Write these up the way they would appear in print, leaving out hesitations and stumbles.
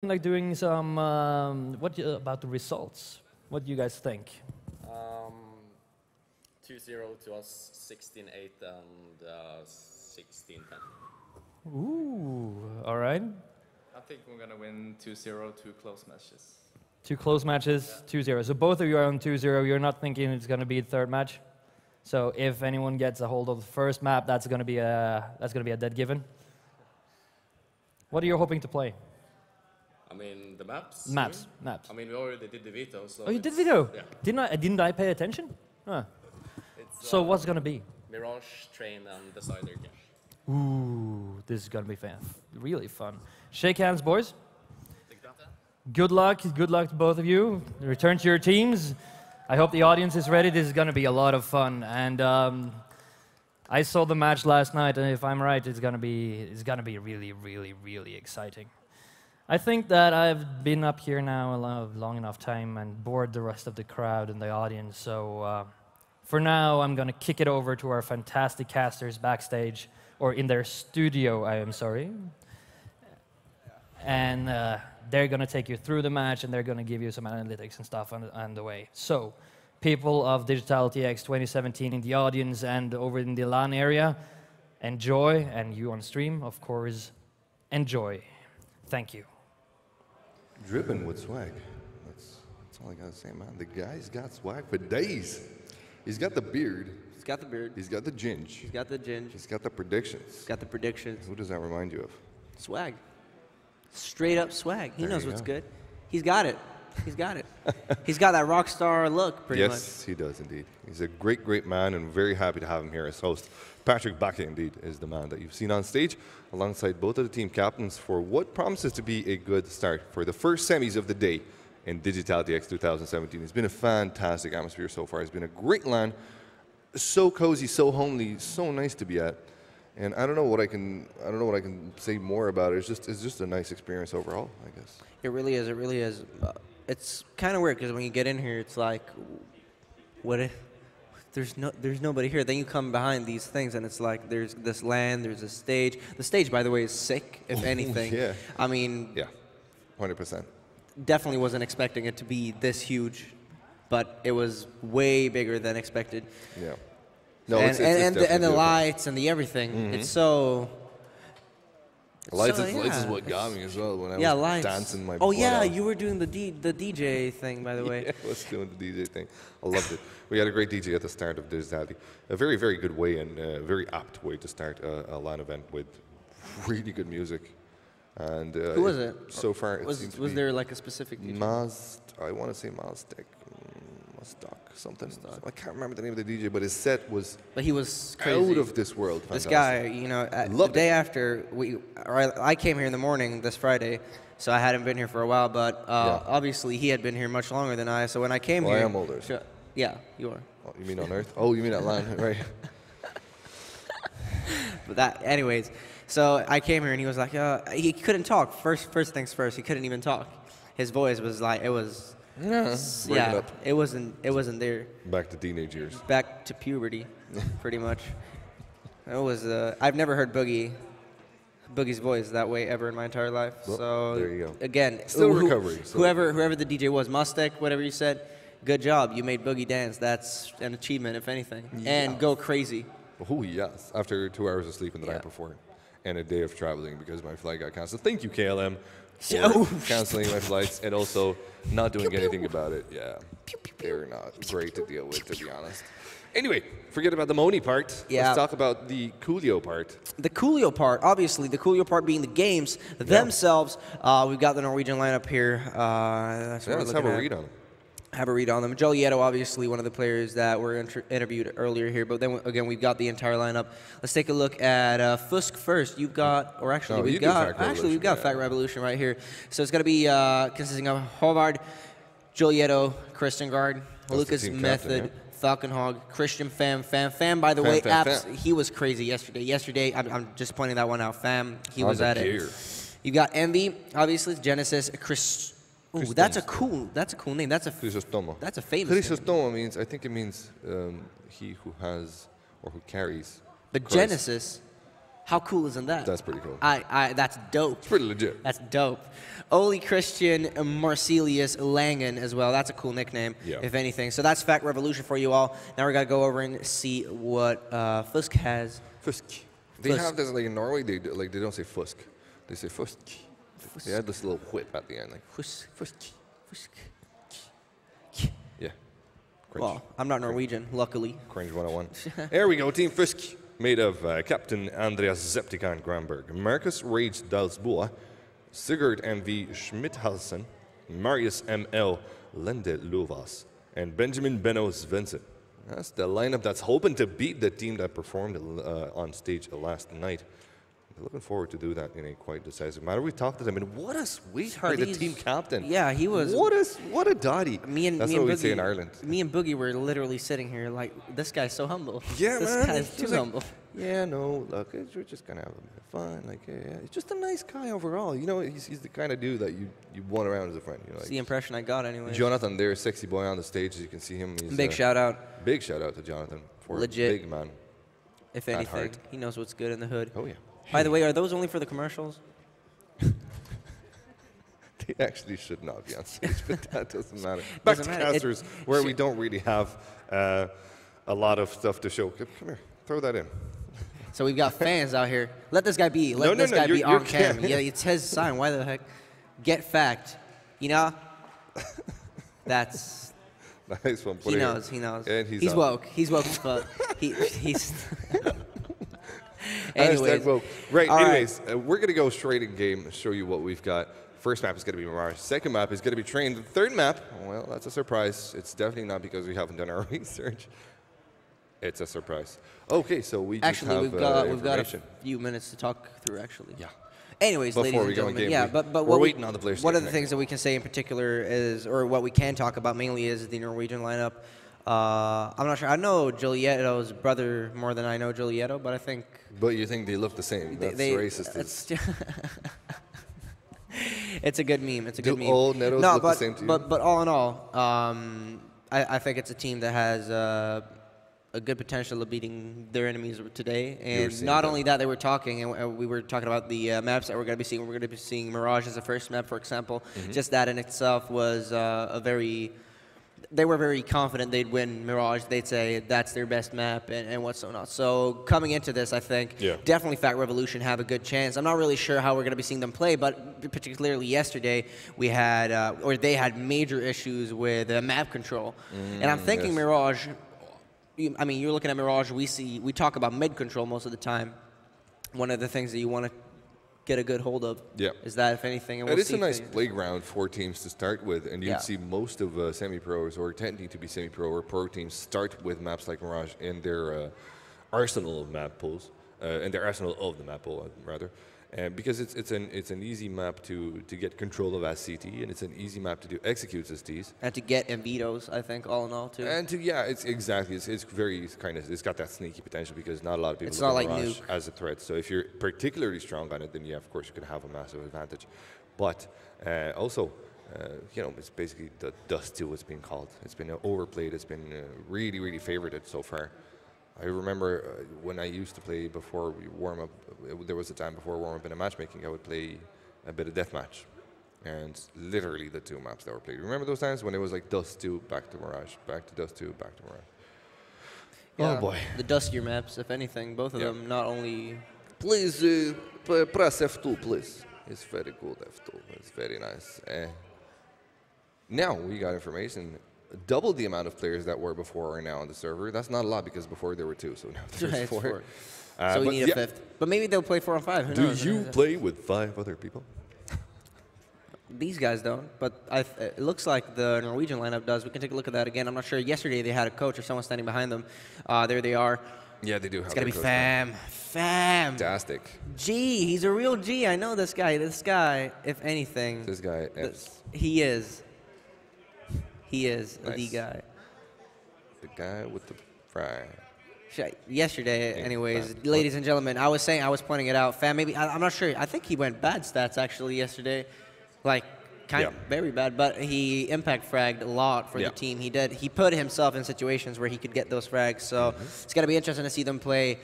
like doing some, about the results? What do you guys think? 2-0 to us, 16-8 and 16-10. Ooh, all right. I think we're going to win 2-0, 2 close matches. 2 close matches, 2-0. So both of you are on 2-0. You're not thinking it's going to be a third match? So if anyone gets a hold of the first map, that's going to be a dead given. What are you hoping to play? I mean, the maps? Maps. I mean, we already did the veto, so... Oh, you did veto? Yeah. Didn't I pay attention? Huh. So what's going to be? Mirage, Train, and Decider. Yeah. Ooh, this is going to be really fun. Shake hands, boys. Good luck to both of you. Return to your teams. I hope the audience is ready. This is going to be a lot of fun. And I saw the match last night, and if I'm right, it's going to be really, really, really exciting. I think that I've been up here now a long enough time and bored the rest of the crowd and the audience. So for now, I'm going to kick it over to our fantastic casters backstage, or in their studio, I am sorry. And they're going to take you through the match, and they're going to give you some analytics and stuff on the way. So, people of Digitality X 2017 in the audience and over in the LAN area, enjoy, and you on stream, of course, enjoy. Thank you. Dripping with swag. That's all I gotta say, man. The guy's got swag for days. He's got the beard. He's got the beard. He's got the ginge. He's got the ginge. He's got the predictions. He's got the predictions. Who does that remind you of? Swag. Straight up swag. He knows what's go. good. He's got it. He's got it. He's got that rock star look, pretty much. Yes, he does indeed. He's a great, great man, and very happy to have him here as host. Patrick Bakke, indeed, is the man that you've seen on stage, alongside both of the team captains, for what promises to be a good start for the first semis of the day in Digitality X 2017. It's been a fantastic atmosphere so far. It's been a great LAN, so cozy, so homely, so nice to be at. And I don't know what I can say more about it. It's just a nice experience overall, I guess. It really is. It really is. It's kind of weird because when you get in here, it's like, what if there's nobody here? Then you come behind these things, and it's like there's this land, there's a stage. The stage, by the way, is sick. If anything, yeah. I mean, yeah, 100%. Definitely wasn't expecting it to be this huge, but it was way bigger than expected. Yeah. No, and, it's and the beautiful. lights and the everything. Mm-hmm. It's so. Lights is what got me as well when I was lights. dancing my butt out. You were doing the DJ thing, by the way. Yeah, I was doing the DJ thing. I loved it. We had a great DJ at the start of Digitality. A very, very good way and a very apt way to start a LAN event with really good music. And who was it? So far, was there like a specific DJ? I want to say Maztek. Something. I can't remember the name of the DJ, but his set was. But he was crazy. Out of this world. This guy, you know, the day after I came here in the morning this Friday, so I hadn't been here for a while. But obviously, he had been here much longer than I. So when I came here, I am older. Yeah, you are. Oh, you mean on Earth? Oh, you mean at LAN, right? But anyways. So I came here and he was like, he couldn't talk. First things first, he couldn't even talk. His voice was like, it was. Yeah, it wasn't there. Back to teenage years. Back to puberty, pretty much. It was. I've never heard Boogie's voice that way ever in my entire life. Well, so there you go. Again, still recovering. Whoever the DJ was, Mustek, whatever you said, good job. You made Boogie dance. That's an achievement, if anything. Yeah. And go crazy. Oh yes! After 2 hours of sleep in the night before, and a day of traveling because my flight got canceled. Thank you, KLM. For canceling my flights and also not doing anything about it. Yeah, they're not great to deal with, to be honest. Anyway, forget about the Moni part. Yeah. Let's talk about the Coolio part. The Coolio part, obviously, the Coolio part being the games themselves. We've got the Norwegian lineup here. Let's have a read on them. Have a read on them. Jolieto, obviously, one of the players that were interviewed earlier here. But then, again, we've got the entire lineup. Let's take a look at FUSK first. You've got, or actually, we've got Fact Revolution right here. So it's going to be consisting of Håvard, Jolieto, Christian Lucas Method, Falcon Hog, Christian Fam, by the way, he was crazy yesterday. I'm just pointing that one out. Fam, he was at it. You got Envy, obviously, Genesis, Chris. Ooh, that's a cool name. That's a famous Chrysostomo name. means, I think it means he who has or who carries. But Christ. Genesis How cool isn't that? That's pretty cool. That's dope. It's pretty legit. That's dope. Ole Christian Marcelius Langen as well. That's a cool nickname, if anything. So that's Fact Revolution for you all. Now we're going to go over and see what FUSK has. FUSK. They have this, like in Norway, they don't say FUSK. They say FUSK. They had this little whip at the end, like FUSK. Yeah. Cringe. Well, I'm not Norwegian, luckily. Cringe 101. There we go, Team FUSK. Made of Captain Andreas Zeptikan Granberg, Marcus Rage Dalsboa, Sigurd M.V. Schmidhalsen, Marius M.L. Lende Lovas, and Benjamin Benno Svensson. That's the lineup that's hoping to beat the team that performed on stage last night. They're looking forward to do that in a quite decisive manner. We talked to them, and what a sweetheart, the team captain. Yeah, he was. What a dotty. That's what we say in Ireland. Me and Boogie were literally sitting here like, this guy's so humble. Yeah, this man. guy's too humble. Yeah, no, look, we're just gonna have a bit of fun. Like, yeah, he's just a nice guy overall. You know, he's the kind of dude that you want around as a friend. You know, That's the impression I got, anyway. Jonathan, there, sexy boy on the stage. As you can see him. He's, big shout out. Big shout out to Jonathan for legit. a big man. If anything, he knows what's good in the hood. Oh yeah. By the way, are those only for the commercials? They actually should not be on stage, but that doesn't matter. Back to casters, where we don't really have a lot of stuff to show. Come here, throw that in. So we've got fans out here. Let this guy be. Let this guy be on cam. Yeah, it's his sign. Why the heck? Get fact. You know? That's... Nice one. He knows. He knows. And he's woke. He's woke as fuck. He's... Anyways. Right, anyways, we're going to go straight in game and show you what we've got. First map is going to be Mirage. Second map is going to be Train. The third map, well, that's a surprise. It's definitely not because we haven't done our research. It's a surprise. Okay, so we just have we've got a few minutes to talk through, actually. Yeah. Anyways, Before ladies we and go in gentlemen, game, but we're waiting on the players. One of the things that we can say in particular is, or what we can talk about mainly, is the Norwegian lineup. I'm not sure. I know Giulietto's brother more than I know Giulietto, but I think... But you think they look the same. That's racist. It's a good meme. It's a good meme. All Netos look the same to you? But all in all, I think it's a team that has a good potential of beating their enemies today. And not only that, they were talking, and we were talking about the maps that we're going to be seeing. We're going to be seeing Mirage as the first map, for example. Just that in itself was a very... They were very confident they'd win Mirage. They'd say that's their best map and what's so not. So coming into this, I think definitely Fact Revolution have a good chance. I'm not really sure how we're going to be seeing them play, but particularly yesterday we had, or they had major issues with map control. And I'm thinking Mirage, I mean, you're looking at Mirage, we talk about mid control most of the time. One of the things that you want to get a good hold of is that, if anything, and we'll it's a nice playground for teams to start with, and you'd see most of semi-pros or tending to be semi-pro or pro teams start with maps like Mirage in their arsenal of map pools, in their arsenal of the map pool, rather. Because it's an easy map to get control of as CT, and it's an easy map to do executes as Ts. And to get Envitos, I think, all in all, too. And to, it's exactly, it's very kind of, it's got that sneaky potential because not a lot of people look at like Mirage as a threat. So if you're particularly strong on it, then of course you could have a massive advantage. But also, it's basically the Dust 2 it's been called. It's been overplayed. It's been really, really favorited so far. I remember when I used to play before we warm up, there was a time before warm up in a matchmaking, I would play a bit of deathmatch. And literally the two maps that were played. Remember those times when it was like Dust 2, back to Mirage, back to Dust 2, back to Mirage? Yeah, oh boy. The duskier maps, if anything, both of them, not only... Please press F2, please. It's very good, F2. It's very nice. Now we got information. Double the amount of players that were before are now on the server. That's not a lot because before there were 2, so now there's 4. So we need a 5th. But maybe they'll play 4 on 5. Who knows? Do you play with 5 other people? These guys don't, but it looks like the Norwegian lineup does. We can take a look at that again. I'm not sure. Yesterday they had a coach or someone standing behind them. There they are. Yeah, they do have. It's got to be Fam. Fam. Fantastic. G. He's a real G. I know this guy. This guy, if anything. This guy. He is. He is nice. the guy. The guy with the fry. Yesterday, anyways, ladies and gentlemen, I was pointing it out. Fam, maybe, I'm not sure. I think he went bad stats, actually, yesterday. Like, very bad, but he impact fragged a lot for the team. He put himself in situations where he could get those frags. So it's going to be interesting to see them play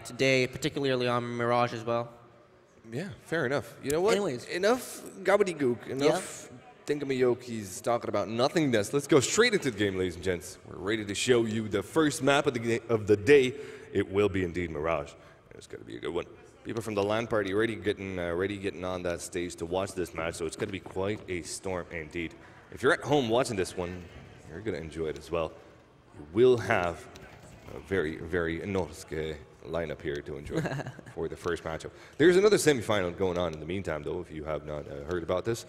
today, particularly on Mirage as well. Yeah, fair enough. You know what? Anyways. Enough gobbledygook. Enough thingamajokes talking about nothingness. Let's go straight into the game, ladies and gents. We're ready to show you the first map of the day. It will be indeed Mirage. It's going to be a good one. People from the LAN party already getting on that stage to watch this match, so it's going to be quite a storm indeed. If you're at home watching this one, you're going to enjoy it as well. You will have a very, very norsk lineup here to enjoy for the first matchup. There's another semifinal going on in the meantime, though, if you have not heard about this.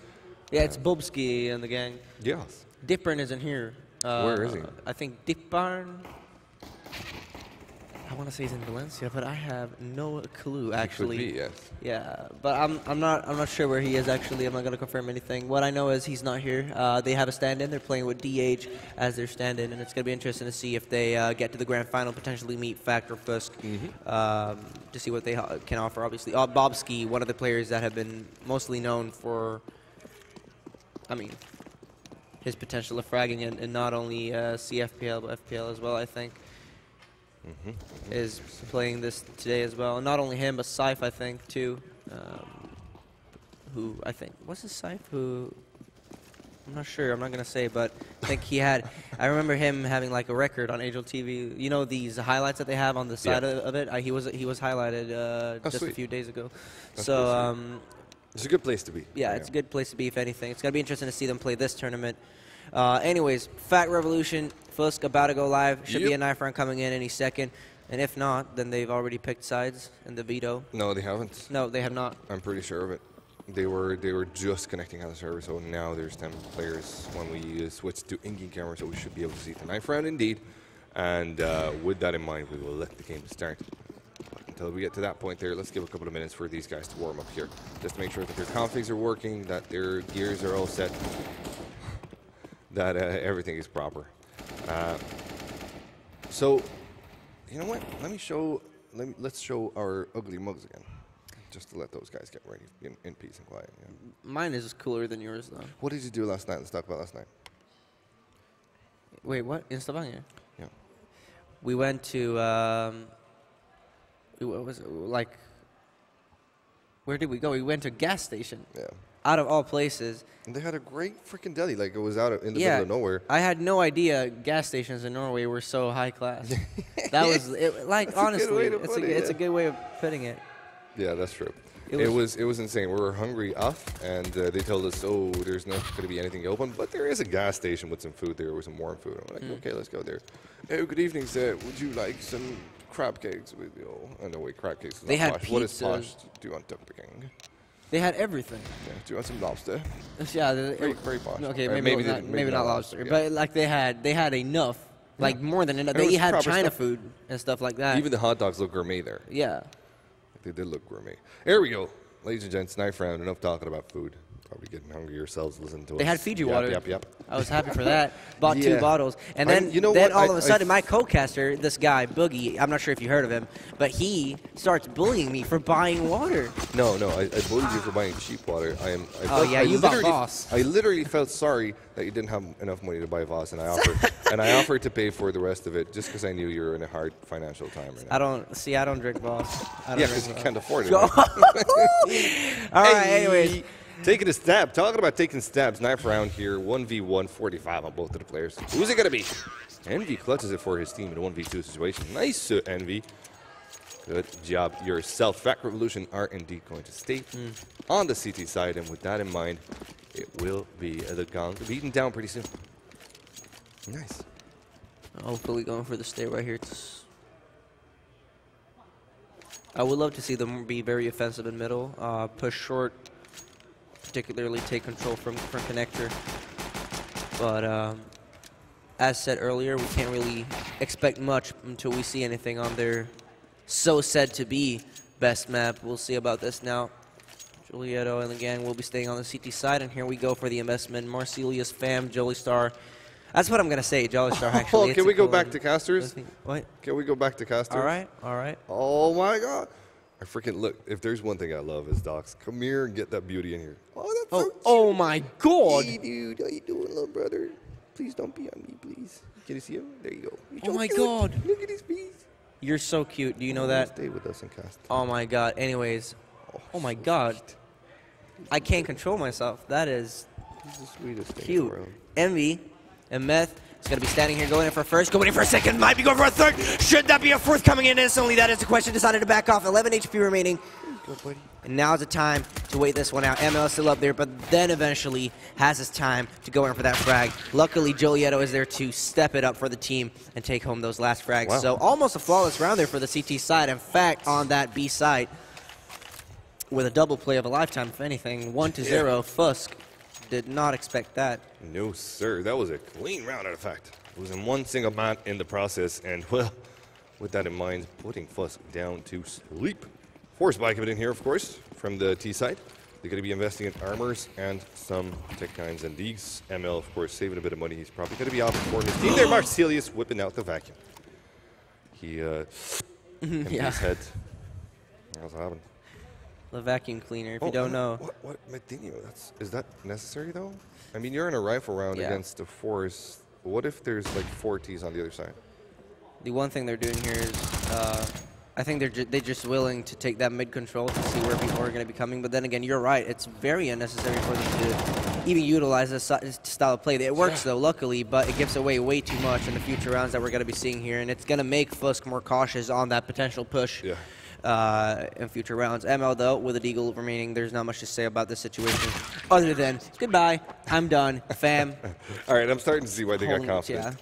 Yeah, it's Bobski and the gang. Yes. Dipparn isn't here. Where is he? I think Dipparn, I want to say he's in Valencia, but I have no clue actually. He could be, yes. Yeah, but I'm not sure where he is actually. I'm not going to confirm anything. What I know is he's not here. They have a stand-in. They're playing with DH as their stand-in, and it's going to be interesting to see if they get to the grand final, potentially meet FACT or FUSK, to see what they can offer. Obviously, Bobski, one of the players that have been mostly known for, I mean, his potential of fragging in not only CFPL but FPL as well, I think. Is playing this today as well. Not only him, but Saif, I think, too. Who, I think, what's his Saif? Who, I'm not sure, I'm not going to say, but I think he had, I remember him having like a record on Angel TV. You know these highlights that they have on the side of it? He was highlighted just a few days ago. That's so, it's a good place to be. Yeah, it's a good place to be, if anything. It's going to be interesting to see them play this tournament. Anyways, FACT Revolution, FUSK about to go live. Should be a knife round coming in any second. And if not, then they've already picked sides in the veto. No, they haven't. No, they have not. I'm pretty sure of it. They were just connecting on the server, so now there's 10 players when we switch to in-game camera, so we should be able to see the knife round indeed. And with that in mind, we will let the game start. But until we get to that point there, let's give a couple of minutes for these guys to warm up here, just to make sure that their configs are working, that their gears are all set, that everything is proper. So, you know what? Let's show our ugly mugs again, just to let those guys get ready in peace and quiet. Yeah. Mine is cooler than yours, though. What did you do last night? Let's talk about last night. Wait, what? In Stavanger? Yeah. We went to, what was it, like, where did we go? We went to a gas station. Yeah. Out of all places. And they had a great freaking deli. Like, it was out in the middle of nowhere. I had no idea gas stations in Norway were so high class. That was, like, honestly, it's a good way of putting it. Yeah, that's true. It was insane. We were hungry off, and they told us, oh, there's not going to be anything open, but there is a gas station with some food there, with some warm food. I'm like, okay, let's go there. Oh, good evening, sir. Would you like some crab cakes with you? Oh, no, wait, crab cakes is they not had posh. What is pizzas. posh? Do you want duck picking? They had everything. Yeah, do you want some lobster? Yeah, very posh. Okay, Or maybe not lobster, yeah. but like they had enough, like more than enough. They had China food and stuff like that. Even the hot dogs look gourmet there. Yeah. They did look gourmet. There we go. Ladies and gents, knife round. Enough talking about food. Probably getting hungry yourselves listening to us. They had Fiji water. Yep. I was happy for that. Bought 2 bottles. And then, all of a sudden, my co-caster, this guy, Boogie, I'm not sure if you heard of him, but he starts bullying me for buying water. No, I bullied you for buying cheap water. You bought Voss. I literally felt sorry that you didn't have enough money to buy Voss, and I offered to pay for the rest of it just because I knew you were in a hard financial time right now. I don't drink Voss. Because you can't afford it. All right, anyways. Taking a stab. Talking about taking stabs. Knife round here. 1v1, 45 on both of the players. Who's it going to be? Envy clutches it for his team in a 1v2 situation. Nice, Envy. Good job yourself. FACT Revolution are indeed going to stay on the CT side. And with that in mind, it will be the gong beaten down pretty soon. Nice. Hopefully going for the stay right here. I would love to see them be very offensive in middle. Push short. Particularly take control from connector, but as said earlier, we can't really expect much until we see anything on their so said to be best map. We'll see about this now. Julieto and the gang will be staying on the CT side, and here we go for the investment. Marcelius, Fam, Jolly Star. That's what I'm gonna say, Jolly Star. Actually, can we go back to casters? What? Can we go back to casters? All right. Oh my God. I freaking look. If there's one thing I love is Docs. Come here and get that beauty in here. Oh, that's so cute. Oh my God. Hey, dude, how you doing, little brother? Please don't be on me, please. Can you see him? There you go. You're Oh so my cute. God. Look at his face. You're so cute. Do you know that? Stay with us and cast. Oh my God. Anyways. Oh my God. I can't control myself. That is He's the sweetest thing in the cute. world. Envy and Meth is going to be standing here, going in for a first, going in for a second, might be going for a third. Should that be a fourth coming in instantly? That is the question. Decided to back off. 11 HP remaining. Go, buddy. And now's the time to wait this one out. ML is still up there, but then eventually has his time to go in for that frag. Luckily, Jolietto is there to step it up for the team and take home those last frags. Wow. So almost a flawless round there for the CT side. In fact, on that B side, with a double play of a lifetime, if anything, 1-0, FUSK. Did not expect that. No, sir. That was a clean round, in fact. Losing one single man in the process, and, well, with that in mind, putting FUSK down to sleep. Force buy coming in here, of course, from the T side. They're going to be investing in armors and some Tech 9s and Deegs. ML, of course, saving a bit of money. He's probably going to be out for his team there. Marcelius whipping out the vacuum. He, emptied his head. What's happened? The vacuum cleaner, if you don't know. What Medinho? Is that necessary though? I mean, you're in a rifle round against the Force. What if there's like 4 Ts on the other side? The one thing they're doing here is, I think they're just willing to take that mid control to see where people are going to be coming. But then again, you're right. It's very unnecessary for them to even utilize this style of play. It works though, luckily, but it gives away way too much in the future rounds that we're going to be seeing here, and it's going to make FUSK more cautious on that potential push. Yeah. In future rounds. ML, though, with a deagle remaining, there's not much to say about this situation other than, goodbye, I'm done, fam. All right, I'm starting to see why they got confident. Yeah.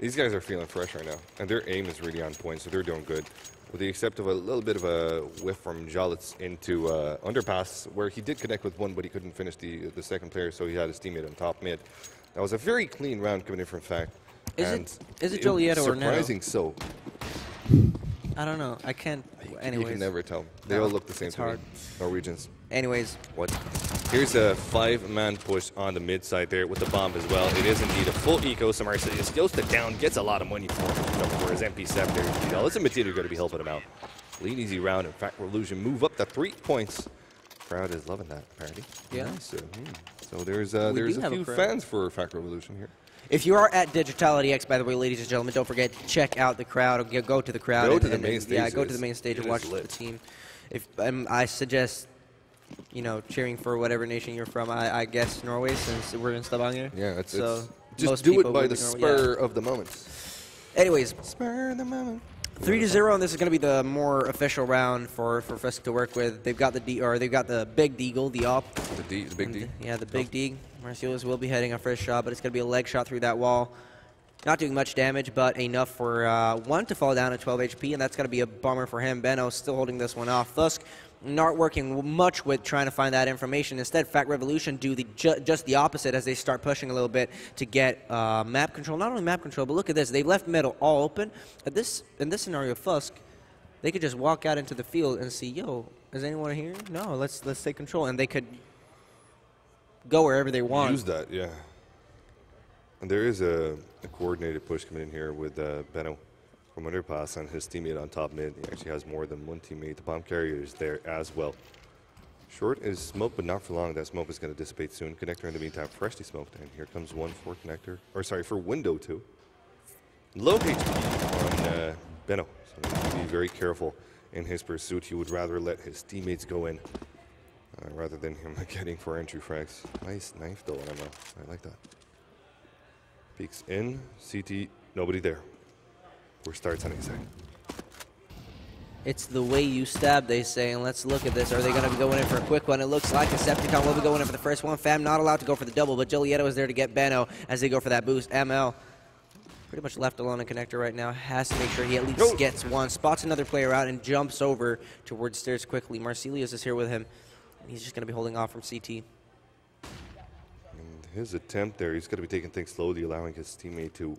These guys are feeling fresh right now, and their aim is really on point, so they're doing good. With the except of a little bit of a whiff from Jolitz into underpass, where he did connect with one, but he couldn't finish the second player, so he had his teammate on top mid. That was a very clean round coming in from Fact. Is it Jolietto or Neto? Surprising so. I don't know. I can't. Anyways. You can never tell. They all look the same it's to me. hard. Norwegians. Anyways. What? Here's a 5-man push on the mid side there with the bomb as well. It is indeed a full eco. So Marcelius goes to down, gets a lot of money for his MP7 there. You know, listen, Matilda going to be helping him out. Lead easy round. In fact, Revolution move up to 3 points. Crowd is loving that, apparently. Yeah. So there's a few fans for Fact Revolution here. If you are at Digitality X, by the way, ladies and gentlemen, don't forget to check out the crowd. Or go to the crowd. Go to the main stage. Yeah, go to the main stage and watch the team. If I suggest, you know, cheering for whatever nation you're from. I guess Norway, since we're in Stavanger. Yeah, it's most do it people by would the be Norway, spur of the moment. Anyways, Spur of the moment. 3-0, and this is going to be the more official round for FUSK to work with. They've got the big deagle, the op. The big D. Yeah, the big D. Marcelius will be heading a first shot, but it's going to be a leg shot through that wall. Not doing much damage, but enough for one to fall down at 12 HP, and that's going to be a bummer for him. Benno still holding this one off. FUSK not working much with trying to find that information. Instead, Fact Revolution do just the opposite as they start pushing a little bit to get map control. Not only map control, but look at this. They've left middle all open. In this scenario, FUSK, they could just walk out into the field and see, yo, is anyone here? No, let's take control. And they could go wherever they want. Use that, yeah. And there is a coordinated push coming in here with Benno from underpass and his teammate on top mid. He actually has more than one teammate. The bomb carrier is there as well. Short is smoke, but not for long. That smoke is going to dissipate soon. Connector in the meantime, freshly smoked. And here comes one for connector, or sorry, for window two. Low HP on Benno, so he needs to be very careful in his pursuit. He would rather let his teammates go in rather than him getting for entry frags. Nice knife though, Emma. I like that. Peeks in, CT, nobody there. Or starts on A side. It's the way you stab, they say, and let's look at this. Are they going to be going in for a quick one? It looks like Decepticon will be going in for the first one. Fam not allowed to go for the double, but Jolietto is there to get Benno as they go for that boost. ML pretty much left alone in connector right now. Has to make sure he at least gets one. Spots another player out and jumps over towards stairs quickly. Marcelius is here with him, and he's just going to be holding off from CT. And his attempt there, he's going to be taking things slowly, allowing his teammate to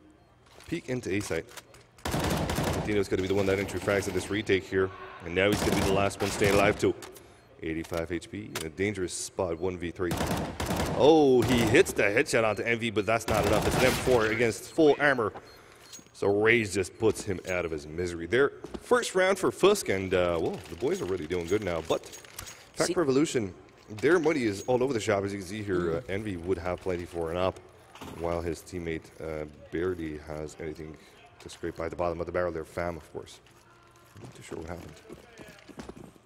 peek into A site. Dino's going to be the one that entry frags in this retake here. And now he's going to be the last one staying alive too. 85 HP in a dangerous spot, 1v3. Oh, he hits the headshot onto MV, but that's not enough. It's an M4 against full armor. So Rage just puts him out of his misery there. First round for FUSK, and well, the boys are really doing good now. But FUSK Revolution, their money is all over the shop. As you can see here, Envy would have plenty for an up, while his teammate barely has anything to scrape by the bottom of the barrel there. Fam, of course. I'm not too sure what happened.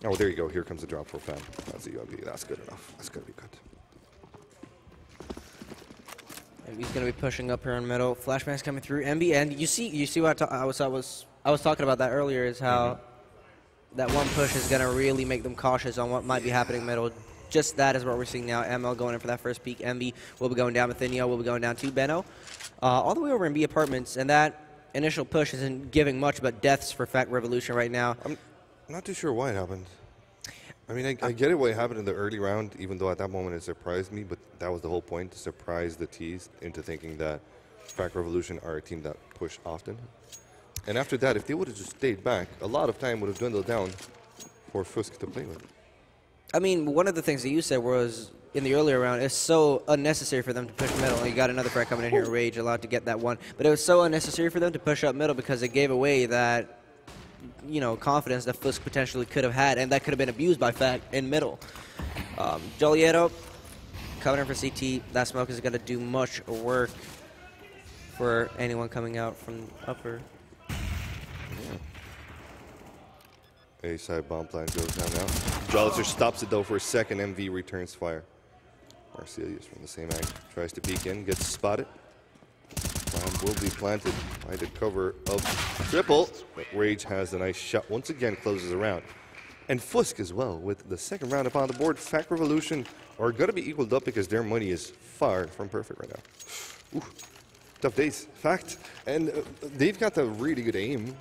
Oh, there you go. Here comes the drop for Fam. That's a UMP. That's good enough. That's going to be good. He's going to be pushing up here in middle. Flashbang's coming through. MB, and you see what I was talking about that earlier, is how that one push is going to really make them cautious on what might be happening middle. Just that is what we're seeing now. ML going in for that first peek. MB will be going down. Methinio will be going down to Benno. All the way over in B apartments, and that initial push isn't giving much but deaths for FUSK Revolution right now. I'm not too sure why it happened. I mean, I get it why it happened in the early round, even though at that moment it surprised me, but that was the whole point, to surprise the T's into thinking that FUSK Revolution are a team that push often. And after that, if they would have just stayed back, a lot of time would have dwindled down for FUSK to play with. I mean, one of the things that you said was, in the earlier round, it's so unnecessary for them to push middle. You got another threat coming in here, Rage, allowed to get that one. But it was so unnecessary for them to push up middle because it gave away that, you know, confidence that FUSK potentially could have had, and that could have been abused by FUSK in middle. Jolietto coming in for CT. That smoke is going to do much work for anyone coming out from upper. A-side bomb plan goes down now. Jollister stops it though for a second. MV returns fire. Marcelius from the same angle tries to peek in, gets spotted. Bomb will be planted by the cover of triple, but Rage has a nice shot. Once again, closes around. And FUSK as well, with the second round upon the board. FUSK Revolution are going to be equaled up because their money is far from perfect right now. Ooh, tough days, fact. And they've got the really good aim.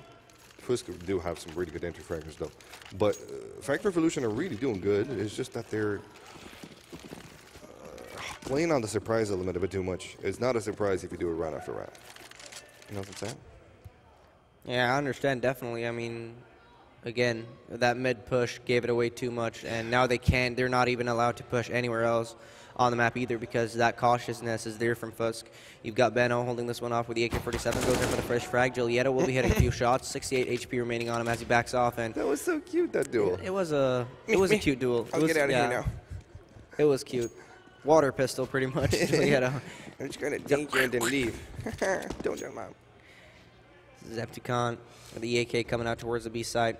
FUSK do have some really good entry fragments though. But FUSK Revolution are really doing good. It's just that they're playing on the surprise element a bit too much. It's not a surprise if you do it round after round. You know what I'm saying? Yeah, I understand, definitely. I mean, again, that mid push gave it away too much, and now they're not even allowed to push anywhere else on the map either because that cautiousness is there from FUSK. You've got Benno holding this one off with the AK-47, goes in for the first frag. Jolietto will be hitting a few shots, 68 HP remaining on him as he backs off. And that was so cute, that duel. It was a cute duel. I'll get out of here now. It was cute. Water pistol, pretty much. Jolietto. I'm just going to danger and then leave. Don't jump out. Zepticon with the AK coming out towards the B side.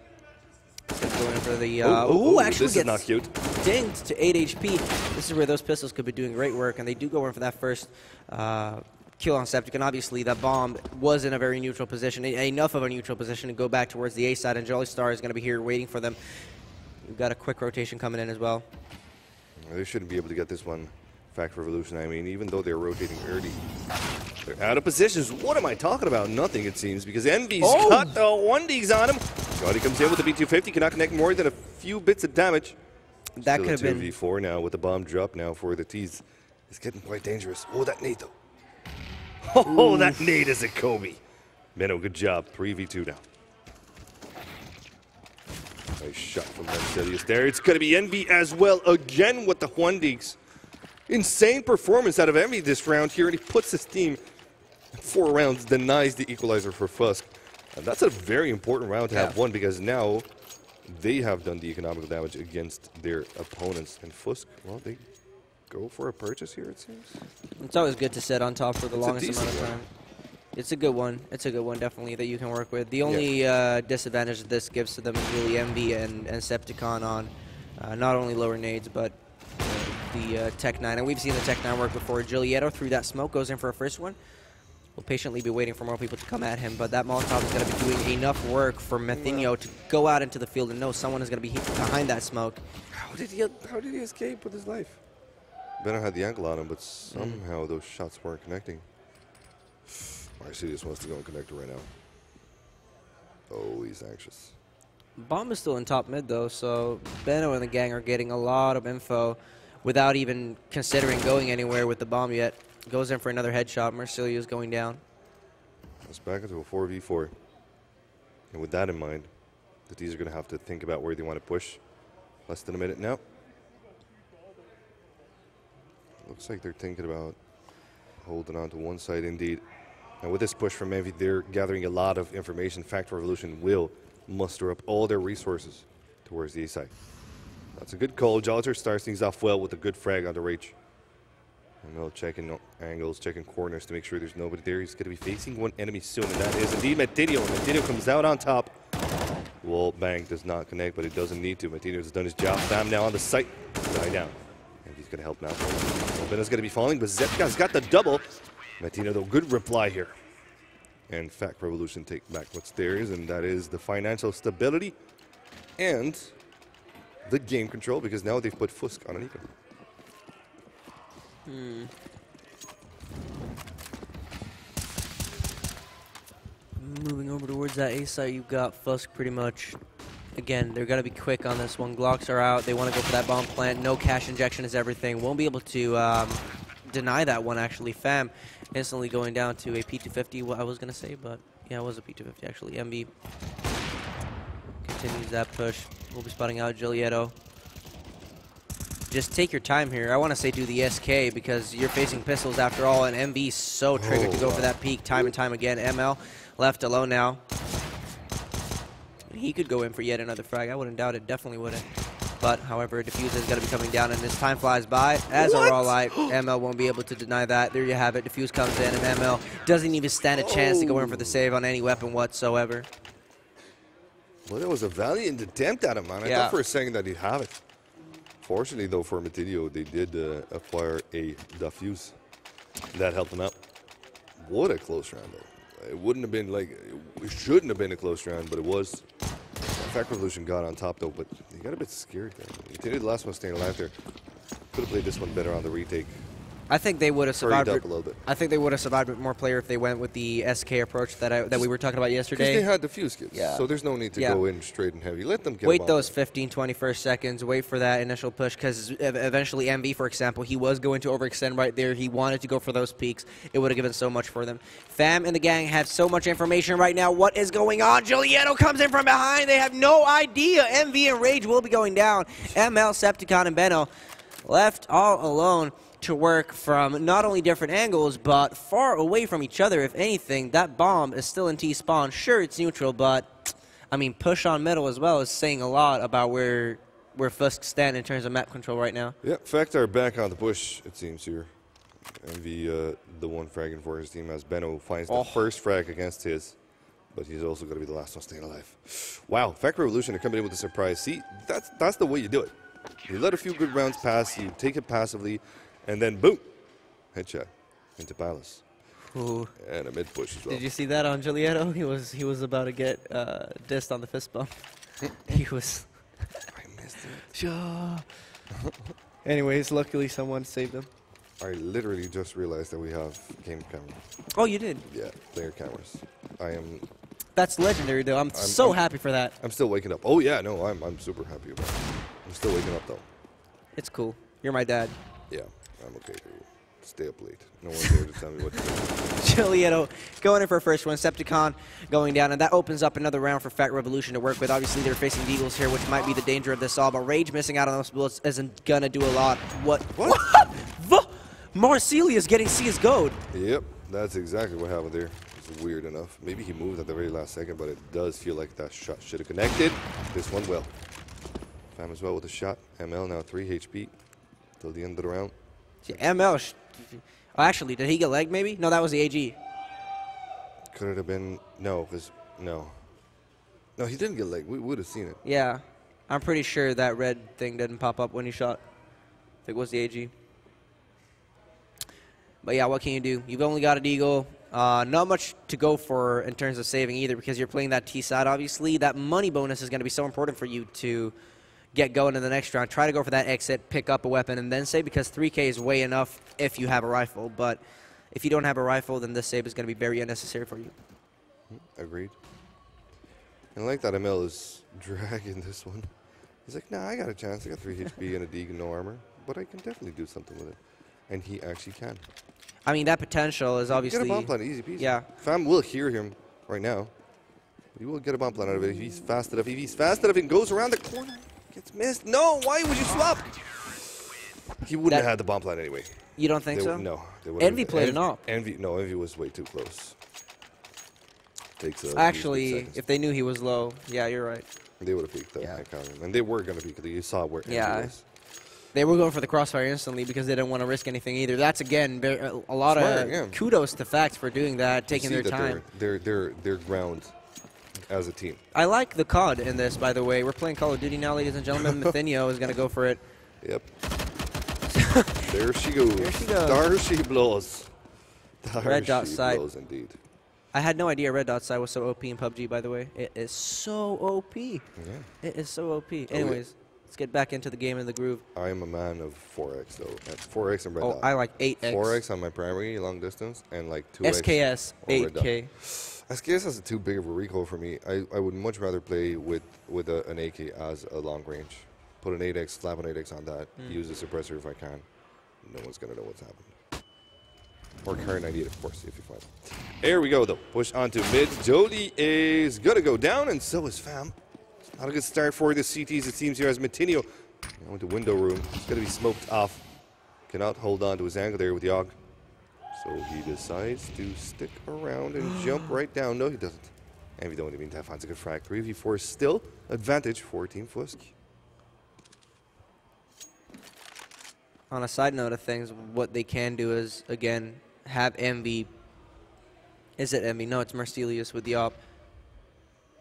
Going in for the actually this is not cute. Dinged to 8 HP. This is where those pistols could be doing great work, and they do go in for that first kill on Septicon. Obviously, that bomb was in a very neutral position, enough of a neutral position to go back towards the A side, and Jolly Star is going to be here waiting for them. We've got a quick rotation coming in as well. They shouldn't be able to get this one. FUSK Revolution, I mean, even though they're rotating early, they're out of positions. What am I talking about? Nothing, it seems, because Envy's got the 1Ds on him. Johnny comes in with the B250, cannot connect more than a few bits of damage. That could have been V4 now with the bomb drop now for the T's. It's getting quite dangerous. Oh, that nade, though. Oh, that nade is a Kobe. Benno, good job. 3v2 now. Nice shot from Marcelius there. It's going to be Envy as well, again with the 1Ds. Insane performance out of Envy this round here, and he puts his team 4 rounds, denies the equalizer for FUSK. And that's a very important round to have won because now they have done the economical damage against their opponents. And FUSK, well, they go for a purchase here, it seems. It's always good to sit on top for the longest amount of time. It's a good one. It's a good one, definitely, that you can work with. The only disadvantage that this gives to them is really Envy and Septicon on not only lower nades, but the Tech 9. And we've seen the Tech 9 work before. Jolietto through that smoke goes in for a first one. We'll patiently be waiting for more people to come at him, but that Molotov is going to be doing enough work for Methinio to go out into the field and know someone is going to be behind that smoke. How did he escape with his life? Benno had the ankle on him, but somehow those shots weren't connecting. Marcelius wants to go and connect it right now. Oh, he's anxious. Bomb is still in top mid, though, so Benno and the gang are getting a lot of info without even considering going anywhere with the bomb yet. Goes in for another headshot. Marcelius going down. It's back into a 4v4. And with that in mind, the T's are going to have to think about where they want to push. Less than a minute now. Looks like they're thinking about holding on to one side indeed. And with this push from Envy, they're gathering a lot of information. Fact Revolution will muster up all their resources towards the A side. That's a good call. Jolter starts things off well with a good frag on the Rage. And checking angles, checking corners to make sure there's nobody there. He's going to be facing one enemy soon, and that is indeed Matidio. And Matidio comes out on top. Wall bang does not connect, but it doesn't need to. Matidio has done his job. Bam now on the site. Die down. And he's going to help now. Bena's going to be falling, but Zepka's got the double. Matidio, though, good reply here. And Fact Revolution take back what's theirs, and that is the financial stability and the game control, because now they've put FUSK on an eco. Moving over towards that A site, you've got FUSK pretty much. Again, they're going to be quick on this one. Glocks are out. They want to go for that bomb plant. No cash injection is everything. Won't be able to deny that one, actually. Fam instantly going down to a P250, what I was going to say, but yeah, it was a P250, actually. MB continues that push. We'll be spotting out Giulietto. Just take your time here. I want to say do the SK because you're facing pistols after all, and MB's so triggered to go for that peak time and time again. ML left alone now. He could go in for yet another frag. I wouldn't doubt it. Definitely wouldn't. But, however, Diffuse is going to be coming down, and as time flies by, as are all light, ML won't be able to deny that. There you have it. Diffuse comes in, and ML doesn't even stand a chance to go in for the save on any weapon whatsoever. Well, that was a valiant attempt at him, man. I thought for a second that he'd have it. Fortunately, though, for Matidio, they did acquire a Diffuse. That helped them out. What a close round, though. It wouldn't have been like, it shouldn't have been a close round, but it was. Fact Revolution got on top, though, but he got a bit scared there. Matidio, the last one staying alive there. Could have played this one better on the retake. I think they would have survived. Up a little bit. I think they would have survived with more player if they went with the SK approach that we were talking about yesterday. Because they had the fuse kits, so there's no need to go in straight and heavy. Let them get wait those 15, 20 first seconds. Wait for that initial push, because eventually MV, for example, he was going to overextend right there. He wanted to go for those peaks. It would have given so much for them. Fam and the gang have so much information right now. What is going on? Giulietto comes in from behind. They have no idea. MV and Rage will be going down. ML, Septicon, and Benno left all alone to work from not only different angles, but far away from each other. If anything, that bomb is still in T-spawn. Sure, it's neutral, but, I mean, push on middle as well is saying a lot about where FUSK stand in terms of map control right now. Yeah, Fact are back on the push, it seems here. Envy, the one fragging for his team, as Benno finds the first frag against his, but he's also going to be the last one staying alive. Wow, Fact Revolution are coming in with a surprise. See, that's the way you do it. You let a few good rounds pass, you take it passively, and then boom, headshot into Palace. Ooh. And a mid push as well. Did you see that on Giulietto? He was about to get dissed on the fist bump. He was. I missed it. Anyways, luckily someone saved him. I literally just realized that we have game cameras. Oh, you did? Yeah, player cameras. I am. That's legendary, though. I'm so happy for that. I'm still waking up. Oh yeah, no, I'm super happy about it. I'm still waking up though. It's cool. You're my dad. Yeah, I'm okay to stay up late. No one's there to tell me what to do. Giulietto going in for a first one. Septicon going down, and that opens up another round for Fact Revolution to work with. Obviously, they're facing Deagles here, which might be the danger of this all, but Rage missing out on those bullets isn't going to do a lot. What? Marcelia's getting CS goad. Yep, that's exactly what happened there. It's weird enough. Maybe he moved at the very last second, but it does feel like that shot should have connected. This one will. Fam as well with a shot. ML now 3 HP till the end of the round. Yeah, ML. Oh, actually, did he get leg maybe? No, that was the AG. Could it have been? No, because no. No, he didn't get leg. We would have seen it. Yeah, I'm pretty sure that red thing didn't pop up when he shot. I think it was the AG. But yeah, what can you do? You've only got a Deagle. Not much to go for in terms of saving either, because you're playing that T side. Obviously, that money bonus is going to be so important for you to get going in the next round. Try to go for that exit, pick up a weapon, and then save, because 3K is way enough if you have a rifle. But if you don't have a rifle, then this save is going to be very unnecessary for you. Agreed. And I like that ML is dragging this one. He's like, nah, I got a chance. I got 3 HP and a Deagle, no armor. But I can definitely do something with it. And he actually can. I mean, that potential is obviously... Get a bomb plant, easy peasy. Yeah. Fam will hear him right now. He will get a bomb plant out of it if he's fast enough. If he's fast enough and goes around the corner, gets missed. No, why would you swap? He wouldn't have had the bomb plan anyway. You don't think so? No. Envy played it off. Envy was way too close. Actually, if they knew he was low, yeah, you're right. They would have peeked the heck out of him. And they were going to peek because you saw where Envy was. They were going for the crossfire instantly because they didn't want to risk anything either. That's, again, a lot of kudos to Facts for doing that, taking their time. They're ground as a team. I like the COD in this, by the way. We're playing Call of Duty now, ladies and gentlemen. Methinio is going to go for it. Yep. There she goes. There she goes. There she blows. Red dot sight. Blows indeed. I had no idea red dot sight was so OP in PUBG, by the way. It is so OP. Yeah. It is so OP. Anyways, let's get back into the game and the groove. I am a man of 4x, though. 4x and red dot. I like 8x. 4x on my primary long distance and like 2x. SKS, 8K. SKS has too big of a recoil for me. I would much rather play with an AK as a long range. Put an 8x, slap an 8x on that, use a suppressor if I can. No one's going to know what's happened. Or Karen 98, of course, if you find it. There we go, though. Push onto mid. Jody is going to go down, and so is Fam. Not a good start for the CTs, it seems, here as Matinho now into window room. He's going to be smoked off. Cannot hold on to his angle there with the AUG. So he decides to stick around and jump right down. No, he doesn't. And we don't even have finds a good frag. 3v4 still advantage for Team FUSK. On a side note of things, what they can do is, again, have Envy. Is it Envy? No, it's Marcelius with the op.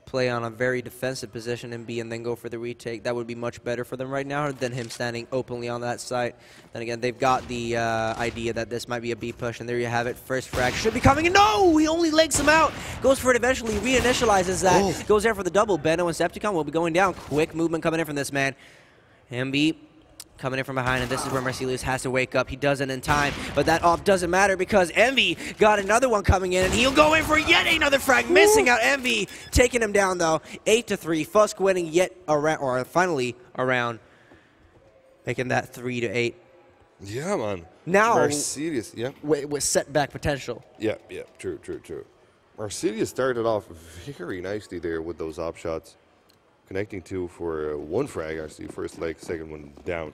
Play on a very defensive position in B and then go for the retake. That would be much better for them right now than him standing openly on that site. Then again, they've got the idea that this might be a B push, and there you have it. First frag should be coming in. No! He only legs him out. Goes for it eventually, reinitializes that. Goes there for the double. Benno and Septicon will be going down. Quick movement coming in from this man. MB coming in from behind, and this is where Marcelius has to wake up. He doesn't in time, but that off doesn't matter because Envy got another one coming in, and he'll go in for yet another frag, missing out Envy, taking him down though. 8-3, FUSK winning yet around, or finally around, making that 3-8. Yeah, man. Now, Marcelius, with setback potential. Yeah, true. Marcelius started off very nicely there with those op shots. Connecting two for one frag, actually. First leg, second one down.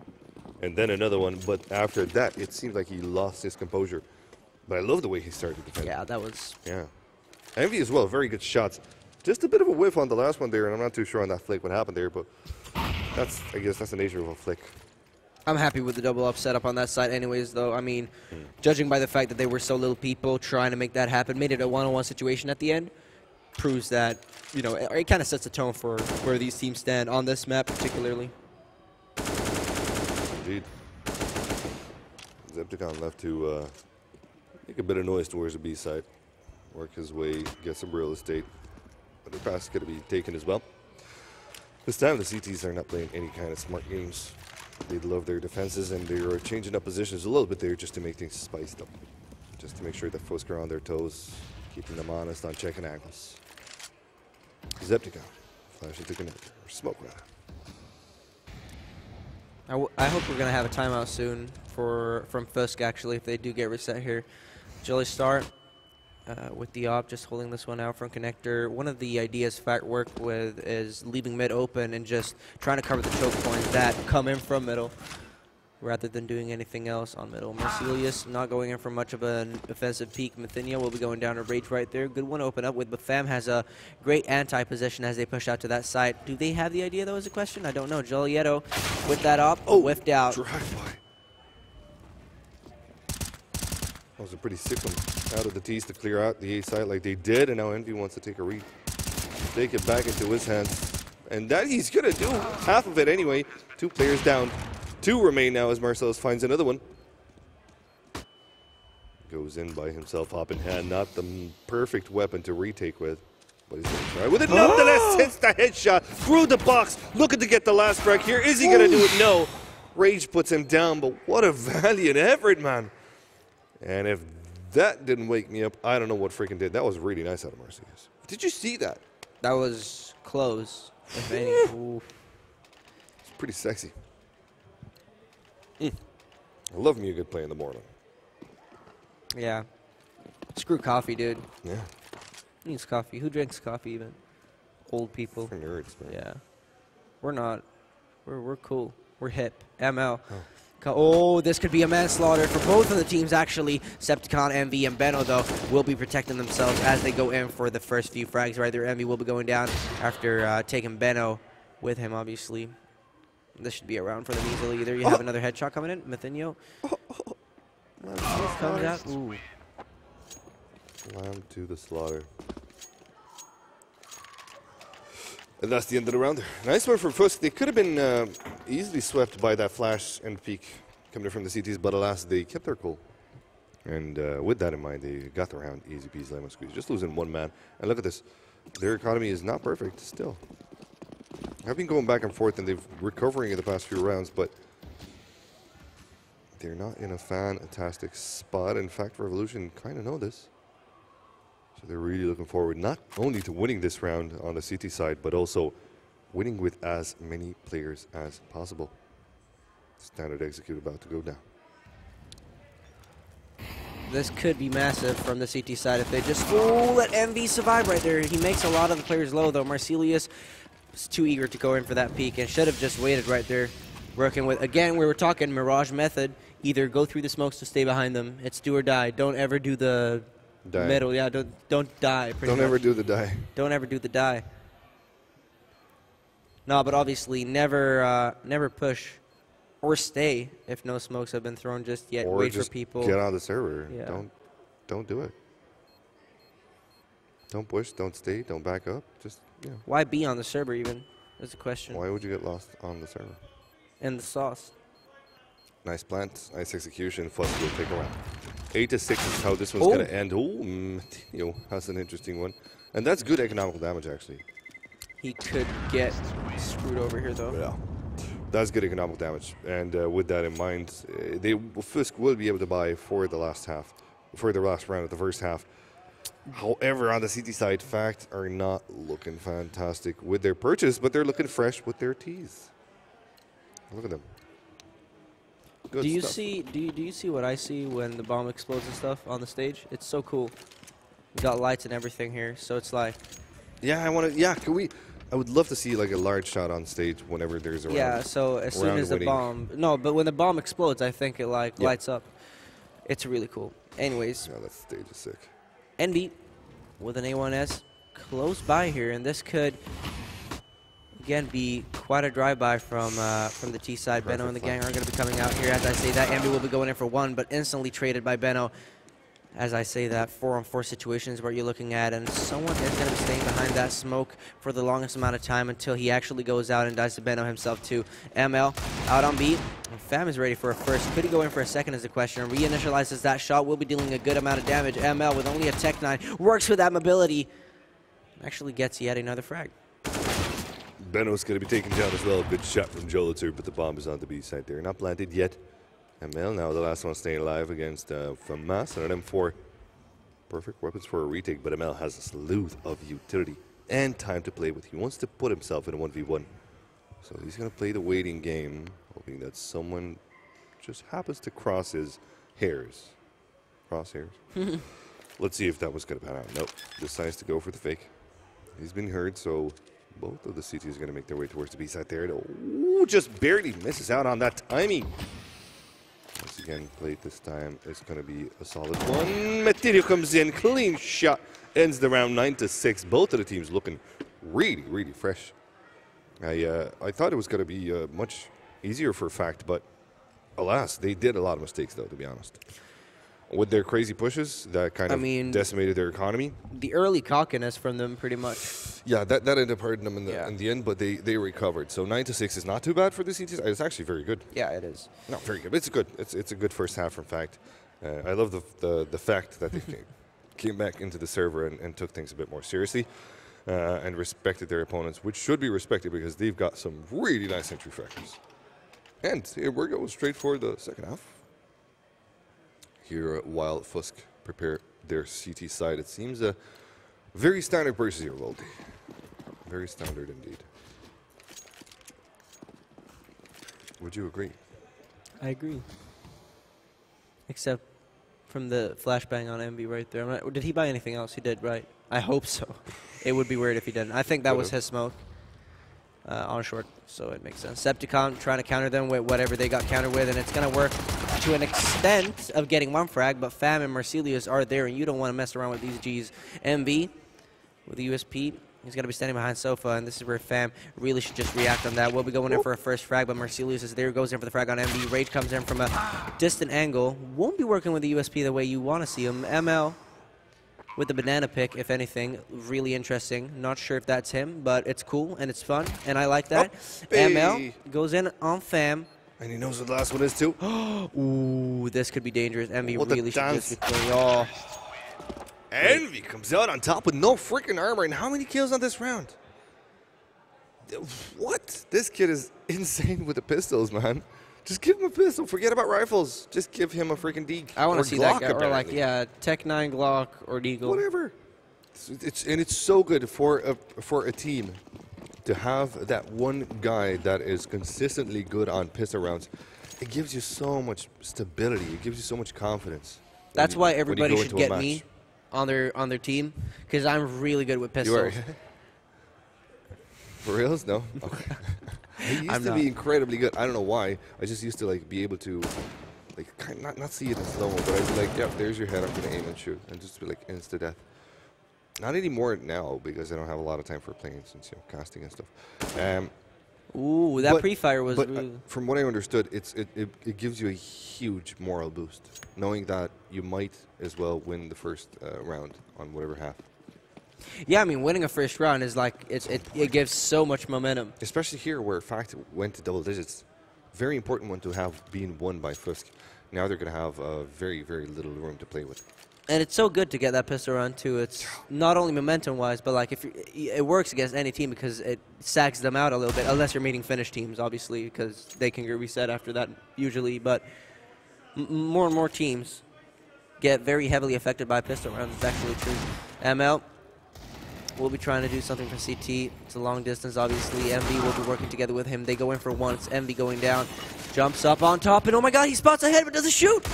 And then another one. But after that, it seemed like he lost his composure. But I love the way he started defending. Yeah, that was... Yeah. Envy as well, very good shots. Just a bit of a whiff on the last one there, and I'm not too sure on that flick what happened there, but I guess that's the nature of a flick. I'm happy with the double up setup on that side anyways, though. I mean, judging by the fact that they were so little people trying to make that happen, made it a one-on-one situation at the end, proves that, you know, it kind of sets the tone for where these teams stand on this map particularly. Indeed. Zepticon left to make a bit of noise towards the B side. Work his way, get some real estate. But the pass is going to be taken as well. This time the CTs are not playing any kind of smart games. They love their defenses, and they are changing up positions a little bit there just to make things spiced up. Just to make sure that FUSK are on their toes, keeping them honest on checking angles. Zepticon, flash into connector, or smoke rather. I hope we're going to have a timeout soon from FUSK, actually, if they do get reset here. Jelly start with the op, just holding this one out from connector. One of the ideas Fact worked with is leaving mid open and just trying to cover the choke points that come in from middle, rather than doing anything else on middle. Marcelius not going in for much of an offensive peak. Methinio will be going down to Rage right there. Good one to open up with, but Fam has a great anti-position as they push out to that side. Do they have the idea, though, is a question? I don't know. Jolieto with that up, whiffed out. Drive-by. That was a pretty sick one out of the tees to clear out the A side like they did, and now Envy wants to take a read. Take it back into his hands. And that he's going to do half of it anyway. 2 players down. 2 remain now as Marcellus finds another one. Goes in by himself, hop in hand. Not the perfect weapon to retake with, but he's going to try with it. Nonetheless, hits the headshot through the box. Looking to get the last frag here. Is he going to do it? No. Rage puts him down, but what a valiant effort, man. And if that didn't wake me up, I don't know what freaking did. That was really nice out of Marcellus. Did you see that? That was close, if any. It's pretty sexy. I love me a good play in the morning. Yeah. Screw coffee, dude. Yeah. Who needs coffee? Who drinks coffee even? Old people. For nerds, man. Yeah. We're not. We're cool. We're hip. ML. Oh, this could be a manslaughter for both of the teams, actually. Septicon, MV, and Benno, though, will be protecting themselves as they go in for the first few frags right there. MV will be going down after taking Benno with him, obviously. This should be a round for them easily. Either you have another headshot coming in. Mathinho comes out. Ooh. Lamb to the slaughter. And that's the end of the round. Nice one for FUSK. They could have been easily swept by that flash and peak coming from the CTs, but alas, they kept their cool. And with that in mind, they got the round easy peasy lemon squeeze. Just losing one man. And look at this. Their economy is not perfect still. I've been going back and forth, and they've recovering in the past few rounds, but they're not in a fantastic spot. In fact, Revolution kind of know this. So they're really looking forward not only to winning this round on the CT side, but also winning with as many players as possible. Standard execute about to go down. This could be massive from the CT side if they just let MV survive right there. He makes a lot of the players low, though. Marcelius is too eager to go in for that peak and should have just waited right there. Working with, again, we were talking Mirage method. Either go through the smokes to stay behind them. It's do or die. Don't ever do the middle. Yeah, don't die. Don't ever do the die. Don't ever do the die. No, but obviously never push or stay if no smokes have been thrown just yet. Or wait just for people. get out of the server. Yeah. Don't do it. Don't push. Don't stay. Don't back up. Just Why be on the server even? Is a question. Why would you get lost on the server? And the sauce. Nice plant, nice execution. FUSK will take a round. 8-6 is how this one's going to end. Oh, that's an interesting one. And that's good economical damage, actually. He could get screwed over here, though. Yeah. That's good economical damage. And with that in mind, FUSK will be able to buy for the last half, for the last round of the first half. However, on the CT side, Fact are not looking fantastic with their purchase, but they're looking fresh with their teas. Look at them. Good do you stuff. see? Do you see what I see when the bomb explodes and stuff on the stage? It's so cool. We got lights and everything here, so it's like. Yeah, I want to. Yeah, can we? I would love to see like a large shot on stage whenever there's a round. Yeah, so as soon as the bomb. No, but when the bomb explodes, I think it like lights up. It's really cool. Anyways. Yeah, that stage is sick. NB with an A1S close by here, and this could again be quite a drive-by from the T side. Benno and the gang are going to be coming out here. As I say that, NB will be going in for one, but instantly traded by Benno. As I say that, 4-on-4 situations where you're looking at, and someone is going to be staying behind that smoke for the longest amount of time until he actually goes out and dies to Benno himself too. ML out on beat. Fam is ready for a first. Could he go in for a second is the question. Reinitializes that shot. Will be dealing a good amount of damage. ML with only a Tech 9 works with that mobility. Actually gets yet another frag. Benno's going to be taken down as well. Good shot from Joliter, but the bomb is on the B side there. Not planted yet. ML now the last one staying alive against FAMAS and an M4. Perfect weapons for a retake, but ML has a slew of utility and time to play with. He wants to put himself in a 1v1. So he's going to play the waiting game, hoping that someone just happens to cross his hairs. Crosshairs. Let's see if that was going to pan out. Nope. Decides to go for the fake. He's been heard, so both of the CTs are going to make their way towards the B side there. Ooh, just barely misses out on that timing. Once again, played this time. It's going to be a solid one. Material comes in, clean shot. Ends the round 9-6. Both of the teams looking really, really fresh. I thought it was going to be much easier for Fact, but alas, they did a lot of mistakes, though, to be honest. With their crazy pushes, that kind of decimated their economy. The early cockiness from them, pretty much. Yeah, that ended up hurting them in the end, but they recovered. So 9-6 is not too bad for the CTs. It's actually very good. Yeah, it is. Not very good. It's good. It's a good first half, in fact. I love the fact that they came back into the server and took things a bit more seriously and respected their opponents, which should be respected because they've got some really nice entry factors. And here we're going straight for the second half. Here, while FUSK prepare their CT side, it seems a very standard versus here, Voldy. Very standard indeed. Would you agree? I agree. Except from the flashbang on MB right there. Did he buy anything else? He did, right? I hope so. It would be weird if he didn't. I think that was his smoke. on short, so it makes sense. Septicon trying to counter them with whatever they got countered with, and it's going to work to an extent of getting one frag, but Fam and Marcelius are there, and you don't want to mess around with these Gs. MB with the USP. He's going to be standing behind Sofa, and this is where Fam really should just react on that. We'll be going in for a first frag, but Marcelius is there, goes in for the frag on MB. Rage comes in from a distant angle. Won't be working with the USP the way you want to see him. ML with the banana pick, if anything. Really interesting. Not sure if that's him, but it's cool, and it's fun, and I like that. ML goes in on Fam. And he knows what the last one is, too. Ooh, this could be dangerous. MB What really the should dance. just be playing. Oh. Envy comes out on top with no freaking armor. And how many kills on this round? What? This kid is insane with the pistols, man. Just give him a pistol. Forget about rifles. Just give him a freaking Deagle. I want to see that guy. Or like, apparently. yeah, Tech 9 Glock or Deagle. Whatever. It's so good for a team to have that one guy that is consistently good on pistol rounds. It gives you so much stability. It gives you so much confidence. That's why everybody should get match. me on their team, because I'm really good with pistols. For reals? No? Okay. I used to be incredibly good. I don't know why. I just used to like be able to like not see it in slow-mo, but I'd be like, yep, there's your head, I'm gonna aim and shoot, and just be like insta-death. Not anymore now, because I don't have a lot of time for playing since casting and stuff. Ooh, that pre-fire was... But from what I understood, it gives you a huge moral boost, knowing that you might as well win the first round on whatever half. Yeah, I mean, winning a first round is like, it gives so much momentum. Especially here where Fact went to double digits. Very important one to have been won by FUSK. Now they're going to have very, very little room to play with. And it's so good to get that pistol round, too. It's not only momentum-wise, but like it works against any team because it sags them out a little bit, unless you're meeting Finnish teams, obviously, because they can get reset after that usually. But more and more teams get very heavily affected by pistol rounds. It's actually true. ML will be trying to do something for CT. It's a long distance, obviously. MV will be working together with him. They go in for one. It's MV going down. Jumps up on top, and oh my god, he spots ahead, but doesn't shoot!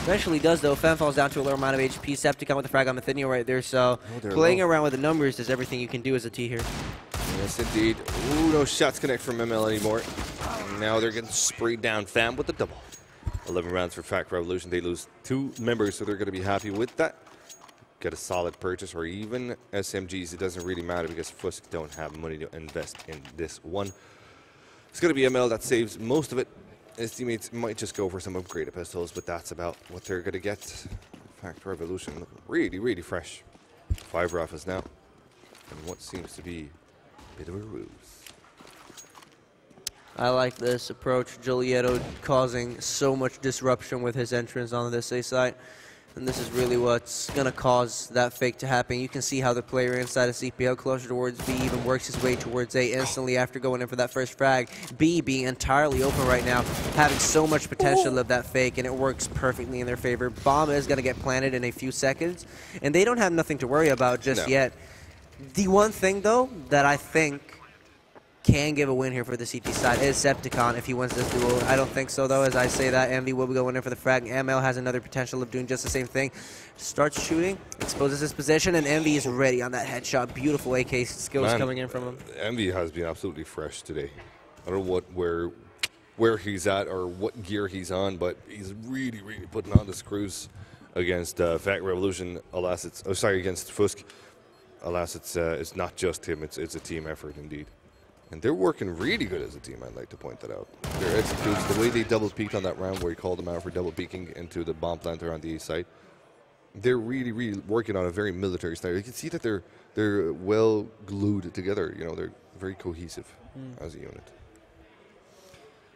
Eventually does, though. Fem falls down to a low amount of HP. Septicon with the frag on Methinio right there, so playing around with the numbers is everything you can do as a T here. Yes, indeed. Ooh, no shots connect from ML anymore. And now they're getting sprayed down. Fam with the double. 11 rounds for Fact Revolution. They lose 2 members, so they're going to be happy with that. Get a solid purchase, or even SMGs. It doesn't really matter because FUSK don't have money to invest in this one. It's going to be ML that saves most of it. His teammates might just go for some upgraded pistols, but that's about what they're going to get. Fact Revolution looking really, really fresh. 5 rifles now. And what seems to be a bit of a ruse. I like this approach. Giulietto causing so much disruption with his entrance on this A site. And this is really what's going to cause that fake to happen. You can see how the player inside of CPL closer towards B even works his way towards A instantly after going in for that first frag. B being entirely open right now, having so much potential of that fake, and it works perfectly in their favor. Bomb is going to get planted in a few seconds, and they don't have nothing to worry about just yet. The one thing, though, that I think can give a win here for the CT side is Septicon if he wins this duel. I don't think so, though, as I say that. MV will be going in for the frag. ML has another potential of doing just the same thing. Starts shooting, exposes his position, and MV is ready on that headshot. Beautiful AK skills coming in from him. MV has been absolutely fresh today. I don't know where he's at or what gear he's on, but he's really, really putting on the screws against Fact Revolution. Alas, it's against FUSK. Alas, it's not just him. It's a team effort indeed. And they're working really good as a team, I'd like to point that out. Their execution, the way they double-peeked on that round where he called them out for double-peeking into the bomb planter on the east side, they're really, really working on a very military style. You can see that they're well glued together. You know, they're very cohesive as a unit.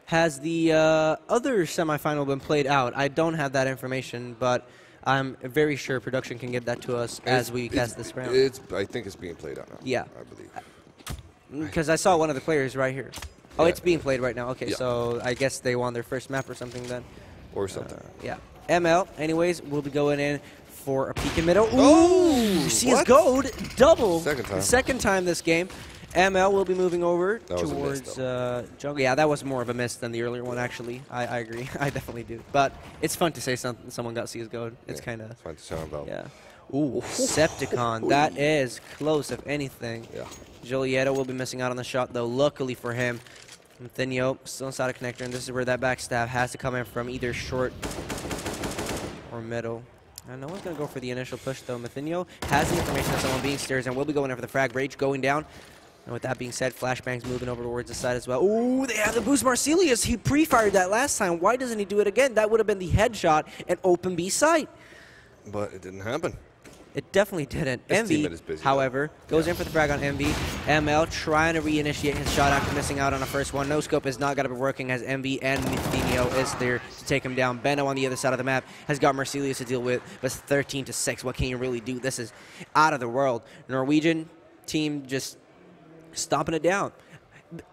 Has the other semifinal been played out? I don't have that information, but I'm very sure production can give that to us as we cast this round. I think it's being played out now. Yeah. I believe. Because I saw one of the players right here. Oh, yeah. It's being played right now. Okay, so I guess they won their first map or something then. Or something. Yeah. ML, anyways, will be going in for a peek in middle. Ooh! See his gold double. Second time. Second time this game. ML will be moving over towards jungle. Yeah, that was more of a miss than the earlier one, actually. I agree. I definitely do. But it's fun to say someone got C's gold. It's kind of fun to show about. Yeah. Ooh, Septicon. That is close, if anything. Yeah. Jolietto will be missing out on the shot, though, luckily for him. Thinio still inside a connector, and this is where that backstab has to come in from either short or middle. And no one's going to go for the initial push, though. Methinio has the information that someone being stairs and will be going in for the frag. Rage going down. And with that being said, Flashbang's moving over towards the side as well. Ooh, they have the boost. Marcelius, he pre-fired that last time. Why doesn't he do it again? That would have been the headshot and open B site. But it didn't happen. It definitely didn't. His teammate MV, is busy, however, goes in for the frag on MV. ML trying to reinitiate his shot after missing out on the first one. No scope is not going to be working as MV and Methinio is there to take him down. Benno on the other side of the map has got Marcelius to deal with, but it's 13-6. What can you really do? This is out of the world. Norwegian team just stomping it down.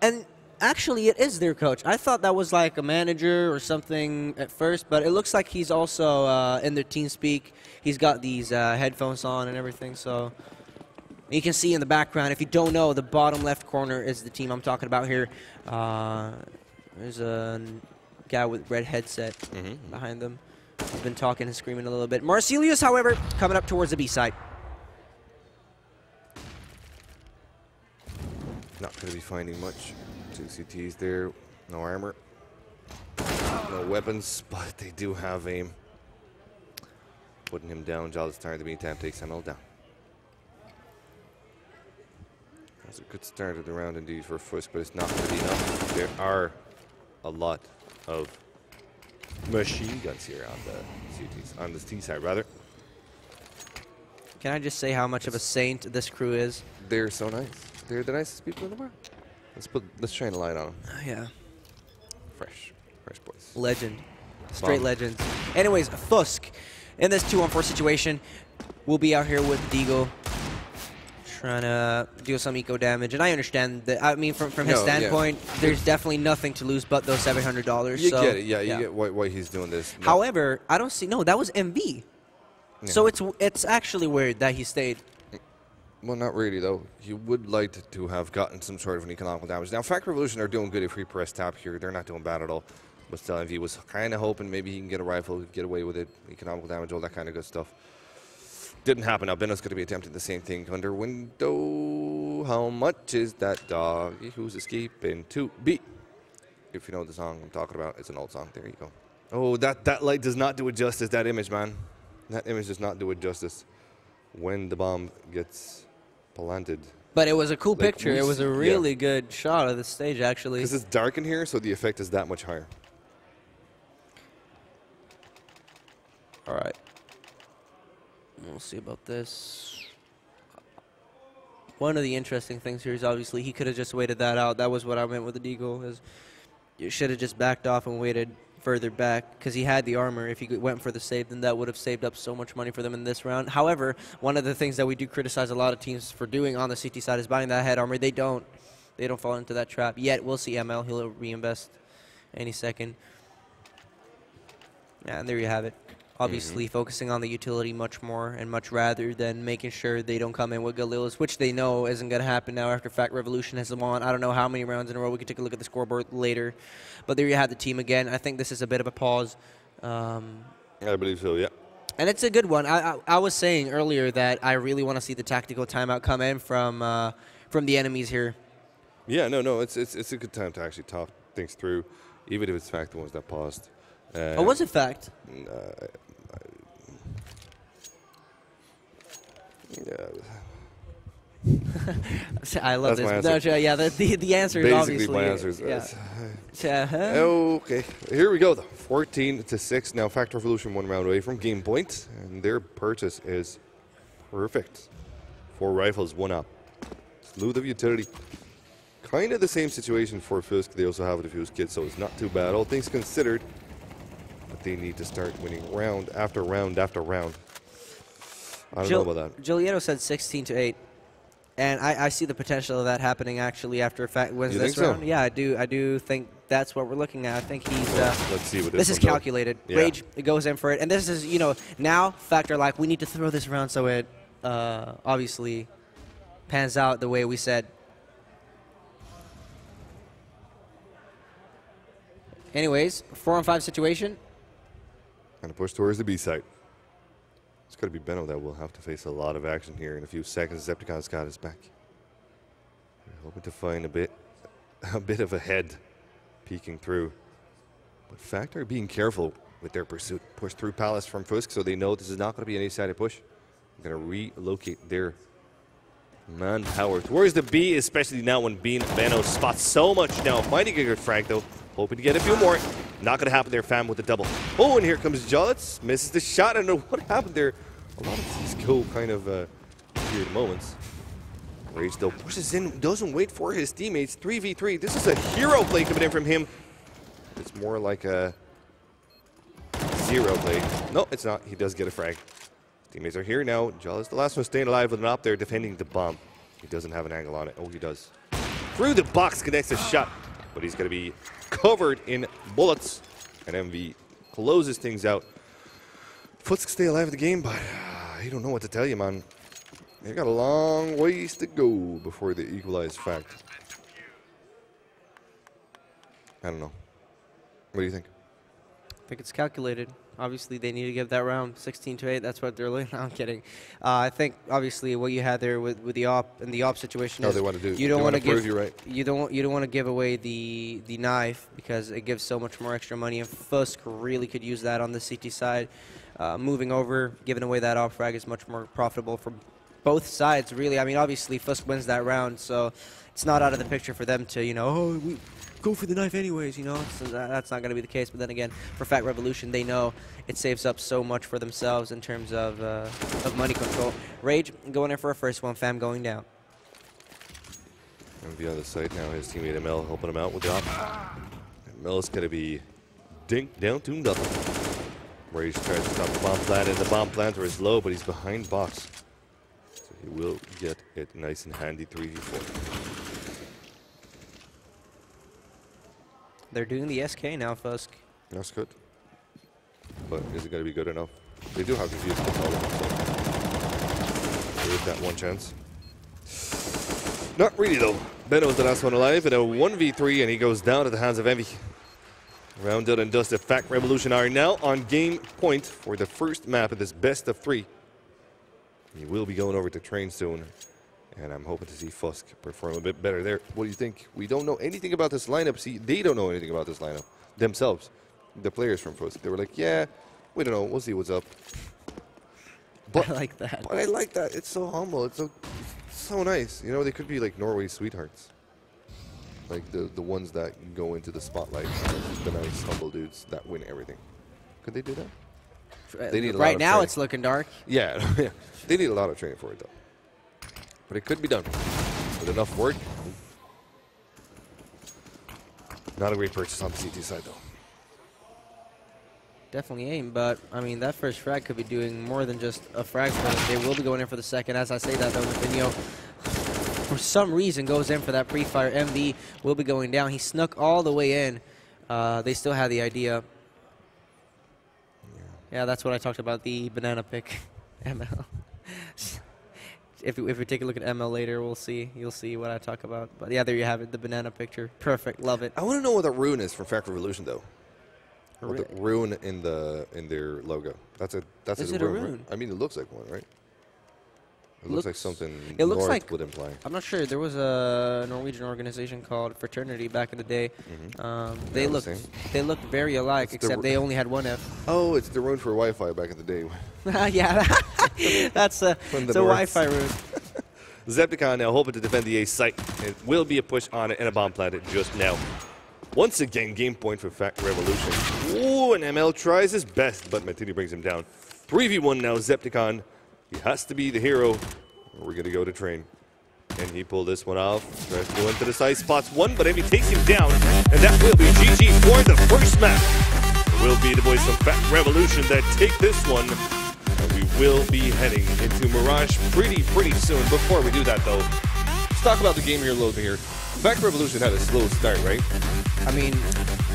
And actually, it is their coach. I thought that was like a manager or something at first, but it looks like he's also in their team speak. He's got these headphones on and everything, so you can see in the background. If you don't know, the bottom left corner is the team I'm talking about here. There's a guy with red headset behind them. He's been talking and screaming a little bit. Marcelius, however, coming up towards the B side. Not going to be finding much. 2 CTs there, no armor, no weapons, but they do have aim. Putting him down, Jolly Star in the meantime takes ML down. That's a good start of the round indeed for FUSK, but it's not going to be enough. There are a lot of machine guns here on the CTs, on the T side rather. Can I just say how much of a saint this crew is? They're so nice. They're the nicest people in the world. Let's shine a light on them. Yeah. Fresh boys. Legend. Straight Bomb. legends. Anyways, FUSK in this 2-on-4 situation will be out here with Deagle trying to deal some eco damage. And I understand that. I mean, from his standpoint, there's definitely nothing to lose but those $700. You get it. Yeah, you get why he's doing this. No. However, I don't see. No, that was MV. Yeah. So it's actually weird that he stayed. Well, not really, though. You would like to have gotten some sort of an economical damage. Now, Fact Revolution are doing good if we press tap here. They're not doing bad at all. But still, MV was kind of hoping maybe he can get a rifle, get away with it, economical damage, all that kind of good stuff. Didn't happen. Now, Benno's going to be attempting the same thing under window. How much is that doggy who's escaping to be? If you know the song I'm talking about, it's an old song. There you go. Oh, that light does not do it justice, that image, man. That image does not do it justice when the bomb gets planted. But it was a cool picture. It was a really good shot of the stage, actually. Because it's dark in here, so the effect is that much higher. All right. We'll see about this. One of the interesting things here is obviously he could have just waited that out. That was what I meant with the deagle. Is you should have just backed off and waited further back because he had the armor. If he went for the save, then that would have saved up so much money for them in this round. However, one of the things that we do criticize a lot of teams for doing on the CT side is buying that head armor. They don't fall into that trap yet. We'll see ML. He'll reinvest any second. Yeah, and there you have it. Obviously, focusing on the utility much more and much rather than making sure they don't come in with Galil's, which they know isn't going to happen now after Fact Revolution has won. I don't know how many rounds in a row. We can take a look at the scoreboard later. But there you have the team again. I think this is a bit of a pause. I believe so, yeah. And it's a good one. I was saying earlier that I really want to see the tactical timeout come in from the enemies here. Yeah, no, it's a good time to actually talk things through, even if it's Fact the ones that paused. Oh, was it Fact? I love this. No, yeah, the answer is obviously. Basically, my answer is. Yeah. Okay, here we go, though. 14-6. Now, Fact Revolution 1 round away from game point, and their purchase is perfect. 4 rifles, 1 up. Slew of utility. Kind of the same situation for FUSK. They also have the FUSK kit, so it's not too bad, all things considered. But they need to start winning round after round after round. I don't know about that. Jolietto said 16-8, and I see the potential of that happening actually after Fact wins this round. So? Yeah, I do think that's what we're looking at. I think he's. Let's see what this is calculated. Yeah. Rage goes in for it, and this is now Fact are like we need to throw this round so it obviously pans out the way we said. Anyways, 4-on-5 situation. And a push towards the B site. It's got to be Benno that will have to face a lot of action here in a few seconds. Zepticon's got his back. We're hoping to find a bit of a head peeking through. But Factor being careful with their pursuit. Push through Palace from FUSK, so they know this is not going to be an A-sided push. They're going to relocate their manpower towards the B, especially now when Benno spots so much now. Finding a good frag, though. Hoping to get a few more. Not going to happen there, fam, with the double. Oh, and here comes Jolitz. Misses the shot. I don't know what happened there. A lot of these go kind of weird moments. Rage, though, pushes in, doesn't wait for his teammates. 3v3. This is a hero play coming in from him. It's more like a zero play. No, it's not. He does get a frag. Teammates are here now. Jolitz, the last one staying alive with an op there, defending the bomb. He doesn't have an angle on it. Oh, he does. Through the box, connects a shot. But he's going to be covered in bullets. And MV closes things out. FUSK stay alive in the game, but I don't know what to tell you, man. They got a long ways to go before they equalize fact. I don't know. What do you think? I think it's calculated. Obviously, they need to give that round 16-8. That's what they're looking. I'm kidding. I think obviously what you had there with the op in the op situation is they want to do. You don't want to give. You right. You don't want to give away the knife because it gives so much more extra money. And FUSK really could use that on the CT side. Moving over, giving away that op frag is much more profitable for both sides. Really, I mean, obviously FUSK wins that round, so it's not out of the picture for them to we go for the knife anyways, so that's not going to be the case. But then again, for Fat Revolution, they know it saves up so much for themselves in terms of money control. Rage going in for a first one, fam going down. And be on the side now, his teammate ML helping him out with the op. ML's going to be dinked down to nothing. Rage tries to stop the bomb plant, and the bomb planter is low, but he's behind box. So he will get it nice and handy 3v4. They're doing the SK now, FUSK. That's good. But is it going to be good enough? They do have to use control, so there is that one chance. Not really, though. Benno's the last one alive in a 1v3, and he goes down at the hands of Envy. Rounded and dusted. Fact Revolution are now on game point for the first map of this best of 3. He will be going over to train soon. And I'm hoping to see FUSK perform a bit better there. What do you think? We don't know anything about this lineup. See, they don't know anything about this lineup themselves. The players from FUSK. They were like, yeah, we don't know. We'll see what's up. But I like that. But I like that. It's so humble. It's so nice. They could be like Norway's sweethearts. Like the ones that go into the spotlight. The nice, humble dudes that win everything. Could they do that? They need a lot right of now, training. it's looking dark. Yeah. They need a lot of training for it, though. But it could be done with enough work. Not a great purchase on the CT side, though. Definitely aim, but I mean that first frag could be doing more than just a frag for them. They will be going in for the second. As I say that, though, Nathaniel, for some reason, goes in for that pre-fire. MV will be going down. He snuck all the way in. They still had the idea. Yeah, that's what I talked about, the banana pick. ML. If we take a look at ML later, you'll see what I talk about. But yeah, there you have it, the banana picture. Perfect, love it. I want to know what the rune is from Fact Revolution, though. The rune in their logo. That's is a it a rune. rune? Right? I mean, it looks like one, right? It looks like something it looks North like, would imply. I'm not sure. There was a Norwegian organization called Fraternity back in the day. They looked very alike, except they only had one F. Oh, it's the rune for Wi-Fi back in the day. Yeah, that's a Wi-Fi rune. Zepticon now hoping to defend the A site. It will be a push on it and a bomb planted just now. Once again, game point for Fact Revolution. Ooh, and ML tries his best, but Mantini brings him down. 3v1 now, Zepticon. He has to be the hero. We're going to go to train. And he pulled this one off. Tries to go into the side spots one, but Emmy takes him down. And that will be GG for the first map. It will be the boys from Fact Revolution that take this one. And we will be heading into Mirage pretty soon. Before we do that, though, let's talk about the game here a little bit here. Fact Revolution had a slow start, right? I mean,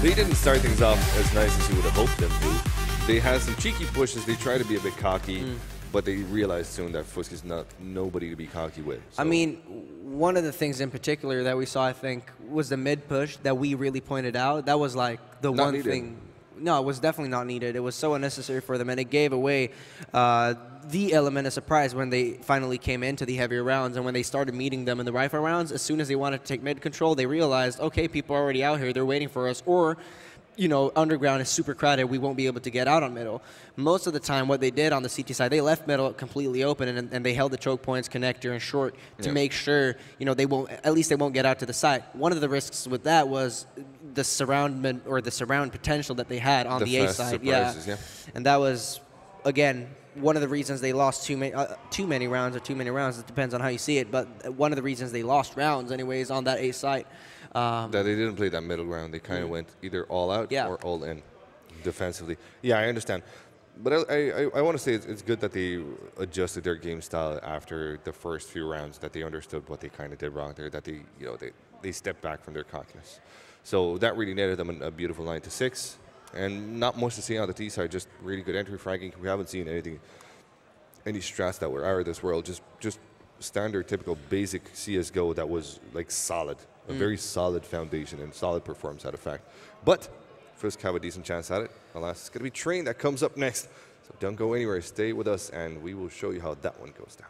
they didn't start things off as nice as you would have hoped them to. They had some cheeky pushes. They tried to be a bit cocky. But they realized soon that FUSK is not nobody to be cocky with. So. I mean, one of the things in particular that we saw, I think, was the mid push that we really pointed out. That was like the one thing. No, it was definitely not needed. It was so unnecessary for them, and it gave away the element of surprise when they finally came into the heavier rounds, and when they started meeting them in the rifle rounds. As soon as they wanted to take mid control, they realized, okay, people are already out here, they're waiting for us, or you know, underground is super crowded, we won't be able to get out on middle. Most of the time, what they did on the CT side, they left middle completely open, and they held the choke points, connector, and short to make sure, you know, they won't, at least they won't get out to the side. One of the risks with that was the surroundment or the surround potential that they had on the A side. Yeah. And that was, again, one of the reasons they lost too many rounds. It depends on how you see it, but one of the reasons they lost rounds, anyways, on that A side. That they didn't play that middle ground. They kind of went either all out or all in defensively. Yeah, I understand. But I want to say it's good that they adjusted their game style after the first few rounds, that they understood what they kind of did wrong there, that they, you know, they stepped back from their cockiness. So that really netted them a beautiful 9-6. And not much to see on the T side, just really good entry fragging. We haven't seen any strats that were out of this world, just standard, typical, basic CSGO that was like solid. A very solid foundation and solid performance out of fact. But FUSK have a decent chance at it. Alas, it's going to be Train that comes up next. So don't go anywhere. Stay with us, and we will show you how that one goes down.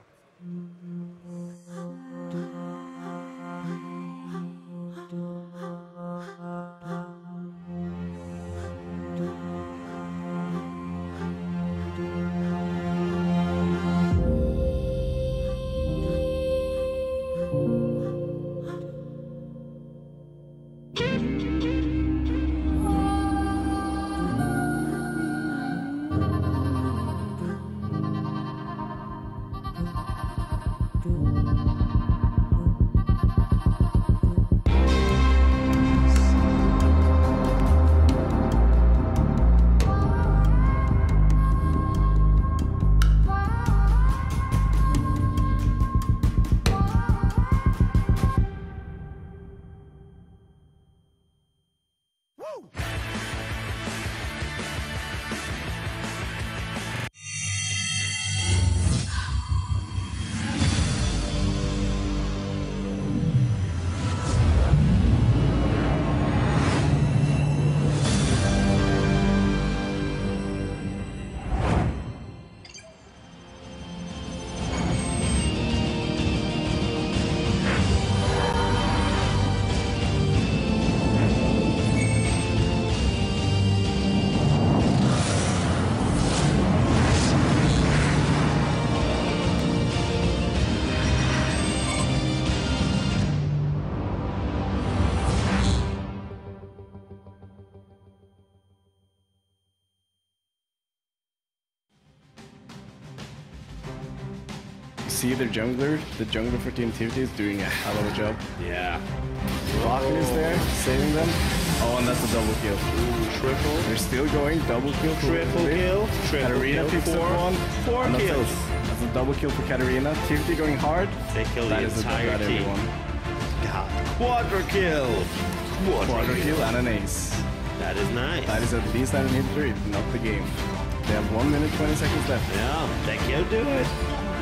See the jungler for Team Tivity is doing a hell of a job. Yeah. Rocket is there, saving them. Oh, and that's a double kill. Ooh, triple. They're still going, double kill. Triple kill. Katarina picks up one. Four kills. That's a double kill for Katarina. Tivity going hard. They kill the entire team. God. Quadra kill. Quadra kill and an ace. That is nice. That is at least an inhibitor, if not the game. They have 1 minute, 20 seconds left. Yeah, they can do it.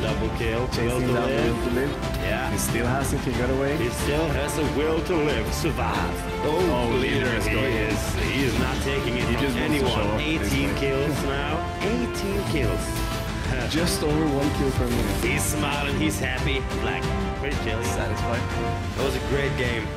Double kill, will to live. Yeah. He still has it, he got away. He still has a will to live, survive. Oh, leader he is not taking it from anyone. 18 kills now. 18 kills. Just over 1 kill per minute. He's smiling, he's happy. Like, pretty chilly. Satisfied. That was a great game.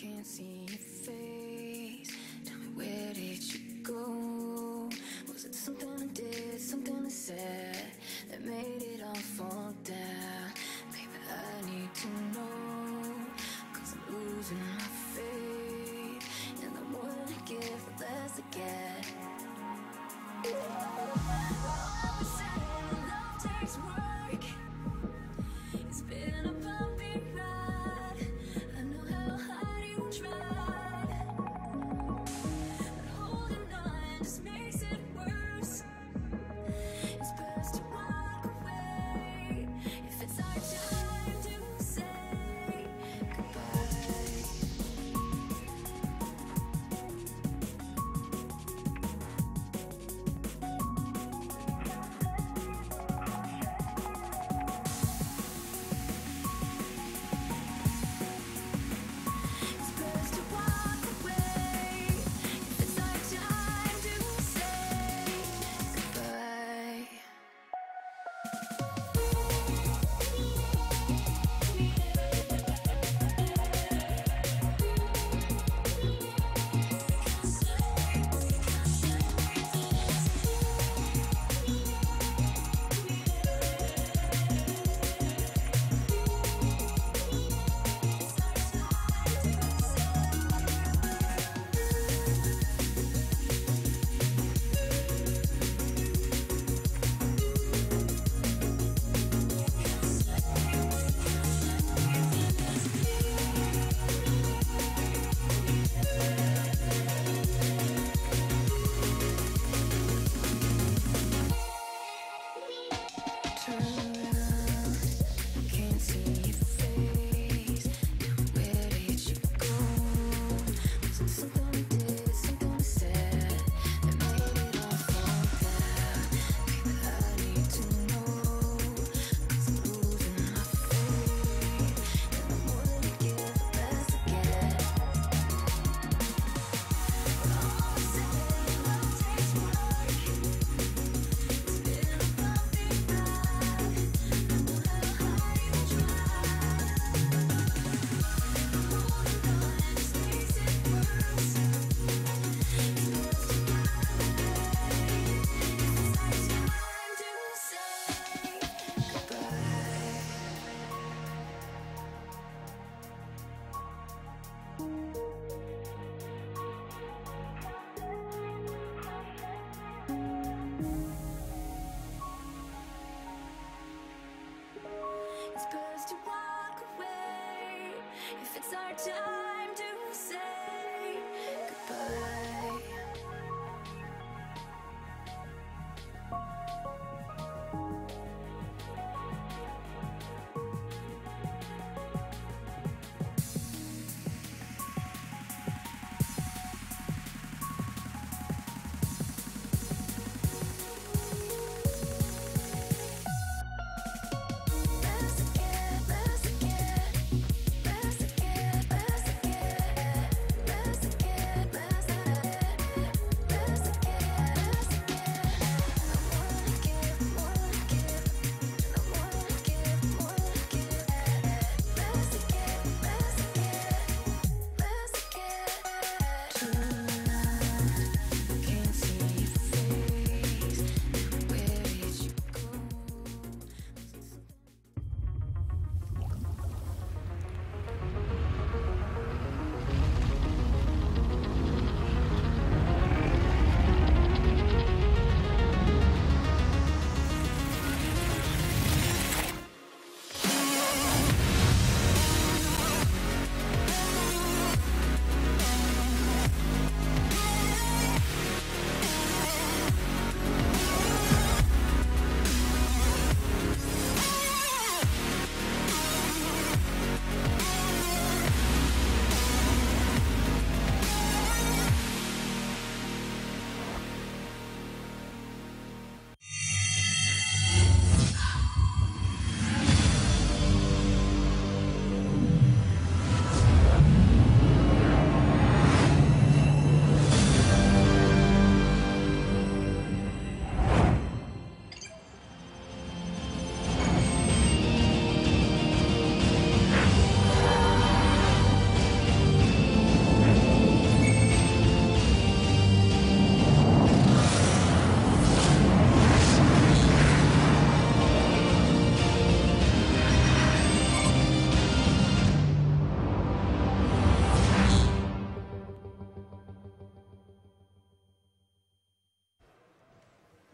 can't see your face. Tell me, where did you go? Was it something I did, something I said that made it all fall down? Baby, I need to know, 'cause I'm losing my faith. And the more I give, the less I get. Always saying love takes work. It's been a bumpy ride. I know how hard you tried.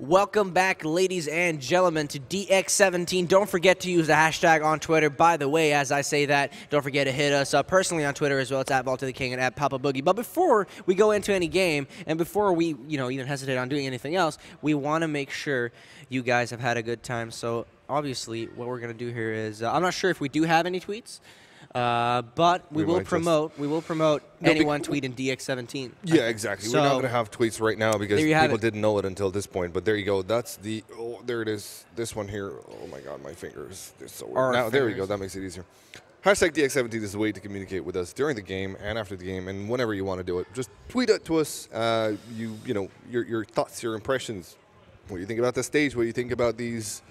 Welcome back, ladies and gentlemen, to DX17. Don't forget to use the hashtag on Twitter. By the way, as I say that, don't forget to hit us up personally on Twitter as well. It's @BallToTheKing and @PapaBoogie. But before we go into any game, and before we, even hesitate on doing anything else, we want to make sure you guys have had a good time. So obviously, what we're going to do here is, I'm not sure if we do have any tweets. But we will promote anyone tweeting DX17. Yeah, exactly. So, we're not going to have tweets right now because people didn't know it until this point. But there you go. That's the there it is. This one here. Oh my God, my fingers. They're so weird. Now there we go. That makes it easier. Hashtag DX17 is a way to communicate with us during the game and after the game and whenever you want to do it. Just tweet it to us. Your thoughts, your impressions. What do you think about the stage? What do you think about this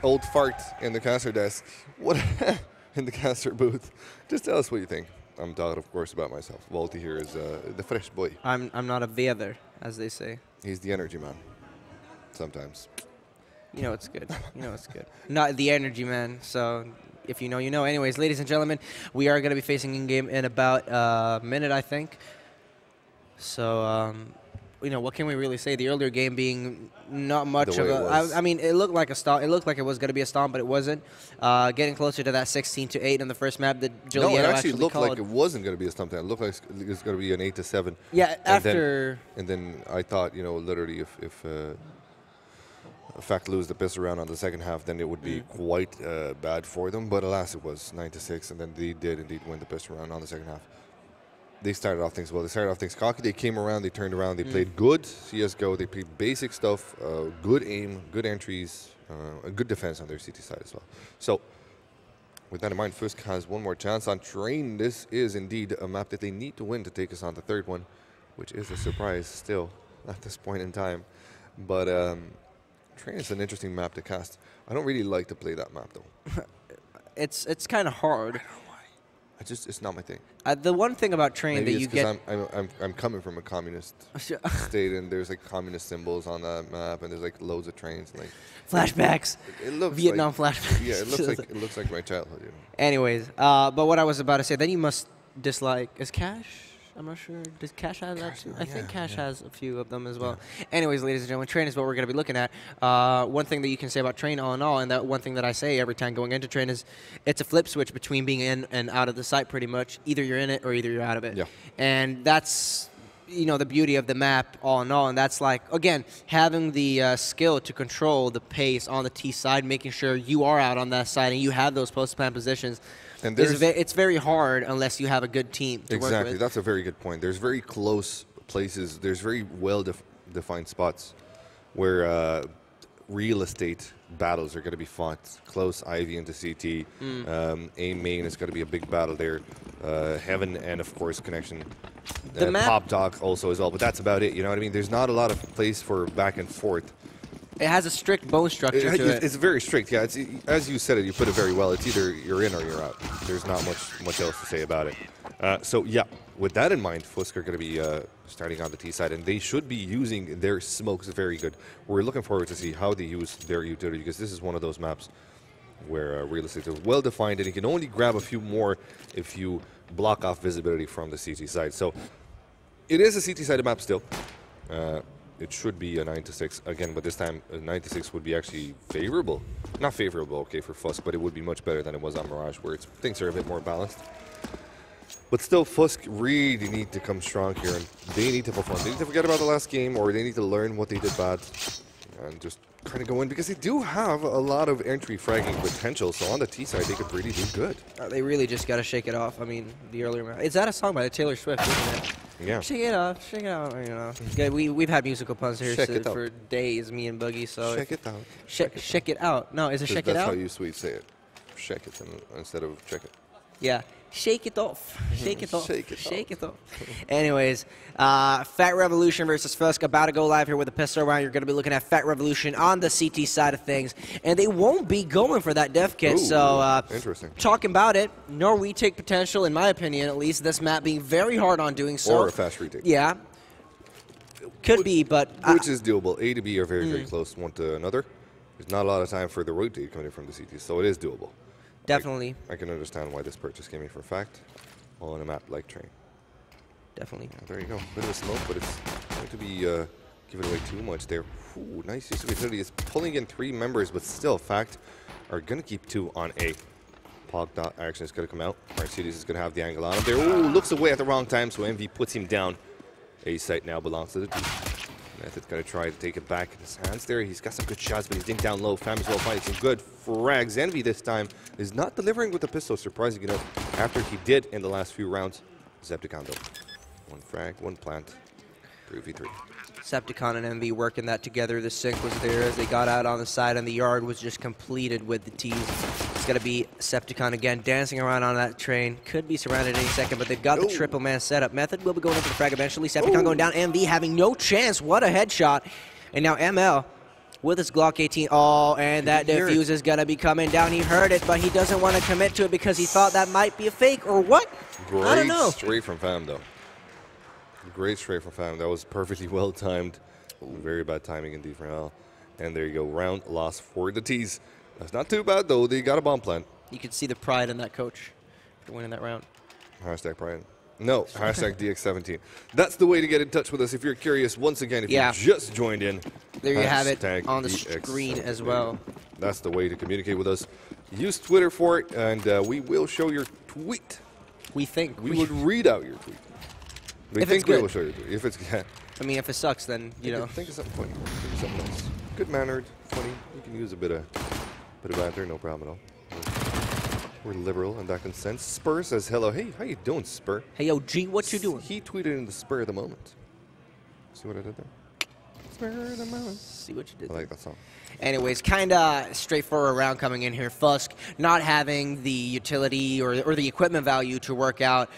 old fart in the caster desk? What? In the caster booth. Just tell us what you think. I'm talking, of course, about myself. Walty here is the fresh boy. I'm not a veather, as they say. He's the energy man. Sometimes. You know it's good. It's good. Not the energy man, so if you know, you know. Anyways, ladies and gentlemen, we are going to be facing in-game in about a minute, I think. So, what can we really say? The earlier game being not much of a. I mean, it looked like a stomp. It looked like it was going to be a stomp, but it wasn't. Getting closer to that 16-8 in the first map that Jolietto No, it actually looked called. like it wasn't going to be a stomp. It looked like it was going to be an 8-7. Yeah, after. And then I thought, literally, if FAC lose the piss around on the second half, then it would be quite bad for them. But alas, it was 9-6, and then they did indeed win the piss around on the second half. They started off things well. They started off things cocky. They came around. They turned around. They played good CSGO. They played basic stuff, good aim, good entries, a good defense on their CT side as well. So with that in mind, FUSK has one more chance on Train. This is indeed a map that they need to win to take us on the third one, which is a surprise still at this point in time. But Train is an interesting map to cast. I don't really like to play that map, though. It's kind of hard. It's not my thing. The one thing about Train Maybe that you get, I'm coming from a communist state, and there's like communist symbols on that map, and there's like loads of trains, and like flashbacks. It looks Vietnam like, flashbacks. Yeah, it looks like my childhood. Anyways, but what I was about to say, then you must dislike. Is Cash? I'm not sure. Does Cash have that too? I think Cash has a few of them as well. Yeah. Anyways, ladies and gentlemen, Train is what we're going to be looking at. One thing that you can say about Train all in all, and that one thing that I say every time going into Train is it's a flip switch between being in and out of the site pretty much. Either you're in it or either you're out of it. Yeah. And that's, the beauty of the map all in all. And that's like, again, having the skill to control the pace on the T side, making sure you are out on that side and you have those post-plan positions. And it's very hard unless you have a good team to work with. That's a very good point. There's very close places. There's very well-defined spots where real estate battles are going to be fought. Close Ivy into CT. A main is going to be a big battle there. Heaven and, of course, Connection. Pop Doc also as well. But that's about it. You know what I mean? There's not a lot of place for back and forth. It has a strict bone structure to it. It's very strict, yeah. It's, as you said it, you put it very well. It's either you're in or you're out. There's not much else to say about it. So, yeah, with that in mind, FUSK are going to be starting on the T side, and they should be using their smokes very good. We're looking forward to see how they use their utility, because this is one of those maps where real estate is well-defined, and you can only grab a few more if you block off visibility from the CT side. So, it is a CT-sided map still. It should be a 9-6 again, but this time a 9-6 would be actually favorable. Not favorable, okay, for FUSK, but it would be much better than it was on Mirage, where things are a bit more balanced. But still, FUSK really need to come strong here, and they need to perform. They need to forget about the last game, or they need to learn what they did bad, and just kind of go in, because they do have a lot of entry fragging potential. So on the T side, they could really do good. They really just got to shake it off. I mean, the earlier is that a song by Taylor Swift, isn't it? Yeah. Shake it off, shake it out. Yeah, we've had musical puns here for days, me and Buggy. So check it out. Check it out. No, is it check it out? That's how you Swedes say it. Check it instead of check it. Yeah. Shake it off. Shake it off. Shake it off. Anyways, Fat Revolution versus FUSK about to go live here with a pistol round. You're going to be looking at Fat Revolution on the CT side of things. And they won't be going for that dev kit. Ooh, so, interesting. Talking about it, nor we take potential, in my opinion, at least, this map being very hard on doing so. Or a fast retake. Yeah. Could be, but... which is doable. A to B are very, very close one to another. There's not a lot of time for the rotate coming in from the CT, so it is doable. Definitely. I can understand why this purchase came in for fact on a map like Train. Definitely. Yeah, there you go. Bit of a smoke, but it's going to be give it away too much there. Ooh, nice use of utility. It's pulling in 3 members, but still, Fact are going to keep 2 on A. Pog dot action is going to come out. Mercedes is going to have the angle on him there. Ooh, looks away at the wrong time, so MV puts him down. A site now belongs to the team. Method going to try to take it back in his hands there. He's got some good shots, but he's dinked down low. Fam is well fighting some good frags. Envy this time is not delivering with the pistol, surprising enough, after he did in the last few rounds. Zepticon though. 1 frag, 1 plant, 3v3. Septicon and MV working that together. The sync was there as they got out on the side, and the yard was just completed with the T's. It's going to be Septicon again dancing around on that train. Could be surrounded any second, but they've got the triple man setup. Method will be going into the frag eventually. Septicon going down. MV having no chance. What a headshot. And now ML with his Glock 18. Oh, and that defuse is going to be coming down. He heard it, but he doesn't want to commit to it because he thought that might be a fake or what? I don't know. Great straight from Fam, though. Great straight from Fam. That was perfectly well timed. Very bad timing indeed from ML. And there you go. Round loss for the T's. That's not too bad, though. They got a bomb plant. You could see the pride in that coach for winning that round. Hashtag pride. No, hashtag DX17. That's the way to get in touch with us if you're curious. Once again, if you just joined in, there you have it on the screen as well. That's the way to communicate with us. Use Twitter for it, and we will show your tweet. We think. We would read out your tweet. We think we will show your tweet. If it's, I mean, if it sucks, then, you know. Think of something funny. Think of something else. Good-mannered, funny. You can use a bit of banter, no problem at all. We're liberal in that sense. Spur says hello. Hey, how you doing, Spur? Hey, yo, G, what you doing? He tweeted in the spur of the moment. See what I did there? Spur of the moment. See what you did I like that song. Anyways, kind of straightforward round coming in here. FUSK not having the utility or the equipment value to work out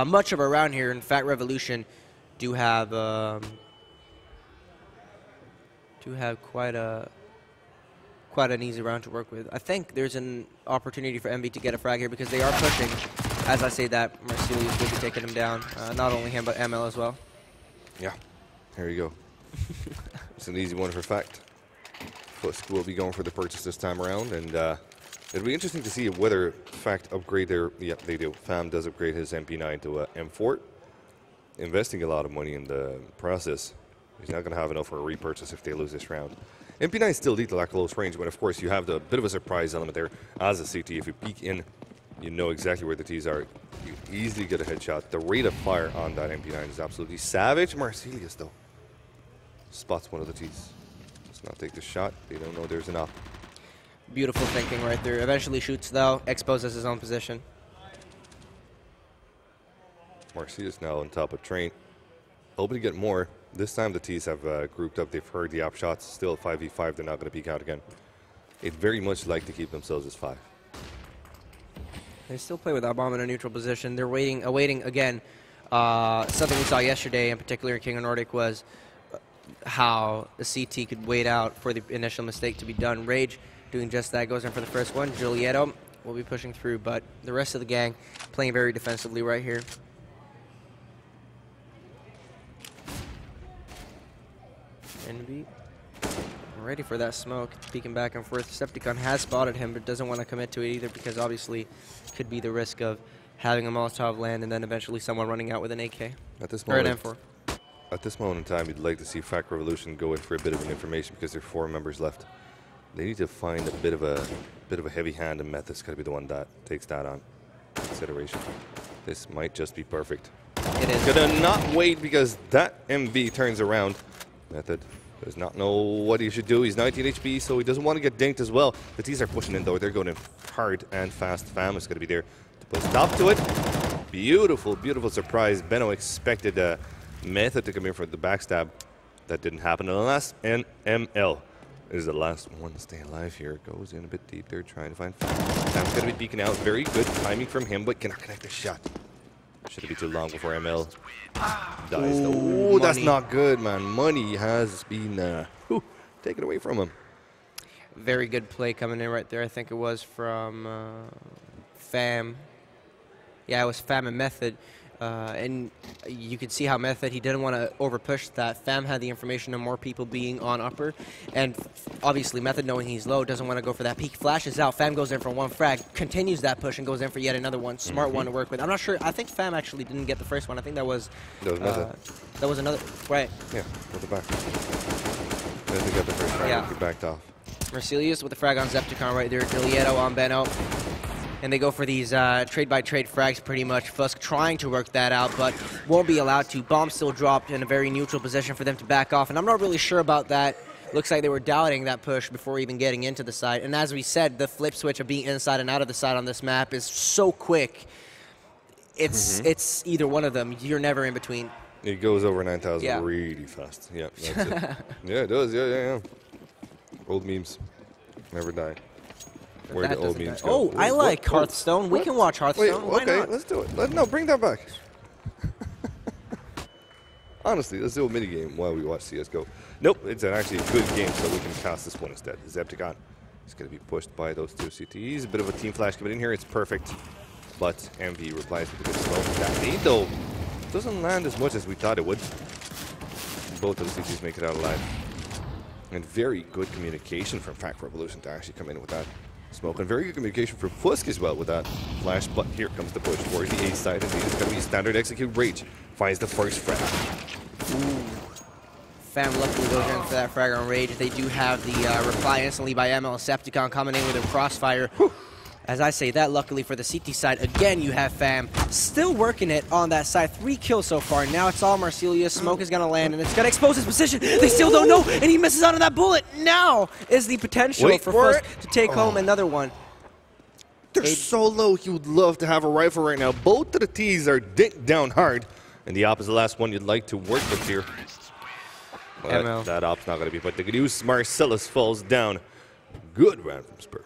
much of a round here. In fact, Revolution do have quite an easy round to work with. I think there's an opportunity for MV to get a frag here because they are pushing. As I say that, Marcelius will be taking him down. Not only him, but ML as well. Yeah, here you go. It's an easy one for Fact. FUSK will be going for the purchase this time around, and it'll be interesting to see whether Fact upgrade their. Yeah, they do. Fam does upgrade his MP9 to a M4, investing a lot of money in the process. He's not going to have enough for a repurchase if they lose this round. MP9 is still lethal at close range, but of course you have the bit of a surprise element there. As a CT, if you peek in, you know exactly where the T's are. You easily get a headshot. The rate of fire on that MP9 is absolutely savage. Marcelius, though, spots one of the T's. Let's not take the shot. They don't know there's an op. Beautiful thinking right there. Eventually shoots, though. Exposes his own position. Marcelius now on top of Train. Hoping to get more. This time the T's have grouped up. They've heard the op shots. Still 5v5. They're not going to peek out again. They'd very much like to keep themselves as 5. They still play with that bomb in a neutral position. They're awaiting again. Something we saw yesterday, in particular in King of Nordic, was how the CT could wait out for the initial mistake to be done. Rage doing just that, goes in for the first one. Giulietto will be pushing through, but the rest of the gang playing very defensively right here. Envy ready for that smoke, peeking back and forth. Septicon has spotted him, but doesn't want to commit to it either because obviously could be the risk of having a Molotov land and then eventually someone running out with an AK at this or moment, an M4. At this moment in time, you'd like to see Fact Revolution go in for a bit of an information because there are 4 members left. They need to find a bit of a heavy hand, and Meth's got to be the one that takes that on consideration. This might just be perfect. It is. Gonna not wait because that MV turns around. Method does not know what he should do. He's 19 HP, so he doesn't want to get dinked as well. The T's are pushing in, though. They're going in hard and fast. Fam is going to be there to put a stop to it. Beautiful, beautiful surprise. Benno expected Method to come in for the backstab. That didn't happen. And the last NML is the last one to stay alive here. Goes in a bit deep there, trying to find Fam. Fam's going to be peeking out. Very good timing from him, but cannot connect the shot. Shouldn't be too long before ML dies. Oh, that's not good, man. Money has been taken away from him. Very good play coming in right there. I think it was from Fam. Yeah, it was Fam and Method. And you could see how Method, he didn't want to over-push that. Fam had the information of more people being on upper. And obviously, Method, knowing he's low, doesn't want to go for that peek. Flashes out. Fam goes in for one frag, continues that push, and goes in for yet another one. Smart one to work with. I'm not sure. I think Fam actually didn't get the first one. I think that was Method. That was another. Right. Yeah, with the back. Method got the first frag. Yeah. He backed off. Mercilius with the frag on Zepticon right there. Julieto on Benno. And they go for these trade-by-trade frags pretty much. FUSK trying to work that out, but won't be allowed to. Bomb still dropped in a very neutral position for them to back off. And I'm not really sure about that. Looks like they were doubting that push before even getting into the side. And as we said, the flip switch of being inside and out of the side on this map is so quick. It's either one of them. You're never in between. It goes over 9,000 really fast. Yeah, that's it. Yeah, it does. Yeah. Old memes never die. Where the old memes go. Oh, I like Hearthstone. We can watch Hearthstone. Wait, okay, let's do it. No, bring that back. Honestly, let's do a mini game while we watch CS:GO. Nope, it's actually a good game, so we can cast this one instead. Zepticon is going to be pushed by those two CTs. A bit of a team flash coming in here. It's perfect. But MV replies with a good smoke. That nade, though, doesn't land as much as we thought it would. Both of the CTs make it out alive. And very good communication from FAK Revolution to actually come in with that smoke. And very good communication from FUSK as well with that flash. But here comes the push for the A side. Indeed, it's going to be standard execute. Rage finds the first frag. Fam luckily goes in for that frag on Rage. They do have the reply instantly by ML Septicon coming in with a crossfire. As I say that, luckily for the CT side, again, you have Fam still working it on that side. 3 kills so far. Now it's all Marcelia. Smoke is going to land, and it's going to expose his position. They still don't know, and he misses out on that bullet. Now is the potential for FUSK to take home another one. They're so low, he would love to have a rifle right now. Both of the T's are dinked down hard. And the op is the last one you'd like to work with here. But that op's not going to be put to good use. Marcellus falls down. Good round from Spur.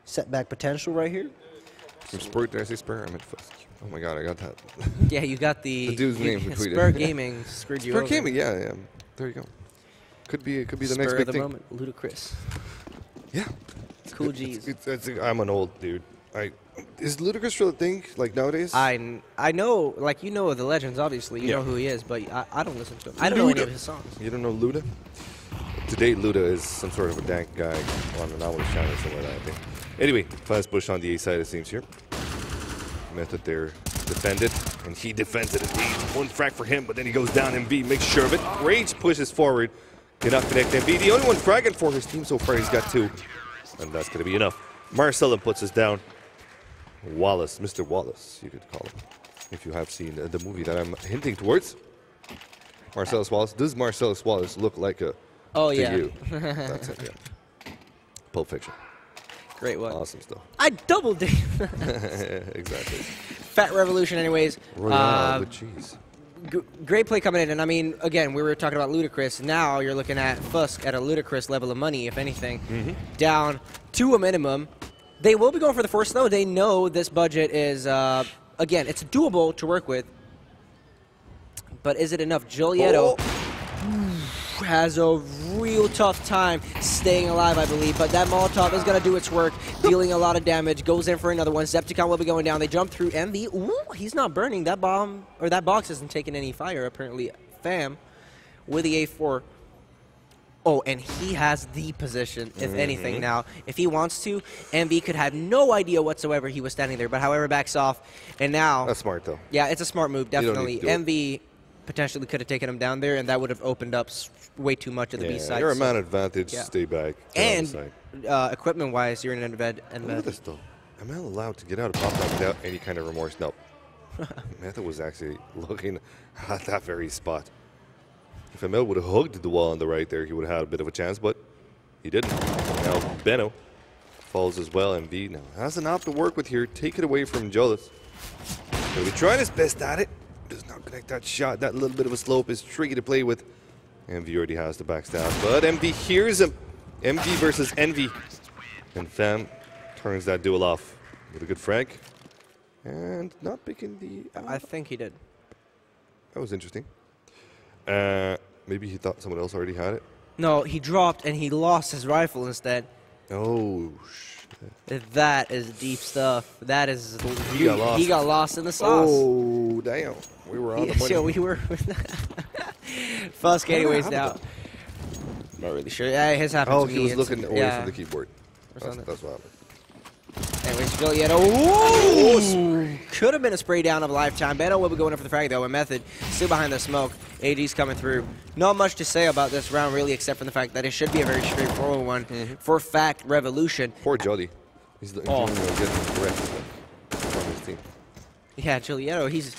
Setback potential right here. From Spur, did I say Spur? I meant FUSK. Oh my god, I got that. Yeah, you got the dude's name between Spur Gaming screwed you over. Spur Gaming, yeah. There you go. Could be the Spur next big thing. moment, ludicrous. Yeah. Cool G's. I'm an old dude. Is Ludacris really a thing, like, nowadays? I know, like, you know the legends, obviously. You know who he is, but I don't listen to him. I don't know any of his songs. You don't know Luda? To date, Luda is some sort of a dank guy on an anomalous channel or something like that, I think. Anyway, fast push on the A side, it seems here. Method there defended, and he defends it indeed. 1 frag for him, but then he goes down. MV makes sure of it. Rage pushes forward. Cannot connect MV. The only one fragging for his team so far, he's got 2. And that's going to be enough. Marcellin puts us down. Wallace, Mr. Wallace, you could call him, if you have seen the movie that I'm hinting towards. Marcellus Wallace. Does Marcellus Wallace look like a to you? That's it, yeah. Pulp Fiction. Great one. Awesome stuff. I doubled it. Exactly. Fat Revolution, anyways. Royale with cheese. Great play coming in, and I mean, again, we were talking about Ludacris. Now you're looking at FUSK at a ludicrous level of money, if anything, down to a minimum. They will be going for the force, though. They know this budget is, again, it's doable to work with. But is it enough? Julieto has a real tough time staying alive, I believe. But that Molotov is going to do its work, dealing a lot of damage. Goes in for another one. Zepticon will be going down. They jump through MV. Ooh, he's not burning. That bomb, or that box isn't taking any fire, apparently. Fam with the A4. Oh, and he has the position, if anything, now. If he wants to, MV could have no idea whatsoever he was standing there, but however, backs off. And now... That's smart, though. Yeah, it's a smart move, definitely. MV potentially could have taken him down there, and that would have opened up way too much of the B side. You're a man advantage, stay back. And equipment-wise, you're in an advantage. Look at this, though. Am I allowed to get out of pop-up without any kind of remorse? No. Method was actually looking at that very spot. If Emil would have hugged the wall on the right there, he would have had a bit of a chance, but he didn't. Now Benno falls as well. MV now has an op to work with here. Take it away from Jolis. He'll be trying his best at it. Does not connect that shot. That little bit of a slope is tricky to play with. MV already has the backstab, but MV hears him. MV versus Envy. And Fam turns that duel off with a good frag. And not picking the... I think he did. That was interesting. Maybe he thought someone else already had it. No, he dropped and he lost his rifle instead. Oh, That is deep stuff. That is. He got lost. He got lost in the sauce. Oh, damn. We were on the money. Yeah, we were. FUSK anyways now. Not really sure. Yeah, his happened to me. Oh, he was looking away from the keyboard. That's what happened. Anyways, Julietto. Ooh! Could have been a spray down of a lifetime. Benno will be going in for the frag, though. And Method still behind the smoke. AG's coming through. Not much to say about this round, really, except for the fact that it should be a very straightforward one for Fact Revolution. Poor Jolly. He's looking to get the rest from his team. Yeah, Julietto, he's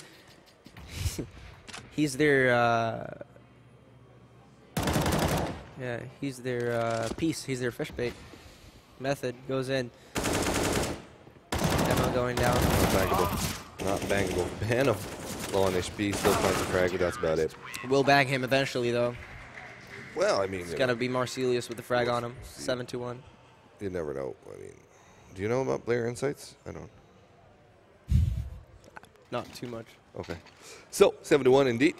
their he's their piece. He's their fish bait. Method goes in. Demo going down. Not bangable. Not bangable. Ban of low on HP. Still finds the frag, but that's about it. We'll bag him eventually, though. Well, I mean, It's gonna be Marcelius with the frag on him. 7-1. You never know. I mean, do you know about player insights? I don't. Not too much. Okay. So, 7-1 indeed.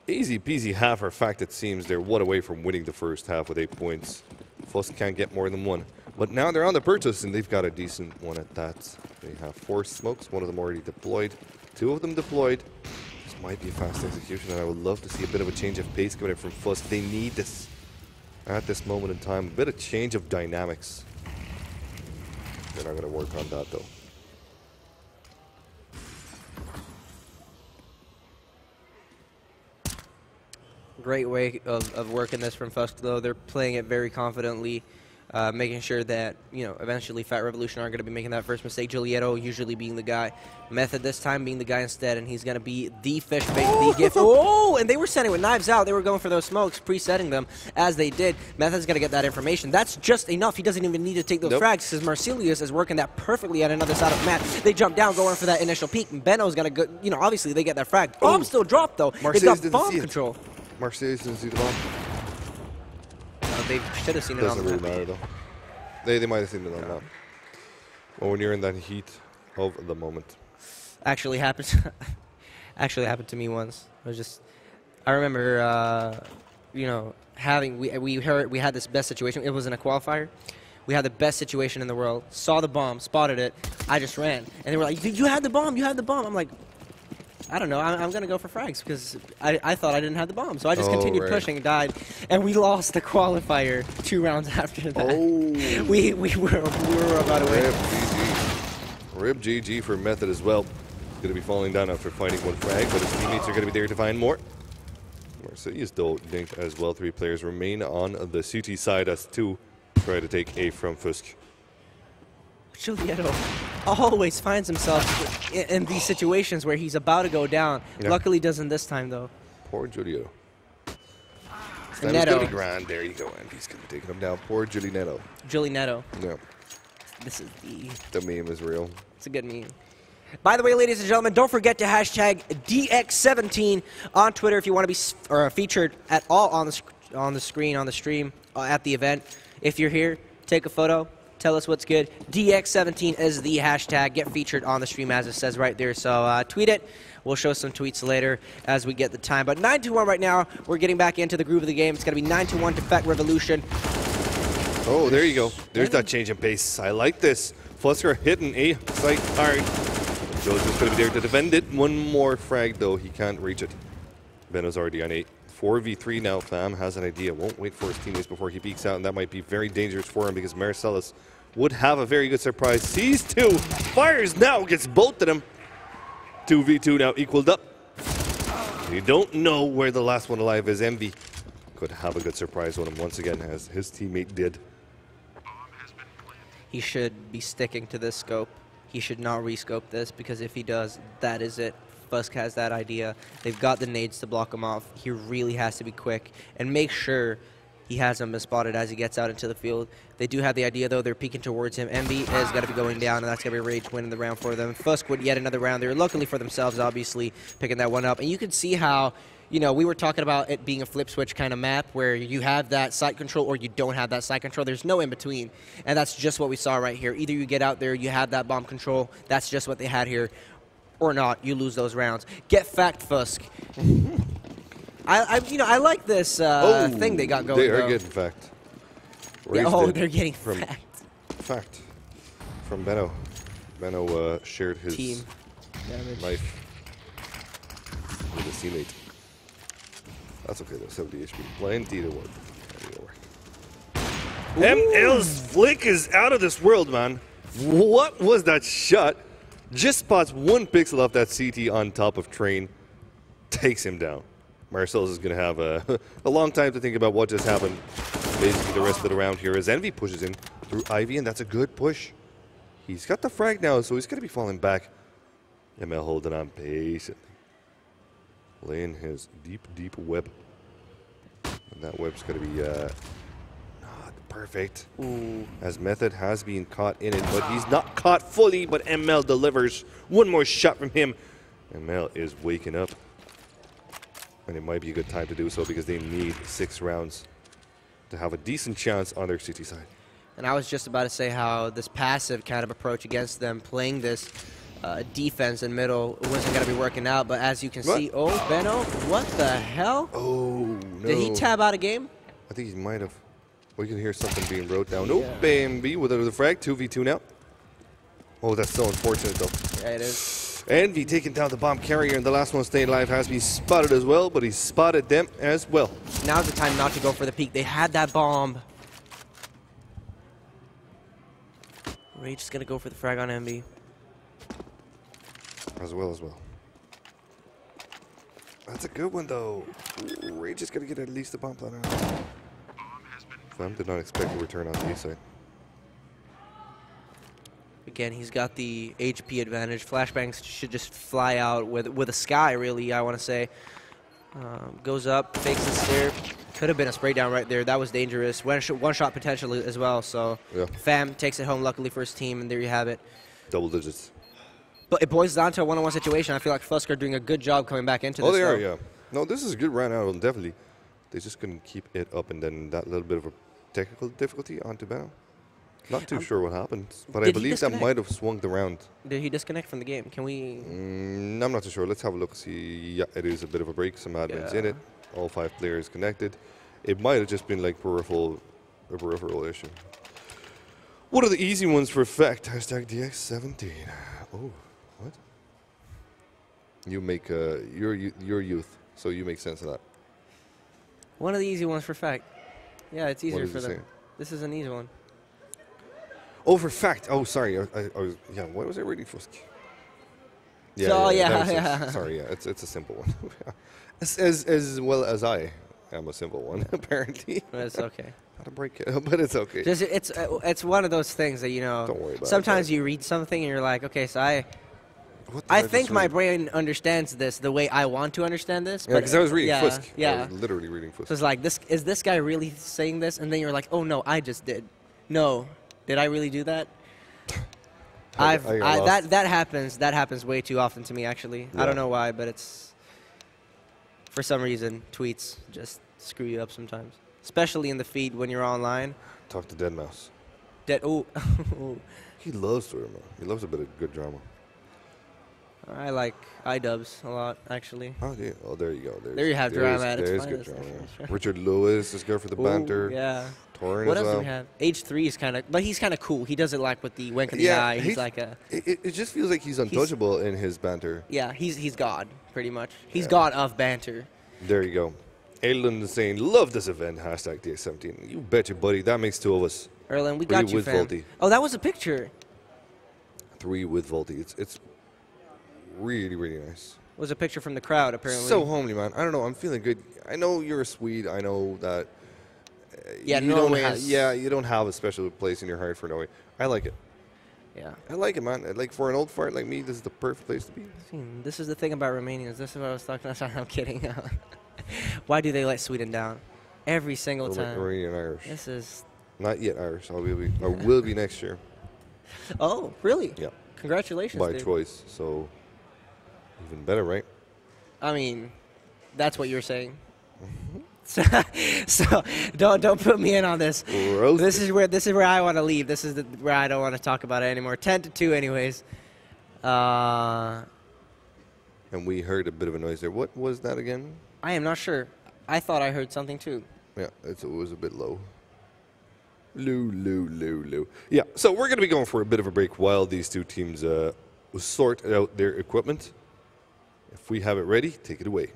Easy peasy half for Fact, it seems. They're one away from winning the first half with 8 points. FUSK can't get more than one. But now they're on the purchase, and they've got a decent one at that. They have 4 smokes, one of them already deployed. 2 of them deployed. This might be a fast execution, and I would love to see a bit of a change of pace coming in from FUSK. They need this at this moment in time. A bit of change of dynamics. They're not going to work on that, though. Great way of working this from FUSK, though. They're playing it very confidently, making sure that, eventually Fat Revolution aren't going to be making that first mistake. Julietto usually being the guy. Method this time being the guy instead, and he's going to be the fish bait, the gift. Oh, and they were setting with knives out. They were going for those smokes, presetting them as they did. Method's going to get that information. That's just enough. He doesn't even need to take those frags, because Marcelius is working that perfectly at another side of the map. They jump down, going for that initial peek. And Benno's going to go, obviously they get that frag. Bomb still dropped, though. They've got bomb control. Marcelius didn't see the bomb. They should have seen it on the map. Doesn't really matter, though. They might have seen it on the map. Well, when you're in that heat of the moment. Actually happened to me once. It was just, I remember, we had this best situation. It was in a qualifier. We had the best situation in the world. Saw the bomb, spotted it. I just ran, and they were like, "You had the bomb! You had the bomb!" I'm like, I don't know. I'm going to go for frags because I thought I didn't have the bomb. So I just continued pushing and died. And we lost the qualifier 2 rounds after that. Oh. we were about to win. Rip GG for Method as well. Going to be falling down after fighting 1 frag, but his teammates are going to be there to find more. Marcelius still dinked as well. 3 players remain on the CT side as 2 try to take A from FUSK. Julietto always finds himself in these situations where he's about to go down. Yeah. Luckily doesn't this time, though. Poor Julietto. Netto. Grand. There you go, and he's going to be taking him down. Poor Julietto. Julietto. Yeah. This is the meme is real. It's a good meme. By the way, ladies and gentlemen, don't forget to hashtag DX17 on Twitter if you want to be featured at all on the screen, on the stream, at the event. If you're here, take a photo. Tell us what's good. DX17 is the hashtag. Get featured on the stream, as it says right there. So tweet it. We'll show some tweets later as we get the time. But 9-1 right now. We're getting back into the groove of the game. It's going to be 9-1 to Fact Revolution. Oh, there you go. There's that change in pace. I like this. FUSK are hitting a site hard. Joe's just going to be there to defend it. 1 more frag, though. He can't reach it. Benno's already on 8. 4v3 now. Fam has an idea. Won't wait for his teammates before he peeks out, and that might be very dangerous for him because Marcellus would have a very good surprise. Sees 2. Fires now. Gets both of them. 2v2 now equaled up. You don't know where the last one alive is. Envy could have a good surprise on him once again, as his teammate did. He should be sticking to this scope. He should not rescope this, because if he does, that is it. FUSK has that idea. They've got the nades to block him off. He really has to be quick and make sure he has him spotted as he gets out into the field. They do have the idea, though. They're peeking towards him. Envy is going to be going down, and that's going to be a rage win in the round for them. FUSK would yet another round there. Luckily for themselves, obviously, picking that one up. And you can see how, we were talking about it being a flip switch kind of map where you have that site control or you don't have that site control. There's no in between. And that's just what we saw right here. Either you get out there, you have that bomb control. That's just what they had here. Or not, you lose those rounds. Get fact, FUSK. I like this thing they got going. They are getting fact. Yeah, oh, they're getting from fact. From Benno. Benno shared his Team damage. life with his teammate. That's okay though, 70 HP. Plenty to work. ML's flick is out of this world, man. What was that shot? Just spots one pixel off that CT on top of Train. Takes him down. Marcellus is going to have a long time to think about what just happened. Basically, the rest of the round here as Envy pushes in through Ivy, and that's a good push. He's got the frag now, so he's going to be falling back. ML holding on patiently. Laying his deep, deep web. And that web's going to be not perfect. Ooh. As Method has been caught in it, but he's not caught fully, but ML delivers. One more shot from him. ML is waking up. And it might be a good time to do so because they need 6 rounds to have a decent chance on their city side. And I was just about to say how this passive kind of approach against them, playing this defense in middle, wasn't going to be working out. But as you can see, oh, Benno, what the hell? Oh, no. Did he tab out a game? I think he might have. We can hear something being wrote down. Yeah. Oh, Bambi with the frag. 2v2 now. Oh, that's so unfortunate, though. Yeah, it is. Envy taking down the bomb carrier, and the last one staying alive has been spotted as well, but he spotted them as well. Now's the time not to go for the peak. They had that bomb. Rage is going to go for the frag on Envy. As well. That's a good one, though. Ooh, Rage is going to get at least a bomb platter. Fem did not expect a return on the A side. Again, he's got the HP advantage. Flashbangs should just fly out with a sky, really, I want to say. Goes up, fakes the stare. Could have been a spray down right there. That was dangerous. One shot potential as well. So yeah. Fam takes it home, luckily for his team, and there you have it. Double digits. But it boils down to a one-on-one situation. I feel like FUSK are doing a good job coming back into this. Oh, they are, yeah. No, this is a good run out, definitely. They just couldn't keep it up, and then that little bit of a technical difficulty onto Benno. Not too sure what happened, but I believe that might have swung the round. Did he disconnect from the game? Can we? I'm not too sure. Let's have a look. See, yeah, it is a bit of a break. Some admins in it. All 5 players connected. It might have just been like a peripheral issue. What are the easy ones for Fact? Hashtag DX17. Oh, what? You make your youth, so you make sense of that. One of the easy ones for Fact. Yeah, it's easier for them. Saying? This is an easy one. Oh, for Fact. Oh, sorry. I was, yeah, what was I reading? FUSK. Yeah, so, yeah. Sorry, yeah. It's a simple one. as well as I am a simple one, apparently. It's okay. How to break it, but it's okay. Just, it's one of those things that, you know, don't worry about sometimes you read something and you're like, okay, so I think my brain understands this the way I want to understand this. Yeah, because I was reading FUSK. Yeah. I was literally reading FUSK. So it's like, is this guy really saying this? And then you're like, oh, no, I just did. No. Did I really do that? That happens. That happens way too often to me, actually. Yeah. I don't know why, but it's for some reason tweets just screw you up sometimes, especially in the feed when you're online. Talk to Deadmau5. Oh. He loves Twitter, man. He loves a bit of good drama. I like iDubbbz a lot, actually. Oh, yeah. Oh, there you go. There you have drama. There's good drama. Yeah. Richard Lewis is good for the banter. Yeah. Torrin what as else well. do we have? H3 is kind of, but he's kind of cool. He does it like with the wink of the eye. He's like a. It just feels like he's untouchable in his banter. Yeah, he's God, pretty much. He's God of banter. There you go. Aylin is saying, love this event. Hashtag DX17. You betcha, buddy. That makes 2 of us. Erlen, we got you, fam. Volty. Oh, that was a picture. 3 with Volty. It's really, really nice. It was a picture from the crowd, apparently. So homely, man. I don't know. I'm feeling good. I know you're a Swede. I know that. Yeah, you don't have a special place in your heart for Norway. I like it. Yeah. I like it, man. Like, for an old fart like me, this is the perfect place to be. This is the thing about Romanians. This is what I was talking about. I'm kidding. Why do they let Sweden down? Every single time. Romanian Irish. This is... Not yet Irish. I will be next year. Oh, really? Yeah. Congratulations, by dude. choice, so even better, right? I mean, that's what you're saying. So don't put me in on this. This is where I want to leave. This is where I don't want to talk about it anymore. 10-2, anyways. And we heard a bit of a noise there. What was that again? I am not sure. I thought I heard something too. Yeah, it was a bit low. Lou. Yeah, so we're going to be going for a bit of a break while these two teams sort out their equipment. If we have it ready, take it away.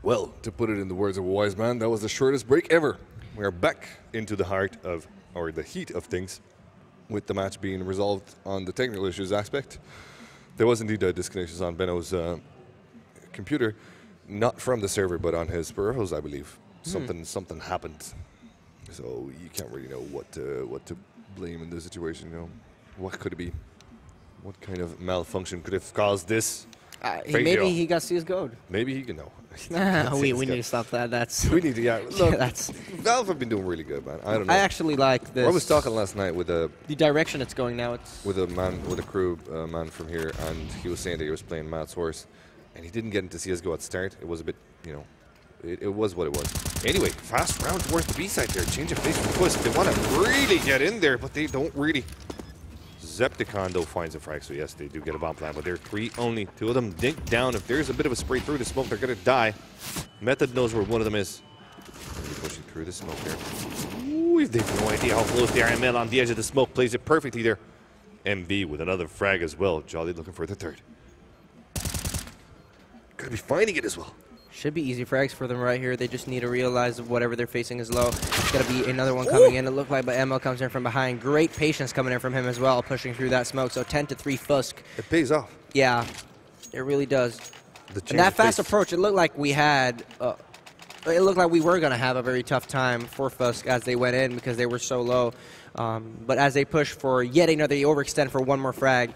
Well, to put it in the words of a wise man, that was the shortest break ever. We are back into the heart of, or the heat of things, with the match being resolved on the technical issues aspect. There was indeed disconnections on Benno's computer, not from the server, but on his peripherals, I believe. Something happened, so you can't really know what to blame in this situation. You know, what could it be? What kind of malfunction could have caused this? Maybe he got CS Gold. Maybe he can know. we need to stop that. That's we need to. Yeah, look, that's Valve have been doing really good, man. I don't know. I actually like this. I was talking last night with the direction it's going now. It's with a man, with a crew man from here, and he was saying that he was playing Matt's horse, and he didn't get into CS:GO at the start. It was a bit, you know, it was what it was. Anyway, fast round towards the B side there. Change of pace from FUSK. They want to really get in there, but they don't really. Zepticon, though, finds a frag, so yes, they do get a bomb plant, but they're 3 only. 2 of them dig down. If there's a bit of a spray through the smoke, they're going to die. Method knows where one of them is. They're pushing through the smoke there. Ooh, they have no idea how close they are. ML on the edge of the smoke plays it perfectly there. MV with another frag as well. Jolly looking for the third. Going to be finding it as well. Should be easy frags for them right here. They just need to realize whatever they're facing is low. It's going to be another one coming in, it looked like, but ML comes in from behind. Great patience coming in from him as well, pushing through that smoke. So 10-3 FUSK. It pays off. Yeah, it really does. And that fast approach, it looked like we had, it looked like we were going to have a very tough time for FUSK as they went in because they were so low. But as they push for yet another overextend for one more frag,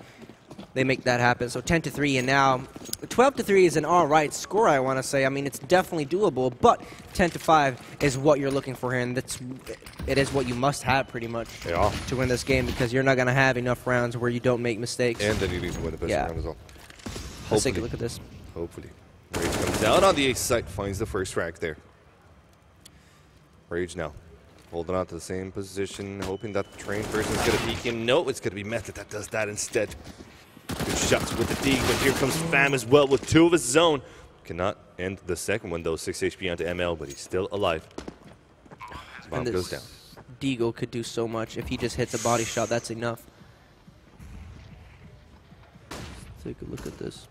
they make that happen. So 10-3, and now 12-3 is an all-right score, I want to say. I mean, it's definitely doable, but 10-5 is what you're looking for here, and it is what you must have pretty much to win this game, because you're not going to have enough rounds where you don't make mistakes. And then you need to win the best round as well. Let's take a look at this. Hopefully. Rage comes down on the ace site, finds the first frag there. Rage now. Holding on to the same position, hoping that the trained person's going to peek in. No, it's going to be Method that does that instead. Good shots with the dig, but here comes Fam as well with 2 of his own. Cannot end the second one though. 6 HP onto ML, but he's still alive. Bomb goes down. Deagle could do so much. If he just hits a body shot, that's enough. Take a look at this.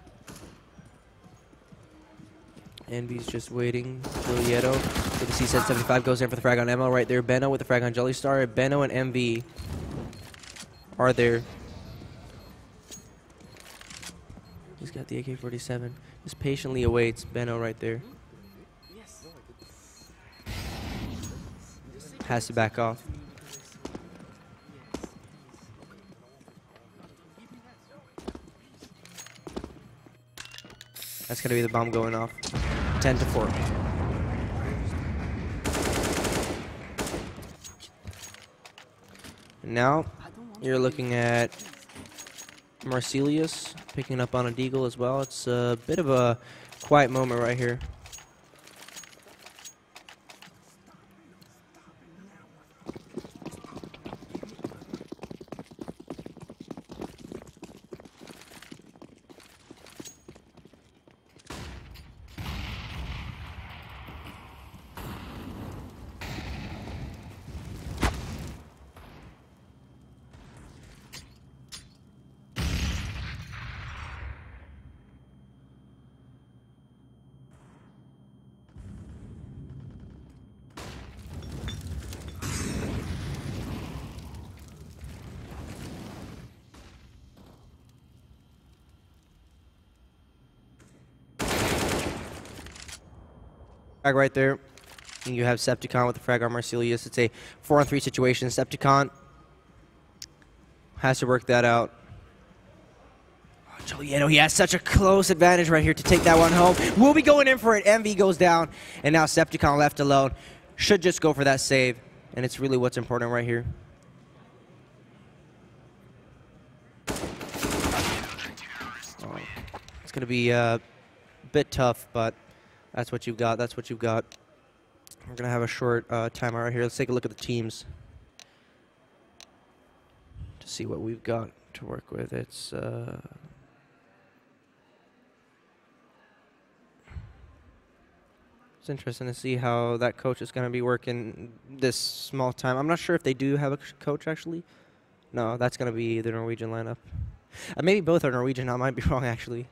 Envy's just waiting. Julieto with the C-75 goes in for the frag on ML right there. Benno with the frag on Jellystar. Benno and Envy are there. He's got the AK-47. Just patiently awaits. Benno right there. Has to back off. That's going to be the bomb going off. 10-4. Now, you're looking at Marcelius picking up on a Deagle as well. It's a bit of a quiet moment right here. Frag right there. And you have Septicon with the frag on Marcelius. It's a 4-on-3 situation. Septicon has to work that out. Oh, Julieto, he has such a close advantage right here to take that one home. We'll be going in for it. MV goes down. And now Septicon left alone. Should just go for that save. And it's really what's important right here. Oh, it's going to be a bit tough, but that's what you've got. That's what you've got. We're going to have a short timeout right here. Let's take a look at the teams to see what we've got to work with. It's interesting to see how that coach is going to be working this small time. I'm not sure if they do have a coach, actually. No, that's going to be the Norwegian lineup. Maybe both are Norwegian. I might be wrong, actually.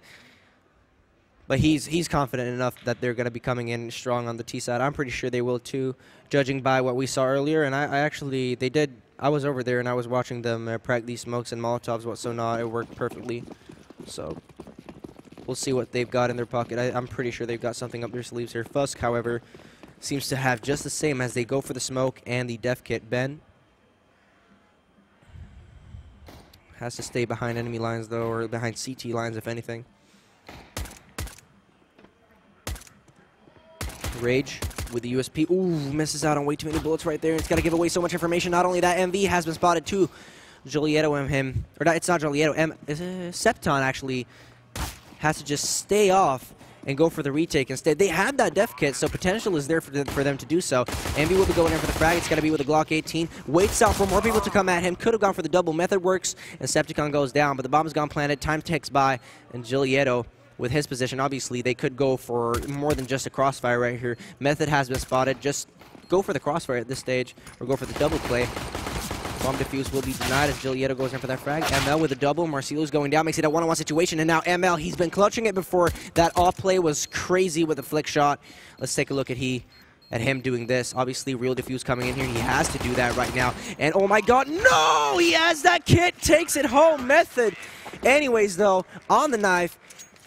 But he's confident enough that they're going to be coming in strong on the T side. I'm pretty sure they will too, judging by what we saw earlier. And I was over there and I was watching them practice these smokes and Molotovs, whatnot. It worked perfectly. So we'll see what they've got in their pocket. I'm pretty sure they've got something up their sleeves here. FUSK, however, seems to have just the same as they go for the smoke and the def kit. Ben has to stay behind enemy lines, though, or behind CT lines, if anything. Rage with the USP. Ooh, misses out on way too many bullets right there. It's got to give away so much information. Not only that, MV has been spotted too. Julieto and him, or not, it's not Julieto. Septon actually has to just stay off and go for the retake instead. They have that def kit, so potential is there for them to do so. MV will be going in for the frag. It's got to be with a Glock 18. Waits out for more people to come at him. Could have gone for the double. Method works, and Septicon goes down, but the bomb has gone planted. Time ticks by, and Julieto, with his position, obviously, they could go for more than just a crossfire right here. Method has been spotted. Just go for the crossfire at this stage, or go for the double play. Bomb defuse will be denied as Julieto goes in for that frag. ML with a double. Marcelius going down, makes it a one-on-one situation, and now ML, he's been clutching it before. That off play was crazy with a flick shot. Let's take a look at him doing this. Obviously, real defuse coming in here. He has to do that right now. And oh my god, no! He has that kit, takes it home. Method. Anyways, though, on the knife,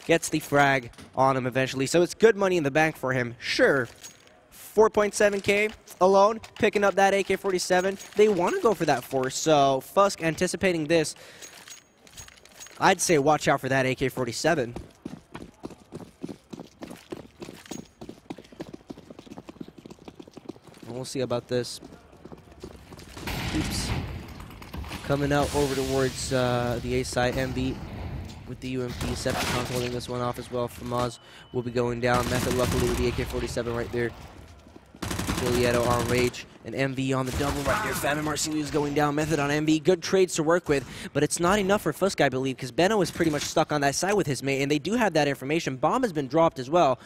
gets the frag on him eventually. So it's good money in the bank for him. Sure, 4.7K alone, picking up that AK-47. They want to go for that force, so FUSK anticipating this, I'd say watch out for that AK-47. We'll see about this. Oops. Coming out over towards the A side, MB with the UMP. Septicon holding this one off as well. Famaz will be going down. Method luckily with the AK-47 right there. Julieto on Rage, and MV on the double right there. Fam and Marcelius going down. Method on MV. Good trades to work with, but it's not enough for FUSK, I believe, because Benno is pretty much stuck on that side with his mate, and they do have that information. Bomb has been dropped as well.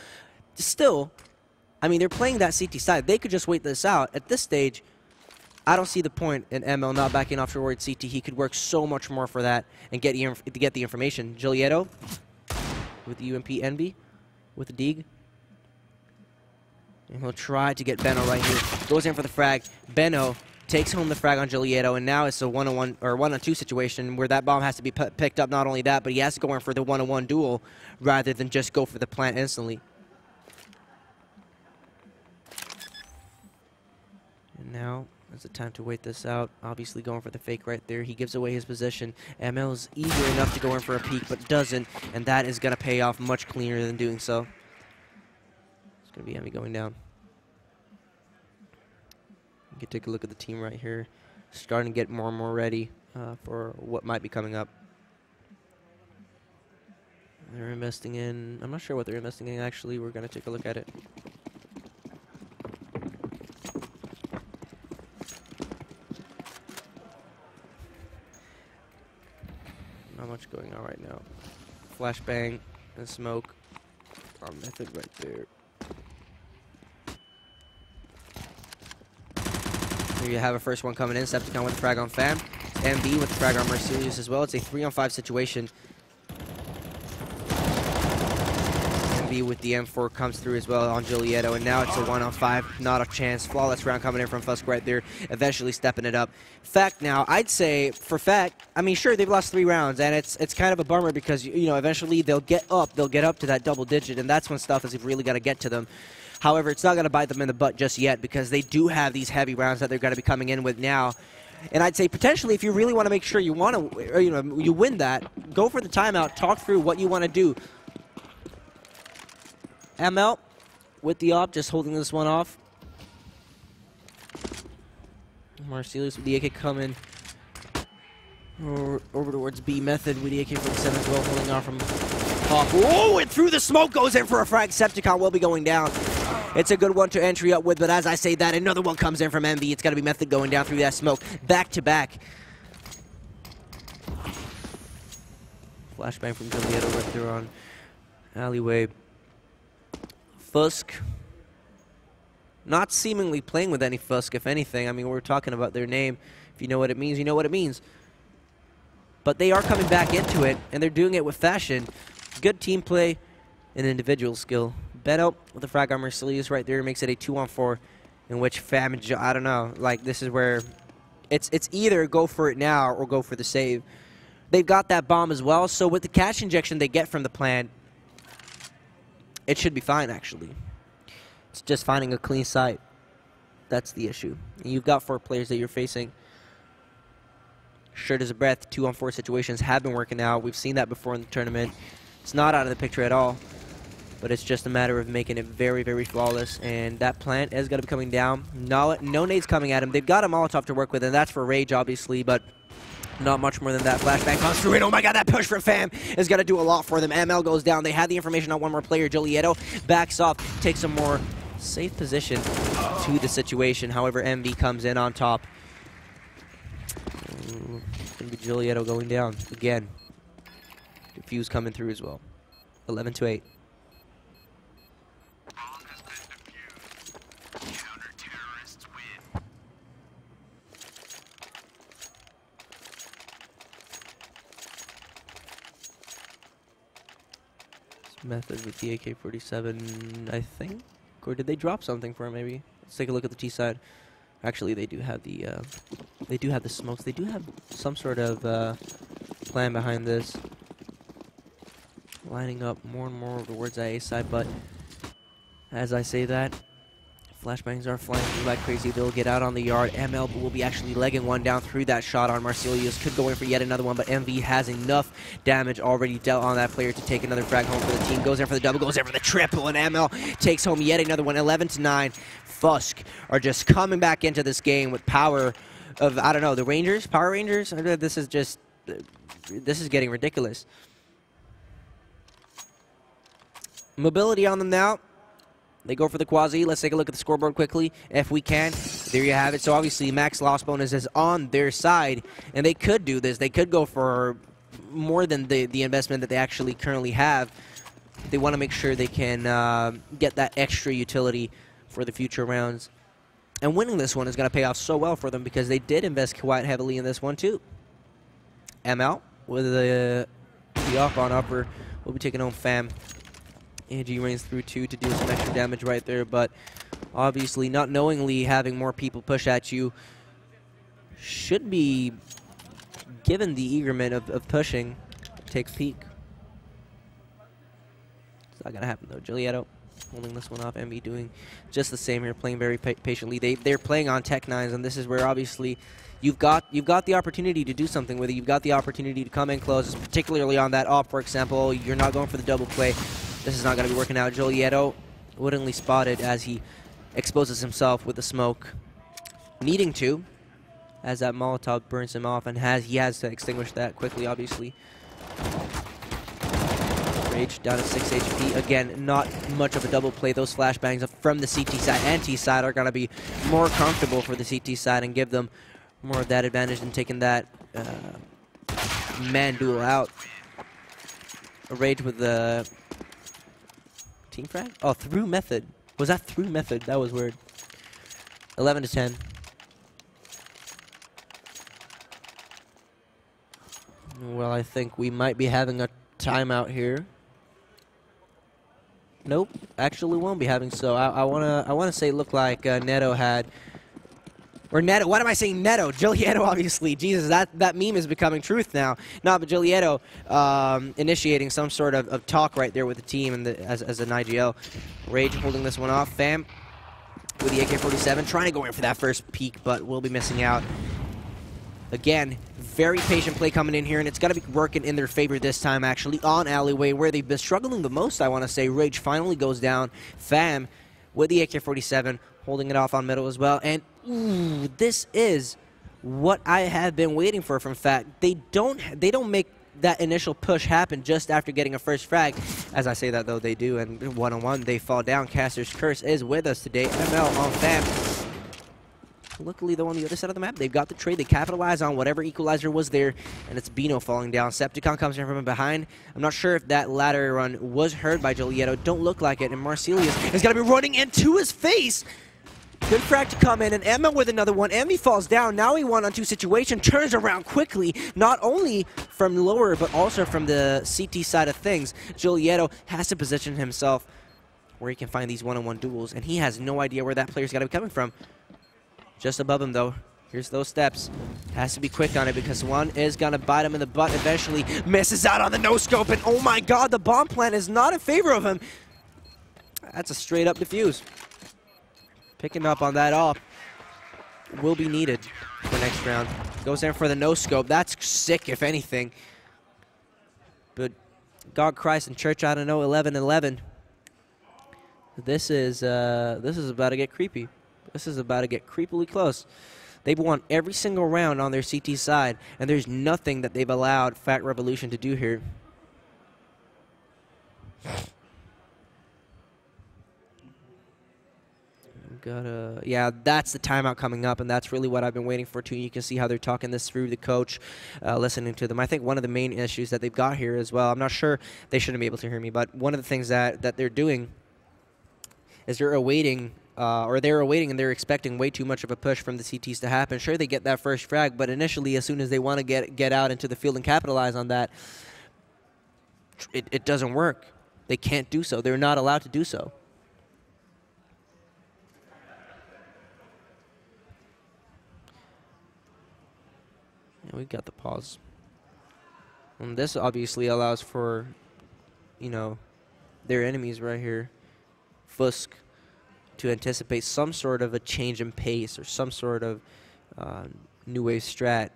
Still, I mean, they're playing that CT side. They could just wait this out. At this stage, I don't see the point in ML not backing off towards CT. He could work so much more for that and get the information. Julieto with the UMP Envy with the Deeg. And he'll try to get Benno right here. Goes in for the frag. Benno takes home the frag on Julieto, and now it's a 1-on-1 or 1-on-2 situation where that bomb has to be picked up. Not only that, but he has to go in for the 1-on-1 duel rather than just go for the plant instantly. And now is the time to wait this out. Obviously going for the fake right there. He gives away his position. ML is eager enough to go in for a peek, but doesn't, and that is going to pay off much cleaner than doing so. It's going to be Emmy going down. You can take a look at the team right here. Starting to get more and more ready for what might be coming up. They're investing in, I'm not sure what they're investing in actually. We're going to take a look at it. Not much going on right now. Flashbang and smoke on Method right there. Here you have a first one coming in. Septicon with the frag on Fam. MB with the frag on Mercurius as well. It's a 3-on-5 situation. MB with the M4 comes through as well on Julieto, and now it's a 1-on-5. Not a chance. Flawless round coming in from FUSK right there, eventually stepping it up. Fact now, I'd say for Fact, I mean, sure, they've lost 3 rounds, and it's kind of a bummer because, you know, eventually they'll get up to that double digit, and that's when stuff is really got to get to them. However, it's not going to bite them in the butt just yet because they do have these heavy rounds that they're going to be coming in with now. And I'd say potentially if you really want to make sure you want to, or, you know, you win that, go for the timeout, talk through what you want to do. ML with the op, just holding this one off. Marcelius with the AK coming over towards B. Method with the AK-47 as well, holding off from Pop. Oh, and through the smoke goes in for a frag. Septicon will be going down. It's a good one to entry up with, but as I say that, another one comes in from MV. It's got to be Method going down through that smoke. Back to back. Flashbang from Julieto right there on alleyway. FUSK. Not seemingly playing with any FUSK, if anything. I mean, we're talking about their name. If you know what it means, you know what it means. But they are coming back into it, and they're doing it with fashion. Good team play and individual skill. Benno with the frag on Mercelius right there makes it a 2-on-4 in which Fam and I don't know. Like, this is where it's either go for it now or go for the save. They've got that bomb as well, so with the cash injection they get from the plant, it should be fine, actually. It's just finding a clean site. That's the issue. And you've got 4 players that you're facing. Short as a breath, 2-on-4 situations have been working out. We've seen that before in the tournament. It's not out of the picture at all. But it's just a matter of making it very, very flawless. And that plant is going to be coming down. No nades coming at him. They've got a Molotov to work with, and that's for Rage, obviously, but not much more than that. Flashbang comes through, and oh my god, that push for Fam is going to do a lot for them. ML goes down. They had the information on one more player. Julieto backs off, takes a more safe position to the situation. However, MV comes in on top. It's going to be Julieto going down again. Defuse coming through as well. 11-8. Method with the AK-47, I think, or did they drop something for him? Maybe. Let's take a look at the T side. Actually, they do have the smokes. They do have some sort of plan behind this. Lining up more and more towards that A side, but as I say that, flashbangs are flying through like crazy. They'll get out on the yard. ML will be actually legging one down through that shot on Marcelius. Could go in for yet another one, but MV has enough damage already dealt on that player to take another frag home for the team. Goes in for the double, goes in for the triple, and ML takes home yet another one. 11-9. FUSK are just coming back into this game with power of, I don't know, the Rangers? Power Rangers? This is just, this is getting ridiculous. Mobility on them now. They go for the quasi. Let's take a look at the scoreboard quickly, if we can. There you have it. So obviously, max loss bonus is on their side, and they could do this. They could go for more than the investment that they actually currently have. They want to make sure they can get that extra utility for the future rounds. And winning this one is going to pay off so well for them because they did invest quite heavily in this one, too. ML with the up on upper. We'll be taking home Fam. AG reigns through 2 to deal some extra damage right there, but obviously not knowingly having more people push at you should be given the eagerment of pushing. Take a peek. It's not going to happen, though. Giulietto holding this one off. MB doing just the same here, playing very patiently. They're playing on Tech 9s, and this is where obviously you've got the opportunity to do something with it. You've got the opportunity to come in close, particularly on that op, for example. You're not going for the double play. This is not going to be working out. Giulietto wouldn't spotted as he exposes himself with the smoke. Needing to, as that Molotov burns him off, and he has to extinguish that quickly, obviously. Rage down to 6 HP. Again, not much of a double play. Those flashbangs from the CT side and T side are going to be more comfortable for the CT side and give them more of that advantage than taking that man duel out. A Rage with the team frag? Oh, through method. Was that through method? That was weird. 11 to 10. Well, I think we might be having a timeout here. Nope, actually won't be having so. I wanna say it looked like Neto had, or Neto. What am I saying? Neto, Giulietto, obviously. Jesus, that meme is becoming truth now. No, but Giulietto initiating some sort of talk right there with the team and as an IGL. Rage holding this one off. Fam with the AK-47 trying to go in for that first peek, but will be missing out. Again, very patient play coming in here, and it's got to be working in their favor this time, actually, on Alleyway, where they've been struggling the most, I want to say. Rage finally goes down. Fam with the AK-47, holding it off on middle as well. And, ooh, this is what I have been waiting for from FAT. They don't make that initial push happen just after getting a first frag. As I say that, though, they do, and one-on-one, they fall down. Caster's Curse is with us today. ML on Fam. Luckily, though, on the other side of the map, they've got the trade. They capitalize on whatever equalizer was there, and it's Bino falling down. Septicon comes in from behind. I'm not sure if that ladder run was heard by Giulietto. Don't look like it, and Marcelius is going to be running into his face. Good frag to come in, and Emma with another one. Emmy falls down. Now he 1-on-2 situation. Turns around quickly, not only from lower, but also from the CT side of things. Giulietto has to position himself where he can find these one-on-one duels, and he has no idea where that player's got to be coming from. Just above him, though. Here's those steps. Has to be quick on it because one is going to bite him in the butt eventually. Misses out on the no-scope, and oh my god, the bomb plant is not in favor of him. That's a straight-up defuse. Picking up on that off will be needed for next round. Goes in for the no-scope. That's sick, if anything. But God, Christ, and Church, I don't know, 11-11. This is about to get creepy. This is about to get creepily close. They've won every single round on their CT side, and there's nothing that they've allowed Fat Revolution to do here. Yeah, that's the timeout coming up, and that's really what I've been waiting for, too. You can see how they're talking this through the coach, listening to them. I think one of the main issues that they've got here as well, I'm not sure, they shouldn't be able to hear me, but one of the things that they're doing is they're awaiting and they're expecting way too much of a push from the CTs to happen. Sure, they get that first frag, but initially, as soon as they want to get out into the field and capitalize on that, it doesn't work. They can't do so. They're not allowed to do so. And we've got the pause. And this obviously allows for, you know, their enemies right here, FUSK, to anticipate some sort of a change in pace or some sort of new wave strat.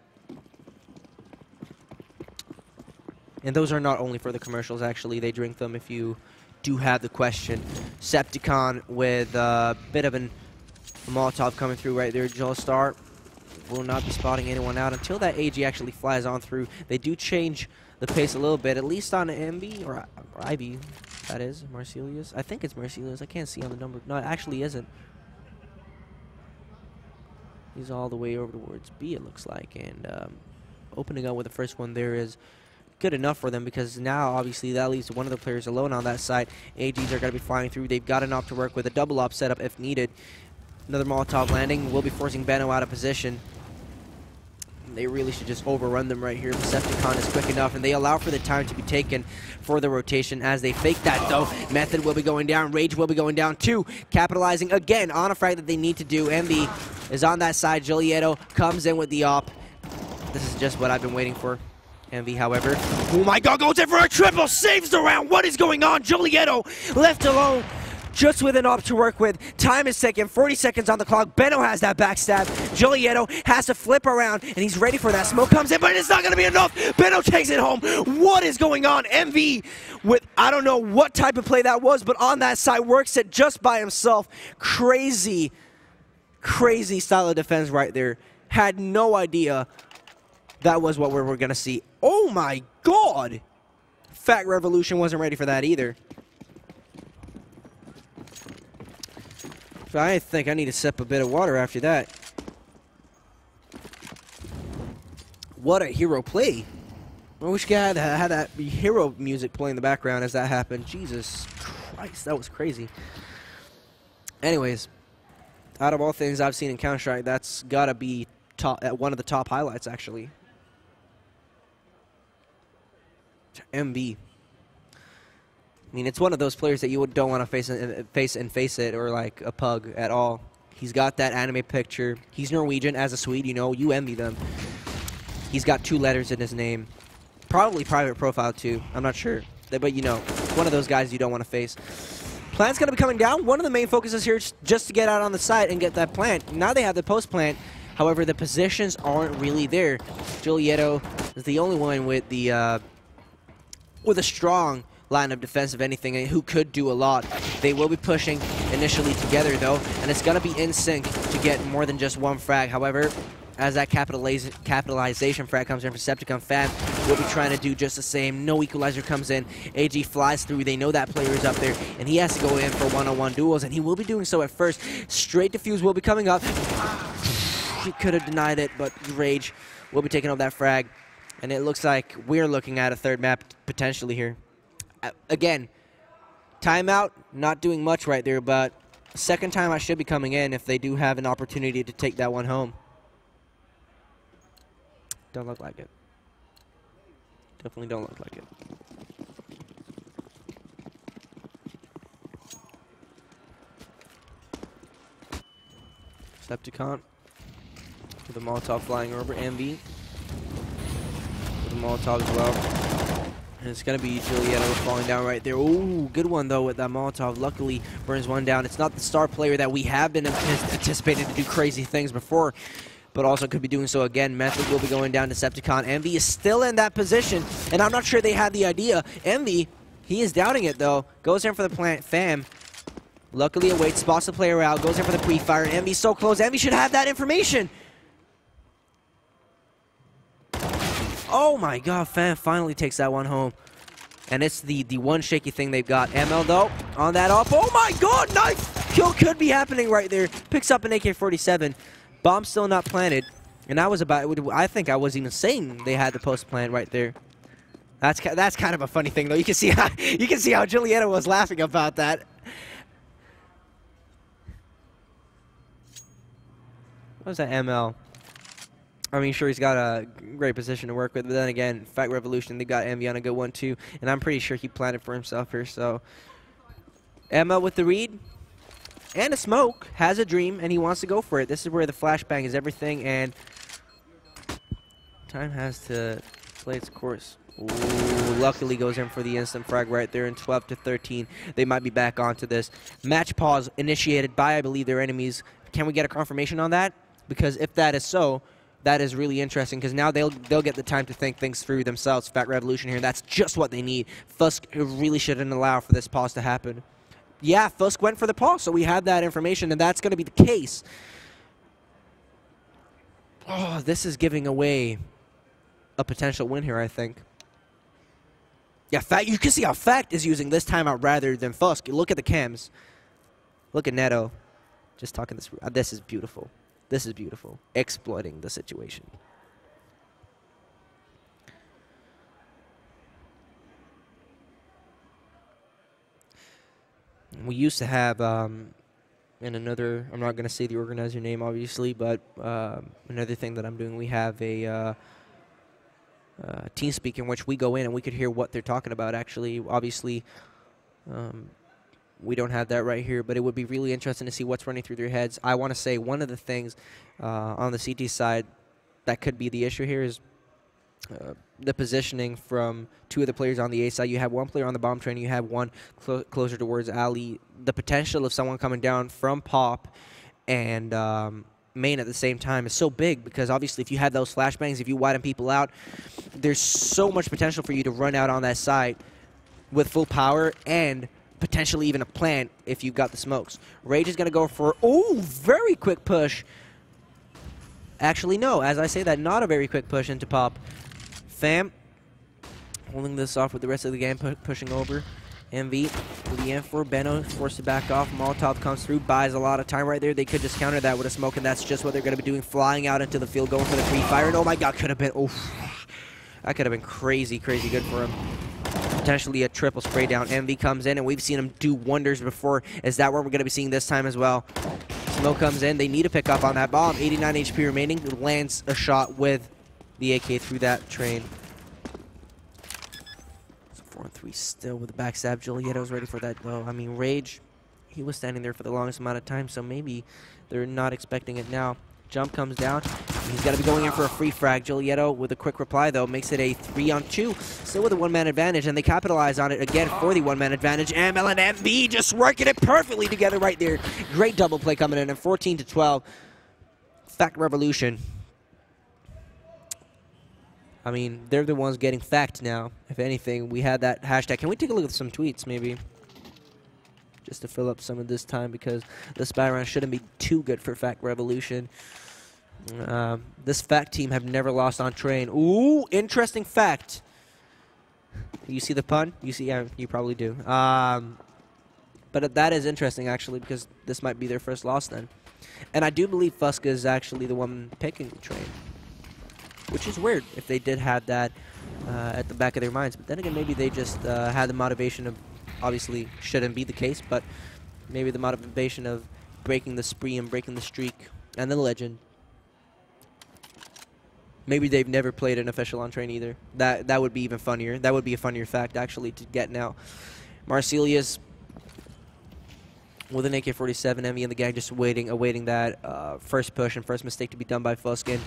And those are not only for the commercials, actually. They drink them if you do have the question. Septicon with a bit of a Molotov coming through right there. Joestar will not be spotting anyone out until that AG actually flies on through. They do change the pace a little bit, at least on MB or IB. That is Marcelius. I think it's Marcelius. I can't see on the number. No, it actually isn't. He's all the way over towards B, it looks like. And opening up with the first one there is good enough for them, because now, obviously, that leaves one of the players alone on that side. AGs are going to be flying through. They've got an op to work with, a double op setup if needed. Another Molotov landing will be forcing Benno out of position. They really should just overrun them right here. Decepticon is quick enough, and they allow for the time to be taken for the rotation as they fake that, though. Method will be going down. Rage will be going down, too. Capitalizing, again, on a frag that they need to do. MV is on that side. Jolieto comes in with the op. This is just what I've been waiting for. MV, however, oh my god, goes in for a triple, saves the round. What is going on? Jolieto left alone, just with an op to work with. Time is ticking, 40 seconds on the clock. Benno has that backstab. Jolieto has to flip around, and he's ready for that. Smoke comes in, but it's not going to be enough. Benno takes it home. What is going on? MV with, I don't know what type of play that was, but on that side, works it just by himself. Crazy, crazy style of defense right there. Had no idea that was what we were going to see. Oh my god! Fat Revolution wasn't ready for that either. I think I need to sip a bit of water after that. What a hero play. I wish I had that hero music playing in the background as that happened. Jesus Christ, that was crazy. Anyways, out of all things I've seen in Counter-Strike, that's got to be one of the top highlights, actually. MB. I mean, it's one of those players that you don't want to face it, or like a pug at all. He's got that anime picture. He's Norwegian. As a Swede, you know, you envy them. He's got 2 letters in his name. Probably private profile, too. I'm not sure. But, you know, one of those guys you don't want to face. Plant's going to be coming down. One of the main focuses here is just to get out on the site and get that plant. Now they have the post plant. However, the positions aren't really there. Jolieto is the only one with the with a strong line of defense, of anything, and who could do a lot. They will be pushing initially together, though, and it's going to be in sync to get more than just one frag. However, as that capitalization frag comes in for Decepticon, Fam will be trying to do just the same. No equalizer comes in. AG flies through. They know that player is up there, and he has to go in for one-on-one duels, and he will be doing so at first. Straight defuse will be coming up. He could have denied it, but Rage will be taking up that frag. And it looks like we're looking at a third map potentially here. Again, timeout, not doing much right there, but second time I should be coming in if they do have an opportunity to take that one home. Don't look like it. Definitely don't look like it. Decepticon with the Molotov flying over. MV with the Molotov as well. And it's going to be Jolieto falling down right there. Ooh, good one, though, with that Molotov. Luckily, burns one down. It's not the star player that we have been anticipated to do crazy things before, but also could be doing so again. Method will be going down to Decepticon. Envy is still in that position, and I'm not sure they had the idea. Envy, he is doubting it, though. Goes in for the plant. Fam, luckily awaits, spots the player out, goes in for the pre-fire. Envy's so close. Envy should have that information. Oh my god, Fam finally takes that one home. And it's the one shaky thing they've got. ML, though, on that up. Oh my god, knife kill could be happening right there. Picks up an AK-47. Bomb still not planted. And I was I think I was even saying they had the post plant right there. That's kind of a funny thing, though. You can see how Jolieto was laughing about that. What was that ML? I mean, sure, he's got a great position to work with, but then again, Fight Revolution, they got Envy on a good one, too, and I'm pretty sure he planted for himself here, so. ML with the read, and a smoke, has a dream, and he wants to go for it. This is where the flashbang is everything, and time has to play its course. Ooh, luckily goes in for the instant frag right there in 12 to 13. They might be back onto this. Match pause initiated by, I believe, their enemies. Can we get a confirmation on that? Because if that is so, that is really interesting, because now they'll get the time to think things through themselves. Fat Revolution here, that's just what they need. FUSK really shouldn't allow for this pause to happen. Yeah, FUSK went for the pause, so we have that information, and that's going to be the case. Oh, this is giving away a potential win here, I think. Yeah, you can see how Fact is using this timeout rather than FUSK. Look at the cams. Look at Neto. Just talking this. This is beautiful. This is beautiful. Exploiting the situation. We used to have, in another, I'm not going to say the organizer name, obviously, but another thing that I'm doing, we have a team speak in which we go in and we could hear what they're talking about, actually. Obviously, we don't have that right here, but it would be really interesting to see what's running through their heads. I want to say one of the things on the CT side that could be the issue here is the positioning from two of the players on the A side. You have one player on the bomb train, you have one closer towards Ali. The potential of someone coming down from Pop and main at the same time is so big, because obviously if you have those flashbangs, if you widen people out, there's so much potential for you to run out on that side with full power and potentially even a plant if you've got the smokes. Rage is going to go for, very quick push. Actually, no, as I say that, not a very quick push into Pop. Fam holding this off with the rest of the game, pushing over. MV with the M4. Benno forced to back off. Molotov comes through, buys a lot of time right there. They could just counter that with a smoke, and that's just what they're going to be doing, flying out into the field, going for the pre-fire. And oh my god, could have been, that could have been crazy, crazy good for him. Potentially a triple spray down. MV comes in, and we've seen him do wonders before. Is that what we're going to be seeing this time as well? Smoke comes in. They need to pick up on that bomb. 89 HP remaining. Lands a shot with the AK through that train. So 4-3 still with the backstab. Julieto's ready for that, though. I mean, Rage, he was standing there for the longest amount of time, so maybe they're not expecting it now. Jump comes down. He's got to be going in for a free frag. Julieto with a quick reply, though, makes it a 3-on-2. Still with a one-man advantage, and they capitalize on it again for the one-man advantage. ML and MB just working it perfectly together right there. Great double play coming in, and 14-12. Fact Revolution. I mean, they're the ones getting fact now. If anything, we had that hashtag. Can we take a look at some tweets, maybe? Just to fill up some of this time, because the spy round shouldn't be too good for Fact Revolution. This Fact team have never lost on train. Ooh, interesting fact. You see the pun? You see? Yeah, you probably do. But that is interesting, actually, because this might be their first loss then. And I do believe FUSK is actually the one picking the train, which is weird if they did have that at the back of their minds. But then again, maybe they just had the motivation of, obviously shouldn't be the case, but maybe the motivation of breaking the spree and breaking the streak and the legend. Maybe they've never played an official on train either. That would be even funnier. That would be a funnier fact, actually, to get now. Marcelius with an AK-47, Emmy and the gang just awaiting that first push and first mistake to be done by FUSK. And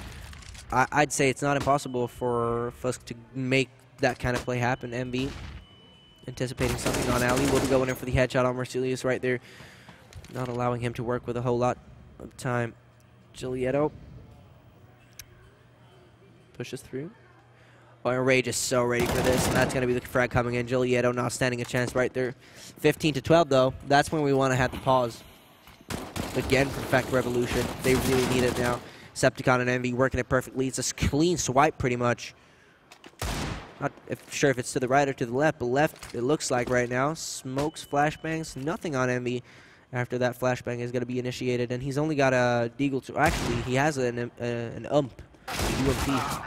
I'd say it's not impossible for FUSK to make that kind of play happen. MB anticipating something on Ali. Will be going in for the headshot on Marcelius right there. Not allowing him to work with a whole lot of time. Julieto pushes through. Oh, and Rage is so ready for this, and that's going to be the frag coming in. Julieto not standing a chance right there. 15-12, though. That's when we want to have the pause. Again, for Fact Revolution. They really need it now. Septicon and Envy working it perfectly. It's a clean swipe, pretty much. Not sure if it's to the right or to the left, but left it looks like right now. Smokes, flashbangs, nothing on Envy after that flashbang is going to be initiated. And he's only got a Deagle to, actually, he has an UMP. UMP.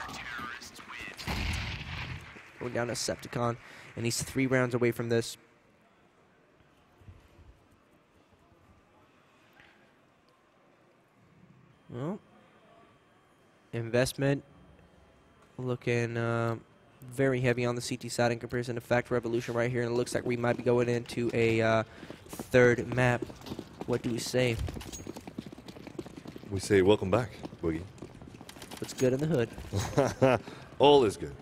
Going down to Septicon, and he's 3 rounds away from this. Well, investment looking very heavy on the CT side in comparison to Fact Revolution right here, and it looks like we might be going into a third map. What do we say? We say welcome back, Boogie. What's good in the hood? All is good.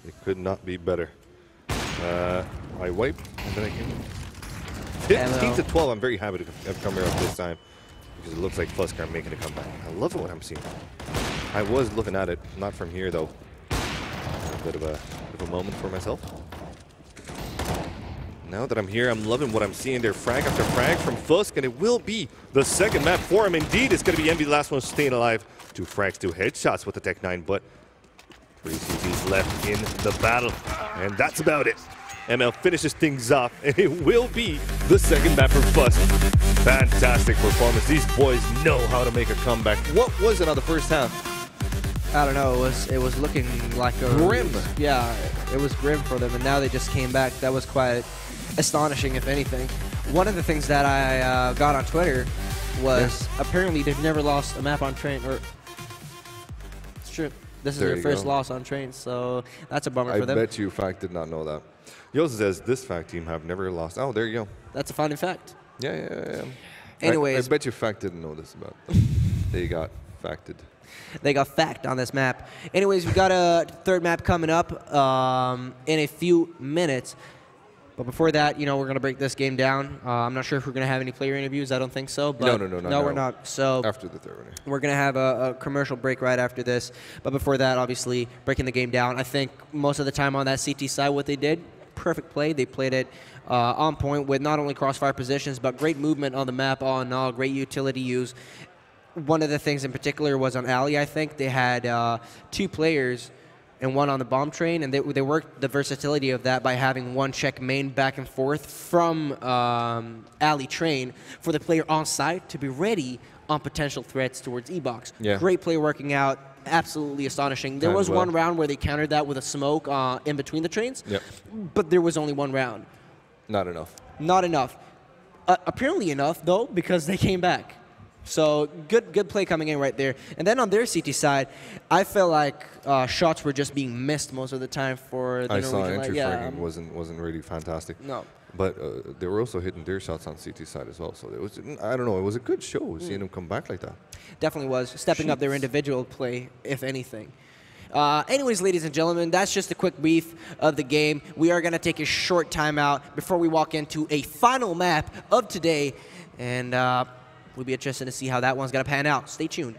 It could not be better. I wipe, and then I came. 15-12, I'm very happy to have come here up this time, because it looks like FUSK are making a comeback. I love what I'm seeing. I was looking at it, not from here, though. A bit of a moment for myself. Now that I'm here, I'm loving what I'm seeing there. Frag after frag from FUSK, and it will be the second map for him. Indeed, it's going to be Envy, the last one staying alive. 2 frags, 2 headshots with the Tech 9, but 3 CTs left in the battle, and that's about it. ML finishes things off, and it will be the second map for FUSK. Fantastic performance. These boys know how to make a comeback. What was it on the first half? I don't know. It was looking like a grim. Yeah, it was grim for them, and now they just came back. That was quite astonishing, if anything. One of the things that I got on Twitter was apparently they've never lost a map on train. Or it's true. This is their first loss on train, so that's a bummer for them. I bet you Fact did not know that. He also says this Fact team have never lost. Oh, there you go. That's a fun fact. Yeah. Anyways. I bet you Fact didn't know this about. They got facted. They got fact on this map. Anyways, we got a third map coming up in a few minutes. But before that, you know, we're going to break this game down. I'm not sure if we're going to have any player interviews. I don't think so. But no, we're not. So after the third one. We're going to have a commercial break right after this. But before that, obviously, breaking the game down. I think most of the time on that CT side, what they did, perfect play. They played it on point with not only crossfire positions, but great movement on the map, all in all, great utility use. One of the things in particular was on Alley, I think. They had 2 players and 1 on the bomb train, and they worked the versatility of that by having 1 check main back and forth from Alley train for the player on site to be ready on potential threats towards E-Box. Yeah. Great play working out, absolutely astonishing. There was one round where they countered that with a smoke in between the trains, but there was only 1 round. Not enough. Not enough. Apparently enough, though, because they came back. So good play coming in right there. And then on their CT side, I felt like shots were just being missed most of the time for the Norwegian. I saw entry fragging wasn't really fantastic. No. But they were also hitting their shots on CT side as well. So it was, I don't know, it was a good show seeing them come back like that. Definitely was. Stepping up their individual play, if anything. Anyways, ladies and gentlemen, that's just a quick brief of the game. We are going to take a short timeout before we walk into a final map of today. And we'll be interested to see how that one's going to pan out. Stay tuned.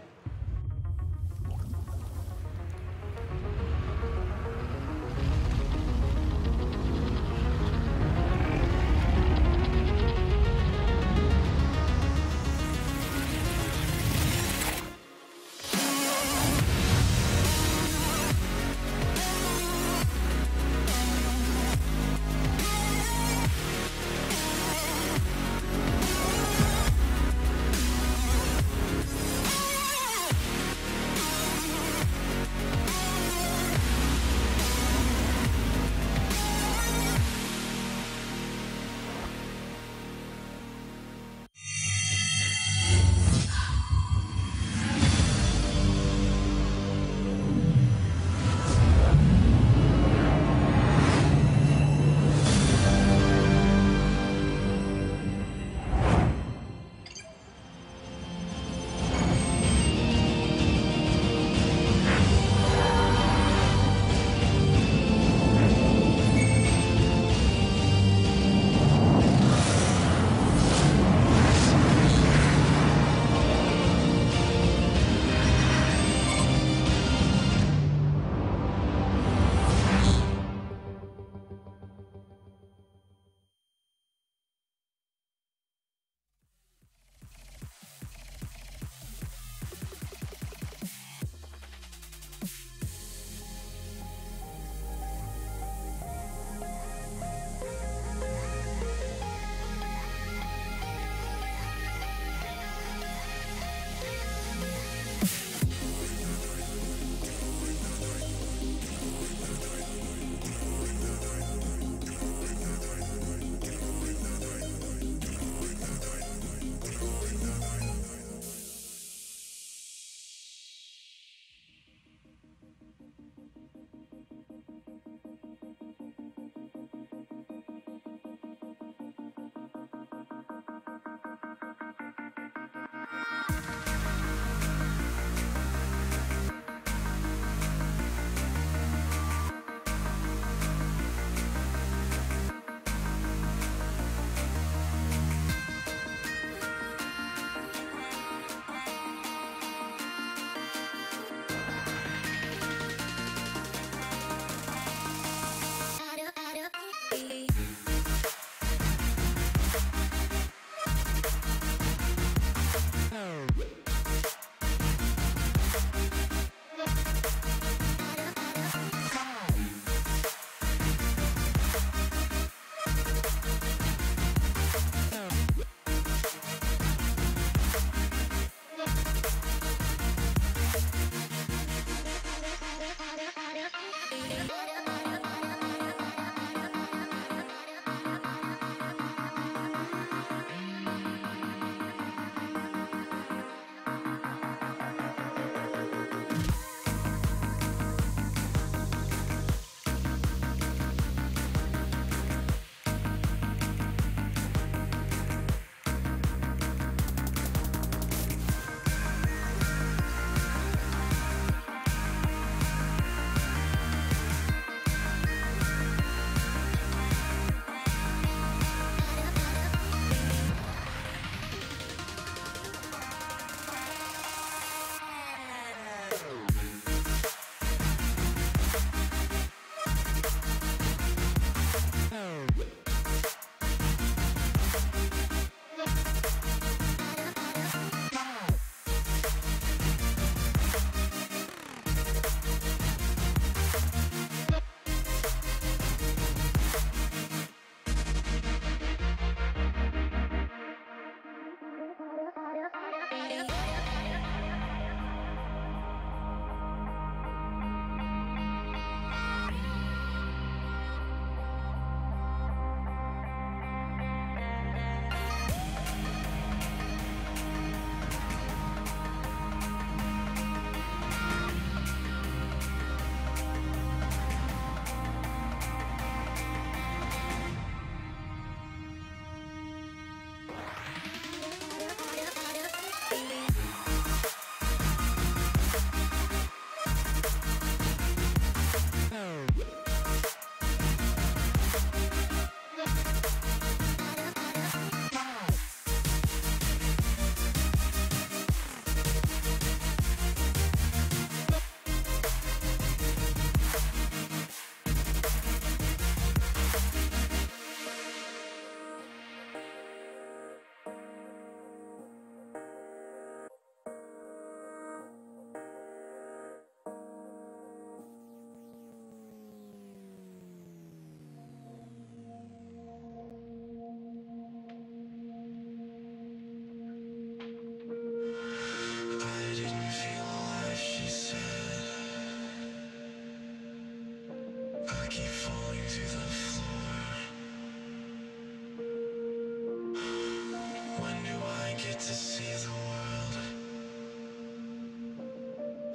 get to see the world.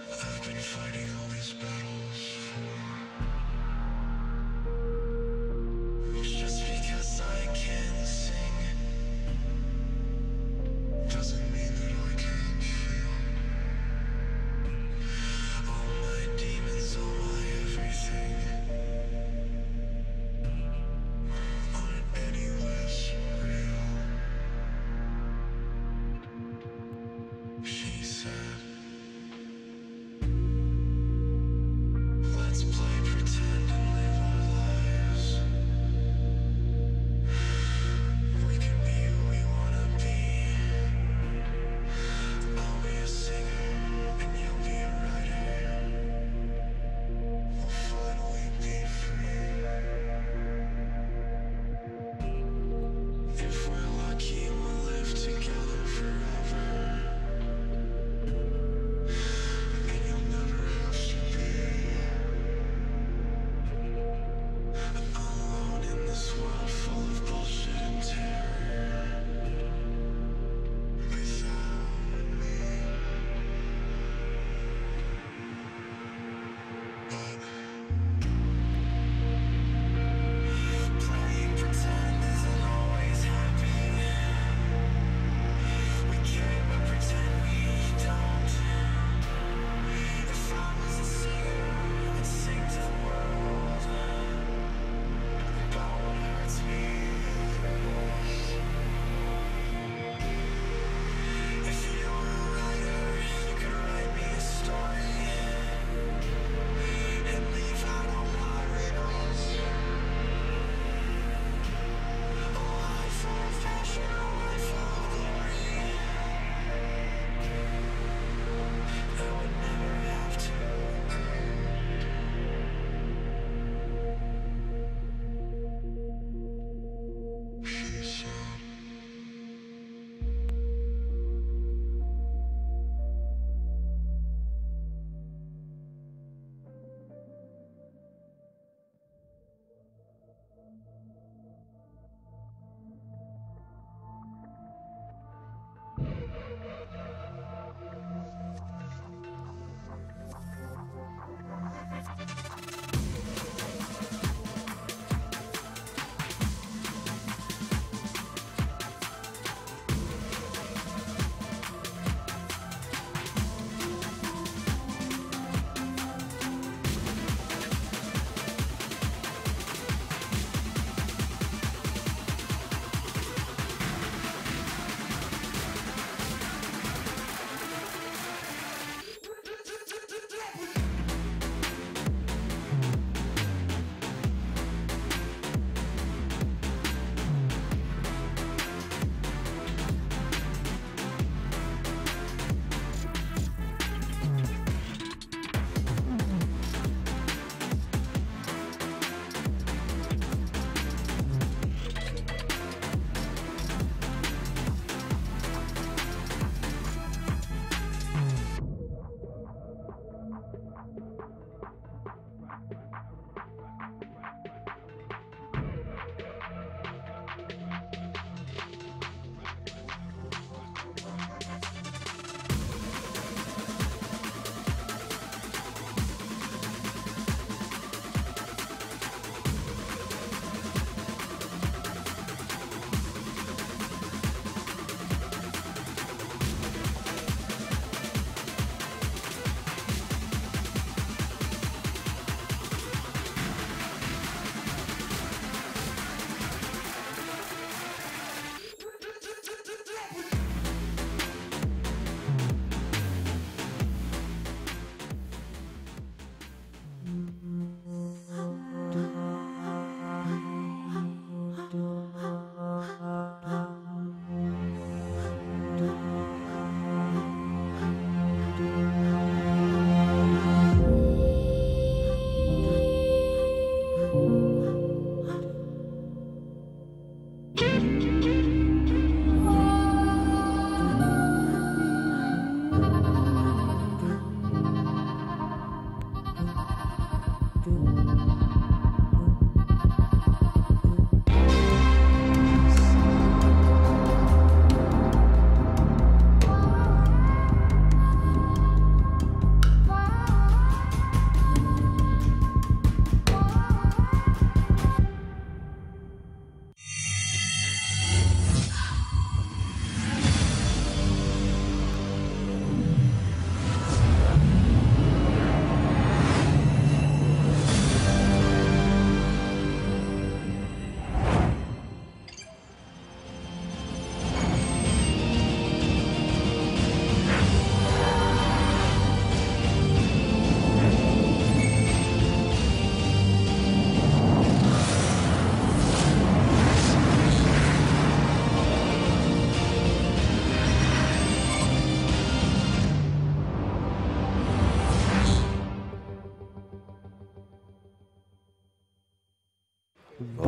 I've been fighting all these battles for. Just because I can sing doesn't mean that I can't feel. All my demons, all my everything aren't any less real. She said, let's play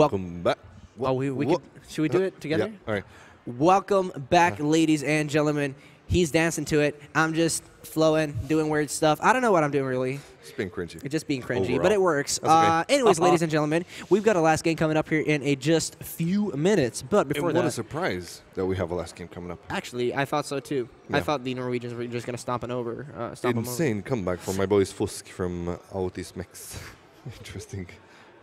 Welcome back. Oh, we could, should we do it together? Yeah, all right. Welcome back, ladies and gentlemen. He's dancing to it. I'm just flowing, doing weird stuff. I don't know what I'm doing, really. Just being cringy. Just being cringy, Overall. but it works. Okay. Anyways, ladies and gentlemen, we've got a last game coming up here in a just few minutes. But before And that, what a surprise that we have a last game coming up. actually, I thought so too. Yeah. I thought the Norwegians were just going to stomp them over. Insane comeback from my boys FUSK from Autis Mix. Interesting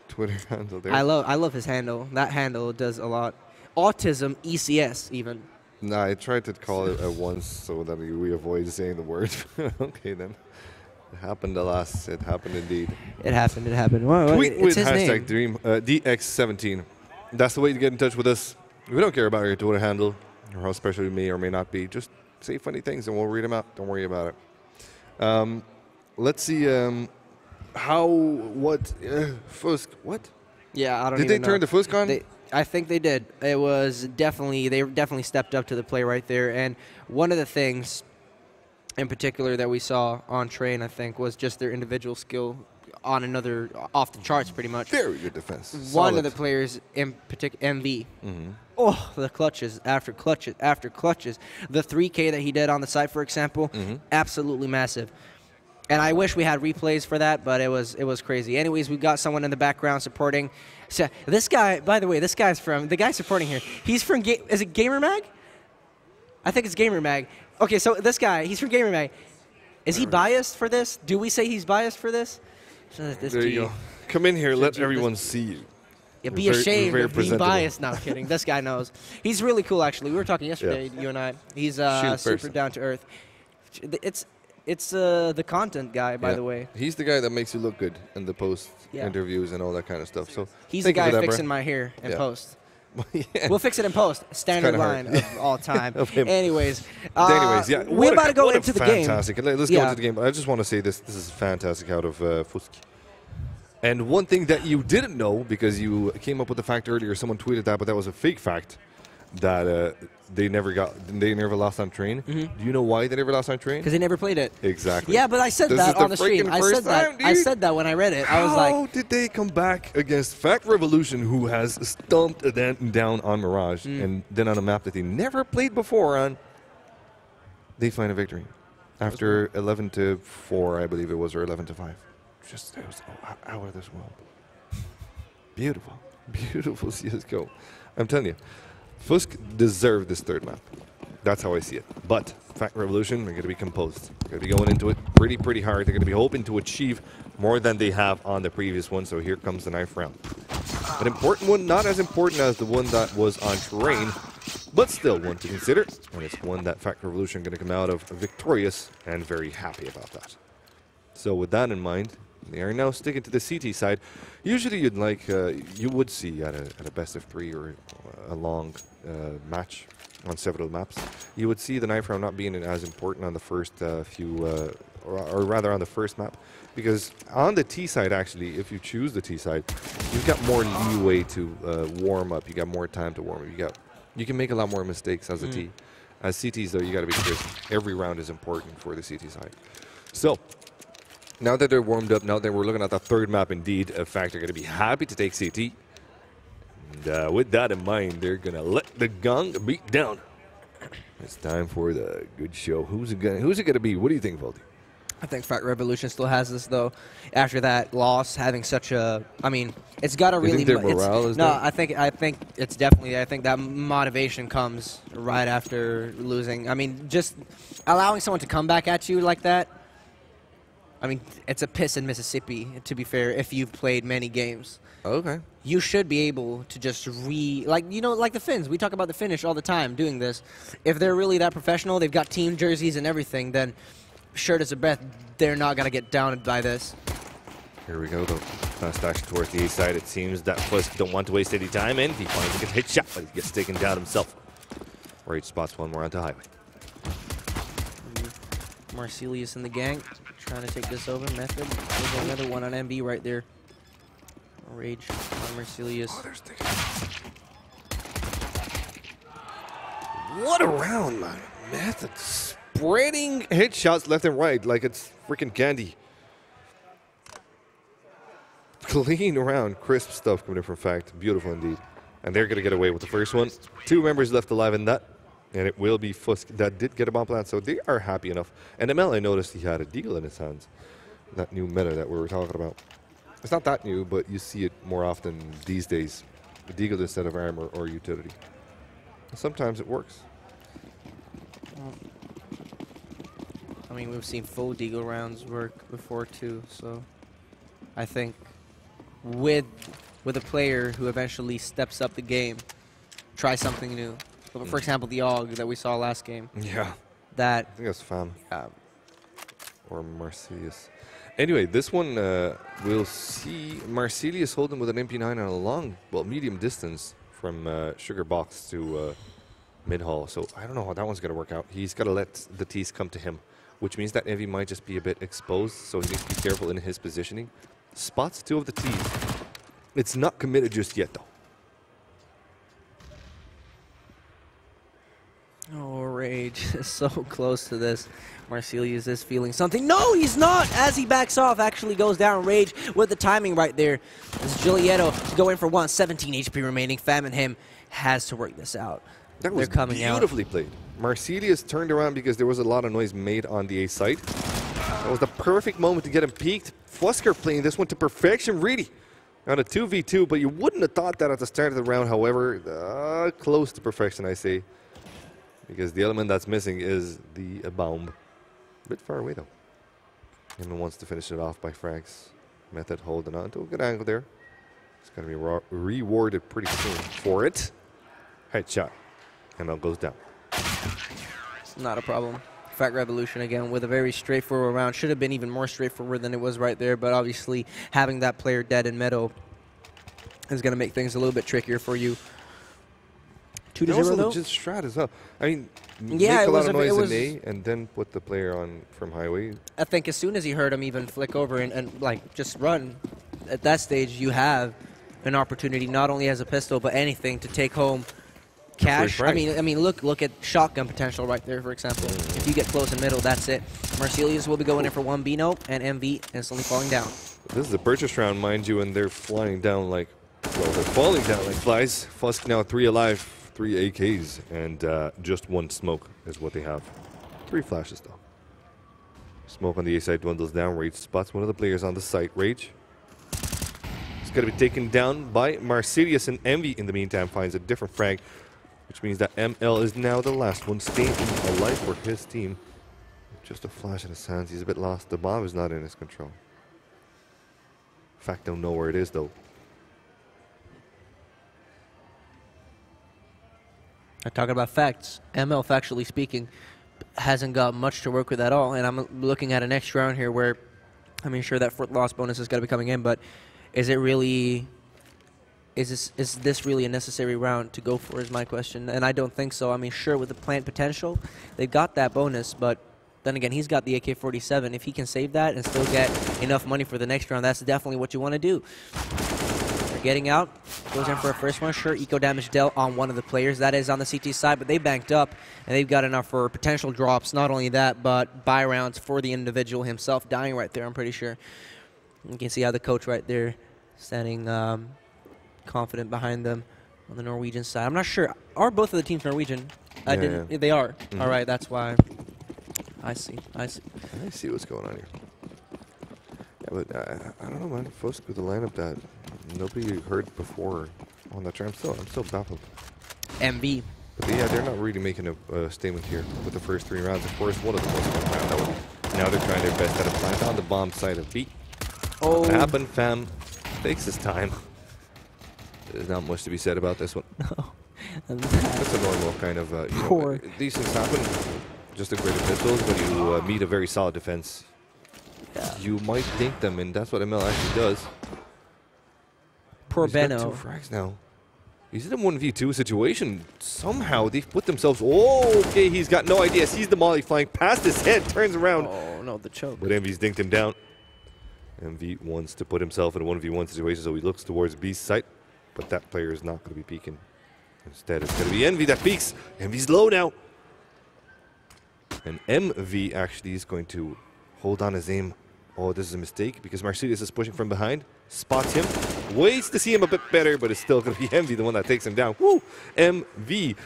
Twitter handle there. I love his handle. That handle does a lot. Autism ECS even. Nah, I tried to call it at once so that we avoid saying the word. Okay, then. It happened, alas. It happened indeed. It happened. It happened. Well, Tweet it's with his hashtag name. DX17. That's the way to get in touch with us. We don't care about your Twitter handle or how special you may or may not be. Just say funny things and we'll read them out. Don't worry about it. Let's see. FUSK, what? Yeah, I don't Did even they turn know. the FUSK on? I think they did. It was definitely, they definitely stepped up to the play right there. And one of the things in particular that we saw on Train, I think, was just their individual skill on another, off the charts pretty much. Very good defense. One Solid. of the players in particular, MV. Oh, the clutches after clutches after clutches. The 3K that he did on the site, for example, absolutely massive. And I wish we had replays for that, but it was crazy. Anyways, we've got someone in the background supporting. So this guy, by the way, the guy supporting here, he's from, is it Gamer Mag? I think it's Gamer Mag. Okay, so this guy, he's from Gamer Mag. Is he biased for this? Do we say he's biased for this? There you go. Come in here, let everyone see you. Yeah, be ashamed of being presentable. biased. No, I'm kidding. This guy knows. He's really cool, actually. We were talking yesterday, you and I. He's super person. down to earth. It's the content guy, by Yeah. the way. He's the guy that makes you look good in the post Yeah. interviews and all that kind of stuff. So He's the thank you guy for that, fixing bro. my hair in Yeah. post. Yeah. We'll fix it in post. Standard kinda line hard. of all time. Of him. Anyways, yeah, we're about to go what a into the game. fantastic. Let's go Yeah. into the game. But I just want to say this is fantastic out of FUSK. And one thing that you didn't know, because you came up with the fact earlier, someone tweeted that, but that was a fake fact, that they never lost on Train. Do you know why they never lost on Train? Because they never played it. Exactly. Yeah, but I said This that is the on the stream. freaking I first said that. time, I dude. said that when I read it. I was like, How did they come back against Fact Revolution, who has stomped them down on Mirage, and then on a map that they never played before on, they find a victory after 11-4, I believe it was, or 11-5. Just it was out of this world. Beautiful, beautiful CS:GO. I'm telling you, FUSK deserved this third map. That's how I see it. But Fact Revolution, they're going to be composed. They're going to be going into it pretty hard. They're going to be hoping to achieve more than they have on the previous one. So here comes the ninth round. An important one, not as important as the one that was on Terrain, but still one to consider. And it's one that Fact Revolution are going to come out of victorious and very happy about that. So with that in mind, they are now sticking to the CT side. Usually you would see at a best of 3 or a long match on several maps, you would see the knife round not being as important on the first or rather on the first map, because on the T side, actually, if you choose the T side, you've got more leeway to warm up. You got more time to warm up. You can make a lot more mistakes as a T. As CTs, though, you got to be crisp. Every round is important for the CT side. So now that they're warmed up, now that we're looking at the third map, indeed, Fact are going to be happy to take CT. And with that in mind, they're going to let the gong beat down. It's time for the good show. Who's it going to be? What do you think, Voldy? I think Fact Revolution still has this, though. After that loss, having such a, I mean, it's got to really. You think their morale is down? I think it's definitely. I think that motivation comes right after losing. I mean, just allowing someone to come back at you like that. I mean, it's a piss in Mississippi, to be fair, if you've played many games. Okay. You should be able to just like the Finns. We talk about the Finnish all the time doing this. If they're really that professional, they've got team jerseys and everything, then shirt as a breath, they're not going to get down by this. Here we go, though. Fast action towards the A side. It seems that FUSK don't want to waste any time, and he finds a good hit shot, but he gets taken down himself. Right spots one more onto highway. Marcelius and the gang trying to take this over. Method. There's another one on MB right there. Rage on Marcelius. What a round, man. Method spreading headshots left and right like it's freaking candy. Clean round, crisp stuff coming in from Fact. Beautiful indeed. And they're going to get away with the first one. 2 members left alive in that. And it will be FUSK that did get a bomb plant, so they are happy enough. And ML, I noticed he had a deagle in his hands. That new meta that we were talking about. It's not that new, but you see it more often these days. A deagle instead of armor or utility. And sometimes it works. I mean, we've seen full deagle rounds work before too, so I think with a player who eventually steps up the game, try something new. For example, the AUG that we saw last game. Yeah. That I think that's Fam. Or Marcelius. Anyway, this one we'll see Marcelius holding with an MP9 on a long, well, medium distance from Sugar Box to mid-hall. So I don't know how that one's going to work out. He's got to let the tees come to him, which means that Envy might just be a bit exposed, so he needs to be careful in his positioning. Spots 2 of the tees. It's not committed just yet, though. Oh, Rage is so close to this. Marcelius is feeling something. No, he's not! As he backs off, actually goes down. Rage with the timing right there. As Giulietto going for 117 HP remaining. Fam and him has to work this out. That was beautifully played. Marcelius turned around because there was a lot of noise made on the A site. That was the perfect moment to get him peaked. FUSK playing this one to perfection, really. On a 2v2, but you wouldn't have thought that at the start of the round. However, close to perfection, I say. Because the element that's missing is the bomb. A bit far away, though. Him wants to finish it off by frags. Method holding on to a good angle there. It's going to be rewarded pretty soon for it. Headshot. ML goes down. Not a problem. Fat Revolution again with a very straightforward round. Should have been even more straightforward than it was right there, but obviously having that player dead in meadow is going to make things a little bit trickier for you. 2-0 though? Just strat as well. I mean, yeah, make a lot of noise in A and then put the player on from highway. I think as soon as he heard him even flick over and like just run, at that stage you have an opportunity not only as a pistol but anything to take home cash. I mean, look at shotgun potential right there, for example. If you get close in middle, that's it. Marcelius will be going in for 1 Bino and MV instantly falling down. This is a purchase round, mind you, and they're flying down like, well, they're falling down like flies. FUSK now 3 alive. 3 AKs and just 1 smoke is what they have. 3 flashes though. Smoke on the A side dwindles down. Rage spots one of the players on the site. Rage. It's going to be taken down by Marcelius, and Envy in the meantime finds a different frag, which means that ML is now the last one staying alive for his team. Just a flash in his hands. He's a bit lost. The bomb is not in his control. Fact don't know where it is though. I'm talking about facts. ML, factually speaking, hasn't got much to work with at all. And I'm looking at a next round here where, I mean, sure, that 4th loss bonus is going to be coming in, but is it really, is this really a necessary round to go for is my question. And I don't think so. I mean, sure, with the plant potential, they've got that bonus, but then again, he's got the AK-47. If he can save that and still get enough money for the next round, that's definitely what you want to do. Getting out, goes in for a first one. Sure, eco damage dealt on one of the players. That is on the CT side, but they banked up, and they've got enough for potential drops. Not only that, but buy rounds for the individual himself, dying right there, I'm pretty sure. You can see how the coach right there standing confident behind them on the Norwegian side. I'm not sure. Are both of the teams Norwegian? I didn't. Yeah. They are. All right, that's why. I see. I see what's going on here. Yeah, but I don't know, man. FUSK with the lineup that nobody heard before on that track. I'm still baffled. MV. But yeah, they're not really making a statement here with the first 3 rounds. Of course, one of them was a round. That one. Now they're trying their best at a plant on the bomb side of B. Oh. What happened, fam? Takes his time. There's not much to be said about this one. No. That's a normal kind of, you know, these things happen. Just a great pistols when you meet a very solid defense. Yeah. You might dink them, and that's what ML actually does. Poor Benno. He's got 2 frags now. He's in a 1v2 situation. Somehow they've put themselves. Oh, okay. He's got no idea. Sees the molly flying past his head, turns around. Oh no, the choke. But MV's dinked him down. MV wants to put himself in a 1v1 situation, so he looks towards B's site. But that player is not going to be peeking. Instead, it's going to be Envy that peeks. Envy's low now. And MV actually is going to hold on his aim Oh, this is a mistake because Marcelius is pushing from behind. Spots him. Waits to see him a bit better, but it's still going to be MV the one that takes him down. Woo! MV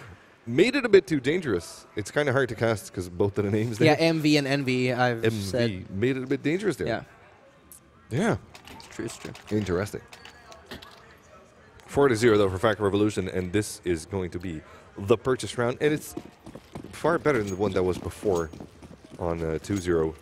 made it a bit too dangerous. It's kind of hard to cast because both of the names there. Yeah, MV and Envy, I've said. MV made it a bit dangerous there. Yeah. Yeah. It's true, it's true. Interesting. 4-0 though for FAC Revolution, and this is going to be the purchase round, and it's far better than the one that was before on 2-0.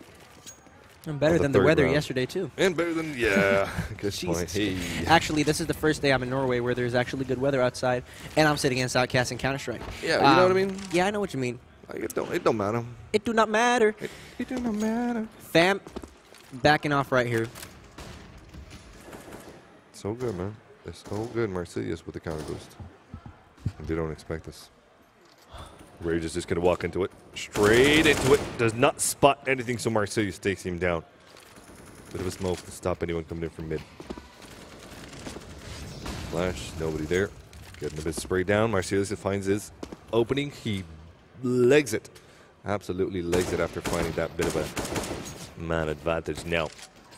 And better than the weather yesterday, too. And better than, yeah, good point. Hey. Actually, this is the first day I'm in Norway where there's actually good weather outside, and I'm sitting inside casting Counter-Strike. Yeah, you know what I mean? Yeah, I know what you mean. Like, it don't matter. It do not matter. It do not matter. Fam, backing off right here. So good, man. It's so good. Marcelius with the counter boost. And they don't expect this. Rage is just going to walk into it. Straight into it. Does not spot anything, so Marcelius takes him down. Bit of a smoke to stop anyone coming in from mid. Flash, nobody there. Getting a bit sprayed down. Marcelius finds his opening. He legs it. Absolutely legs it after finding that bit of a man advantage. Now,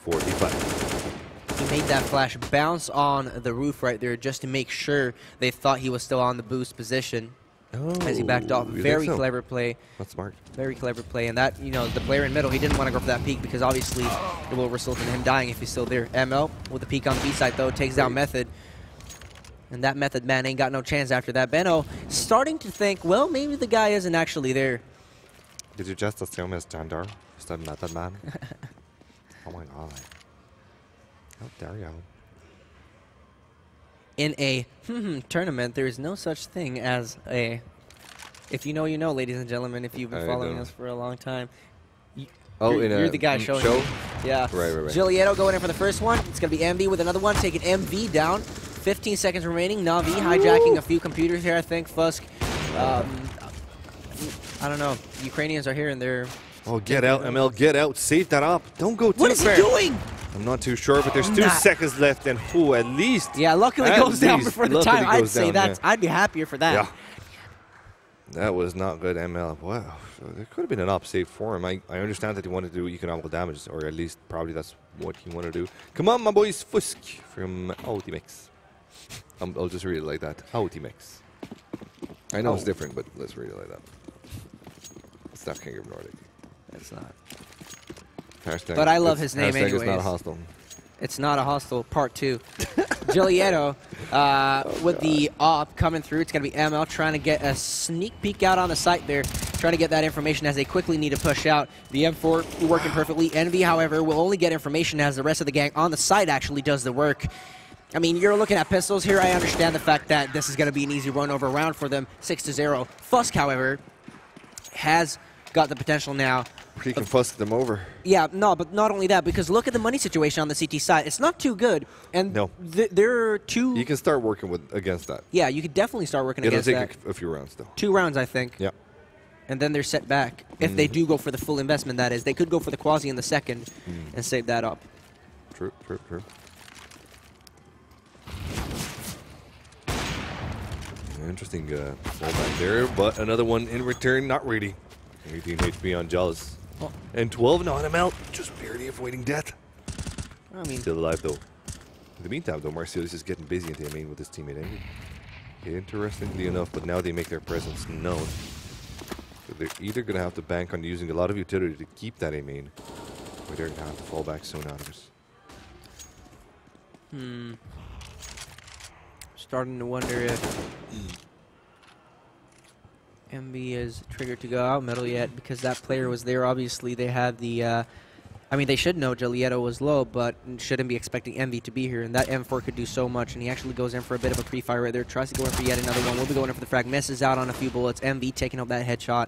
45. He made that flash bounce on the roof right there just to make sure they thought he was still on the boost position. Oh, as he backed off. Very clever play. That's smart. Very clever play. And that, you know, the player in middle, he didn't want to go for that peek because obviously it will result in him dying if he's still there. ML with the peek on the B side, though, takes down Method. And that Method man ain't got no chance after that. Benno starting to think, well, maybe the guy isn't actually there. Did you just assume it's gender? Is that Method man? Oh my god. How dare you? In a tournament, there is no such thing as a... If you know, you know, ladies and gentlemen, if you've been following us for a long time. You're the guy showing show? me. Yeah. Right. Giulietto going in for the first one. It's going to be MV with another one, taking MV down. 15 seconds remaining. Na'Vi hijacking a few computers here, I think. FUSK. I don't know. Ukrainians are here and they're... Oh, get out, ML. Get out. Save that up. Don't go too What is he doing? I'm not too sure, but there's 2 seconds left, and who at least... Yeah, luckily goes down before the time. I'd say that. Yeah. I'd be happier for that. Yeah. That was not good, ML. Wow. So there could have been an op save for him. I understand that he wanted to do economical damage, or at least probably that's what he wanted to do. Come on, my boys. FUSK from Ultimex. I'll just read it like that. Ultimex. I know it's different, but let's read it like that. It's not King of Nordic. It's not. Hashtag, but I love his name anyways. It's not a hostile. It's not a hostile, part 2. Giulietto with the op coming through. It's going to be ML trying to get a sneak peek out on the site there, trying to get that information as they quickly need to push out. The M4 working perfectly. Envy, however, will only get information as the rest of the gang on the site actually does the work. I mean, you're looking at pistols here. I understand the fact that this is going to be an easy run-over round for them, 6-0. FUSK, however, has got the potential now. He can FUSK them over. Yeah, no, but not only that, because look at the money situation on the CT side. It's not too good, and no. There are 2... You can start working against that. Yeah, you could definitely start working against that. It'll take a few rounds, though. 2 rounds, I think. Yeah. And then they're set back. If they do go for the full investment, that is. They could go for the quasi in the second and save that up. True. Interesting fallback there, but another one in return, not really. 18 HP on Jaws. Oh. And 12 on him out, just barely avoiding death. I mean, still alive though. In the meantime, though, Marcelius is getting busy into the main with his teammate Envy. Interestingly enough, but now they make their presence known. So they're either going to have to bank on using a lot of utility to keep that A main, or they're going to have to fall back soon out of this. Starting to wonder if MB is triggered to go out middle yet, because that player was there. Obviously, they have the... I mean, they should know Giulietto was low, but shouldn't be expecting MV to be here. And that M4 could do so much, and he actually goes in for a bit of a pre-fire right there. Tries to go in for yet another one. Will be going in for the frag. Misses out on a few bullets. MV taking up that headshot.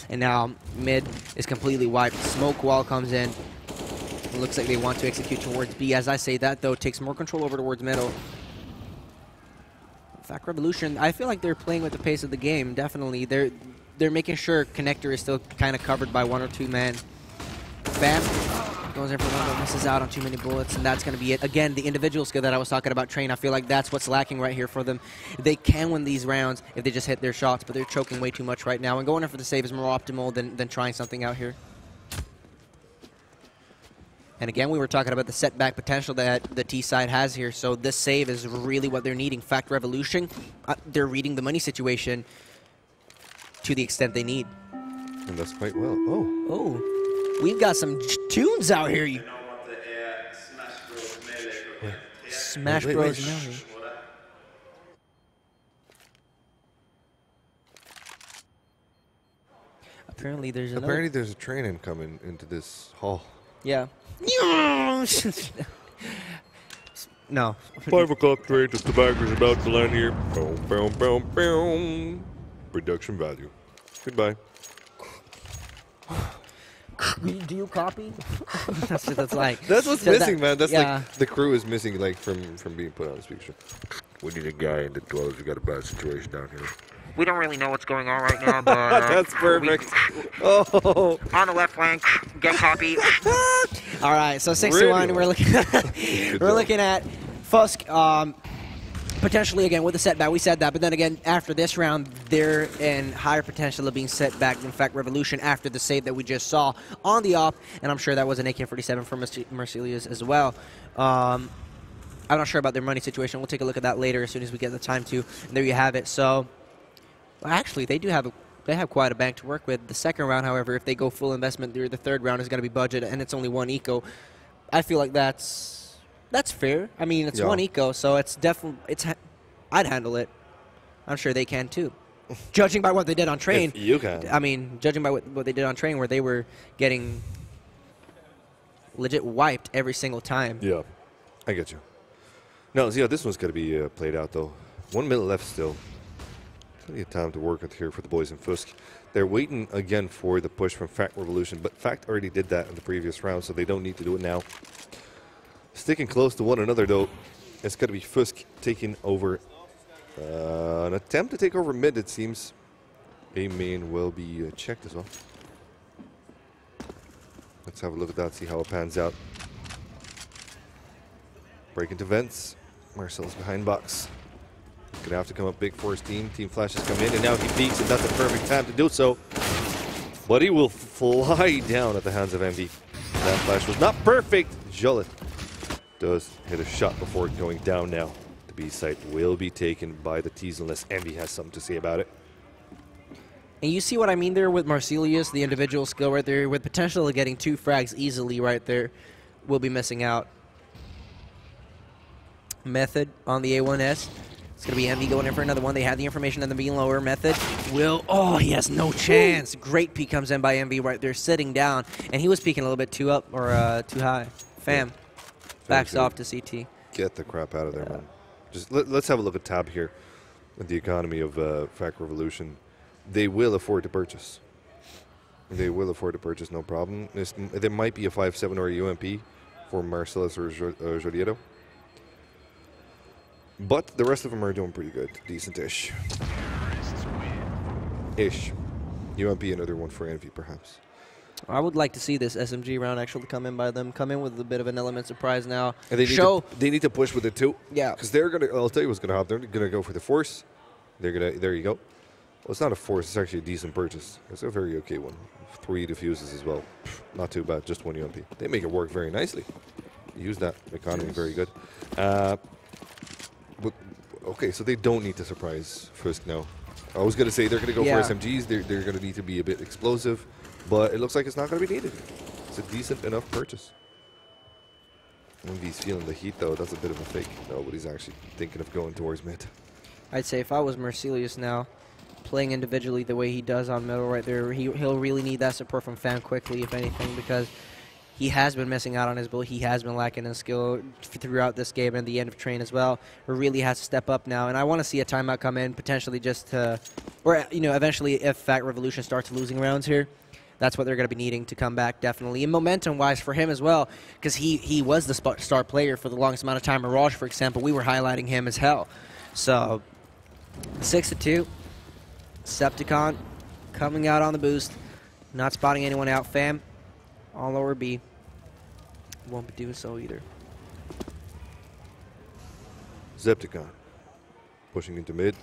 And now mid is completely wiped. Smoke wall comes in. It looks like they want to execute towards B. As I say that, though, takes more control over towards middle. FAC Revolution, I feel like they're playing with the pace of the game, definitely. They're making sure connector is still kind of covered by 1 or 2 men. Bam. Goes in for one, but misses out on too many bullets, and that's going to be it. Again, the individual skill that I was talking about, Train, I feel like that's what's lacking right here for them. They can win these rounds if they just hit their shots, but they're choking way too much right now, and going in for the save is more optimal than trying something out here. And again, we were talking about the setback potential that the T side has here. So this save is really what they're needing. Fact Revolution, they're reading the money situation to the extent they need. And that's quite well. Oh, we've got some tunes out here. Smash Bros. Melee. Apparently there's a train incoming into this hall. Yeah. No. 5 o'clock train to Tobacco's about to land here. Boom, boom, boom, boom. Production value. Goodbye. Do you copy? That's what that's like. That's what's missing, man. That's like the crew is missing, like from being put on the speaker. We need a guy in the 12s. We got a bad situation down here. We don't really know what's going on right now, but that's perfect. Oh, on the left flank, get copy. All right, so 6-1. We're looking at FUSK. Potentially, again, with the setback, we said that, but then again, after this round, they're in higher potential of being set back than Fact Revolution after the save that we just saw on the op, and I'm sure that was an AK-47 for Marcelius as well. I'm not sure about their money situation. We'll take a look at that later as soon as we get the time to, and there you have it. So, well, actually, they have quite a bank to work with. The second round, however, if they go full investment, the third round is going to be budget, and it's only 1 eco. I feel like that's fair. I mean, it's 1 eco, so it's definitely I'd handle it. I'm sure they can too. Judging by what they did on train, if you can. I mean, judging by what they did on train, where they were getting legit wiped every single time. Yeah, I get you. No, yeah, this one's got to be played out though. 1 minute left still. Plenty of time to work with here for the boys in FUSK. They're waiting again for the push from Fact Revolution, but Fact already did that in the previous round, so they don't need to do it now. Sticking close to one another, though, it's going to be FUSK taking over. An attempt to take over mid, it seems. A main will be checked as well. Let's have a look at that, see how it pans out. Break into vents. Marcel's behind box. Going to have to come up big for his team. Team Flash has come in, and now he peeks, and that's the perfect time to do so. But he will fly down at the hands of Envy. That flash was not perfect. Jolit does hit a shot before going down now. The B site will be taken by the T's unless Envy has something to say about it. And you see what I mean there with Marcelius, the individual skill right there, with potential of getting 2 frags easily right there, will be missing out. Method on the A1S. It's going to be Envy going in for another one. They have the information on them being lower. Method will... Oh, he has no chance. Great peek comes in by Envy right there, sitting down. And he was peeking a little bit too up or too high. Fam. Backs off to CT. Get the crap out of there, man. Just let's have a look at Tab here at the economy of Fact Revolution. They will afford to purchase. They will afford to purchase, no problem. There might be a 5.7 or a UMP for Marcellus or Jolieto. But the rest of them are doing pretty good. Decent-ish. UMP, another one for Envy, perhaps. I would like to see this SMG round actually come in by them. Come in with a bit of an element surprise now. And they need to push with it too. Yeah. Because they're going to, I'll tell you what's going to happen. They're going to go for the force. They're going to, there you go. Well, it's not a force. It's actually a decent purchase. It's a very okay one. 3 diffuses as well. Not too bad. Just 1 UMP. They make it work very nicely. Use that economy very good. But, okay, so they don't need to surprise FUSK now. I was going to say they're going to go for SMGs. They're going to need to be a bit explosive. But it looks like it's not going to be needed. It's a decent enough purchase. When he's feeling the heat, though, that's a bit of a fake. Nobody's actually thinking of going towards mid. I'd say if I was Marcelius now, playing individually the way he does on middle right there, he'll really need that support from Fam quickly, if anything, because he has been missing out on his build. He has been lacking in skill throughout this game and the end of train as well. He really has to step up now, and I want to see a timeout come in, potentially just to, or eventually if Fact Revolution starts losing rounds here, that's what they're going to be needing to come back, definitely. And momentum-wise for him as well, because he was the star player for the longest amount of time. Mirage, for example, we were highlighting him as hell. So, 6-2. Septicon coming out on the boost. Not spotting anyone out. Fam on lower B. Won't be doing so either. Zepticon pushing into mid.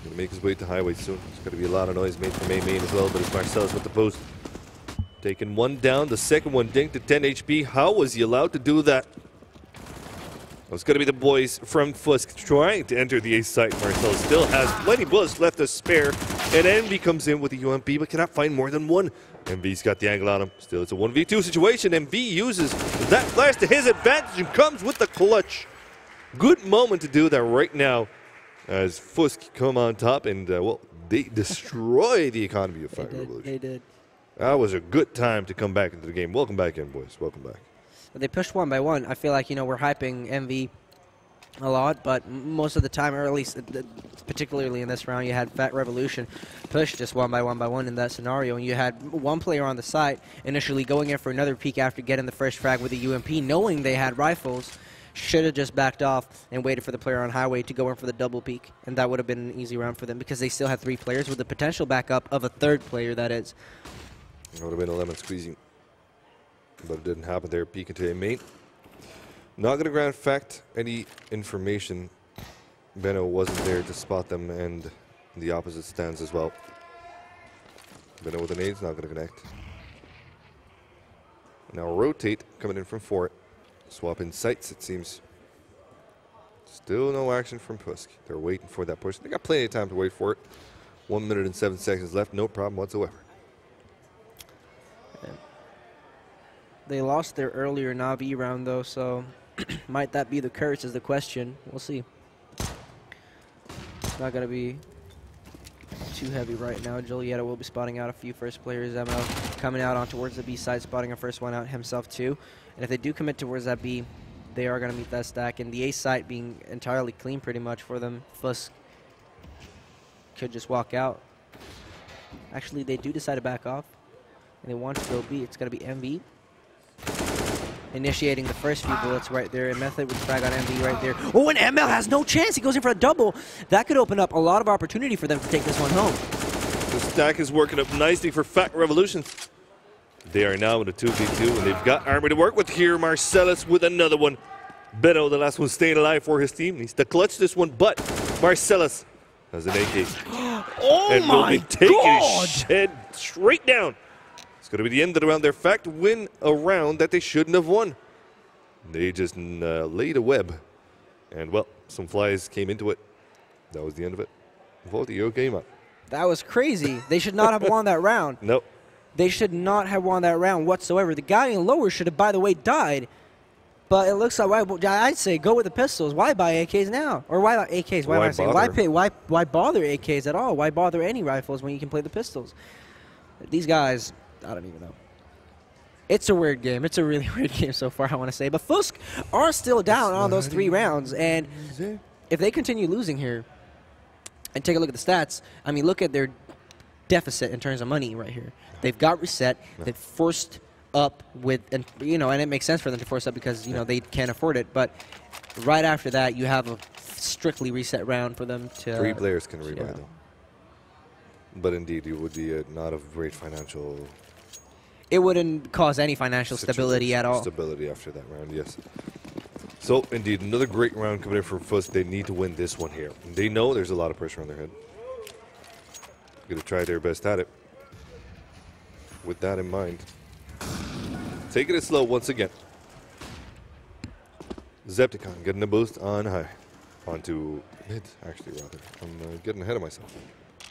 Going to make his way to highway soon. There's going to be a lot of noise made from A main as well, but it's Marcellus with the post. Taking one down, the second one dinked to 10 HP. How was he allowed to do that? It's going to be the boys from FUSK trying to enter the A site. Marcel still has plenty of bullets left to spare. And Envy comes in with the UMP, but cannot find more than one. MV's got the angle on him. Still, it's a 1v2 situation. MV uses that flash to his advantage and comes with the clutch. Good moment to do that right now as FUSK come on top and, well, they destroy the economy of Fire Revolution. They did. That was a good time to come back into the game. Welcome back in, boys. Welcome back. They pushed one by one. I feel like, we're hyping MV a lot, but most of the time, or at least particularly in this round, you had Fat Revolution push just one by one in that scenario, and you had one player on the site initially going in for another peek after getting the first frag with the UMP, knowing they had rifles. Should have just backed off and waited for the player on highway to go in for the double peek, and that would have been an easy round for them because they still had 3 players with the potential backup of a 3rd player, that is. It would have been a lemon squeezing. But it didn't happen there. Peek into a mate. Not going to grant fact any information. Benno wasn't there to spot them, and the opposite stands as well. Benno with an aid's not going to connect. Now rotate coming in from 4. Swap in sights, it seems. Still no action from FUSK. They're waiting for that push. They got plenty of time to wait for it. 1 minute and 7 seconds left. No problem whatsoever. They lost their earlier Na'Vi round, though, so might that be the curse is the question. We'll see. It's not going to be too heavy right now. Julieta will be spotting out a few first players. ML coming out on towards the B side, spotting a first one out himself, too. And if they do commit towards that B, they are going to meet that stack. And the A site being entirely clean pretty much for them. FUSK could just walk out. Actually, they do decide to back off. And they want to go B. It's going to be MV. Initiating the first few bullets right there, and Method with frag on MV right there. Oh, and ML has no chance. He goes in for a double. That could open up a lot of opportunity for them to take this one home. The stack is working up nicely for Fat Revolution. They are now in a 2v2, and they've got armor to work with here. Marcellus with another one. Benno, the last one staying alive for his team. Needs to clutch this one, but Marcellus has an AK. Oh and my will be taking God! his head straight down. It's going to be the end of the round. Their fact win a round that they shouldn't have won. They just laid a web. And, well, some flies came into it. That was the end of it. Volti, you okay, man? That was crazy. They should not have won that round. Nope. They should not have won that round whatsoever. The guy in lower should have, by the way, died. But it looks like, I'd say go with the pistols. Why buy AKs now? Or why not AKs? Why am I saying? Why bother AKs at all? Why bother any rifles when you can play the pistols? These guys, I don't even know. It's a weird game. It's a really weird game so far, I want to say. But FUSK are still down on those 3 rounds. And if they continue losing here, and take a look at the stats, I mean, look at their deficit in terms of money right here. They've got reset. They've forced up with, and and it makes sense for them to force up because, they can't afford it. But right after that, you have a strictly reset round for them to... 3 players can rebuy, though. But indeed, it would be not of great financial... It wouldn't cause any financial stability at all. Stability after that round, yes. So, indeed, another great round coming in for FUSK. They need to win this one here. They know there's a lot of pressure on their head. Going to try their best at it. With that in mind. Taking it slow once again. Zepticon getting a boost on high. Onto mid, actually, rather. I'm getting ahead of myself.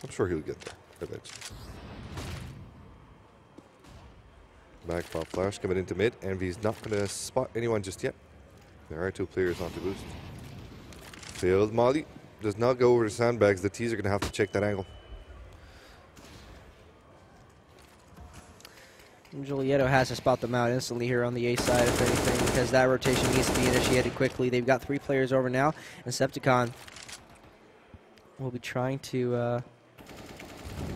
I'm sure he'll get there eventually. Back pop flash coming into mid. Envy's not going to spot anyone just yet. There are 2 players on to boost. Failed Molly. Does not go over the sandbags. The T's are going to have to check that angle. Julieto has to spot them out instantly here on the A side, if anything, because that rotation needs to be initiated quickly. They've got 3 players over now, and Septicon will be trying to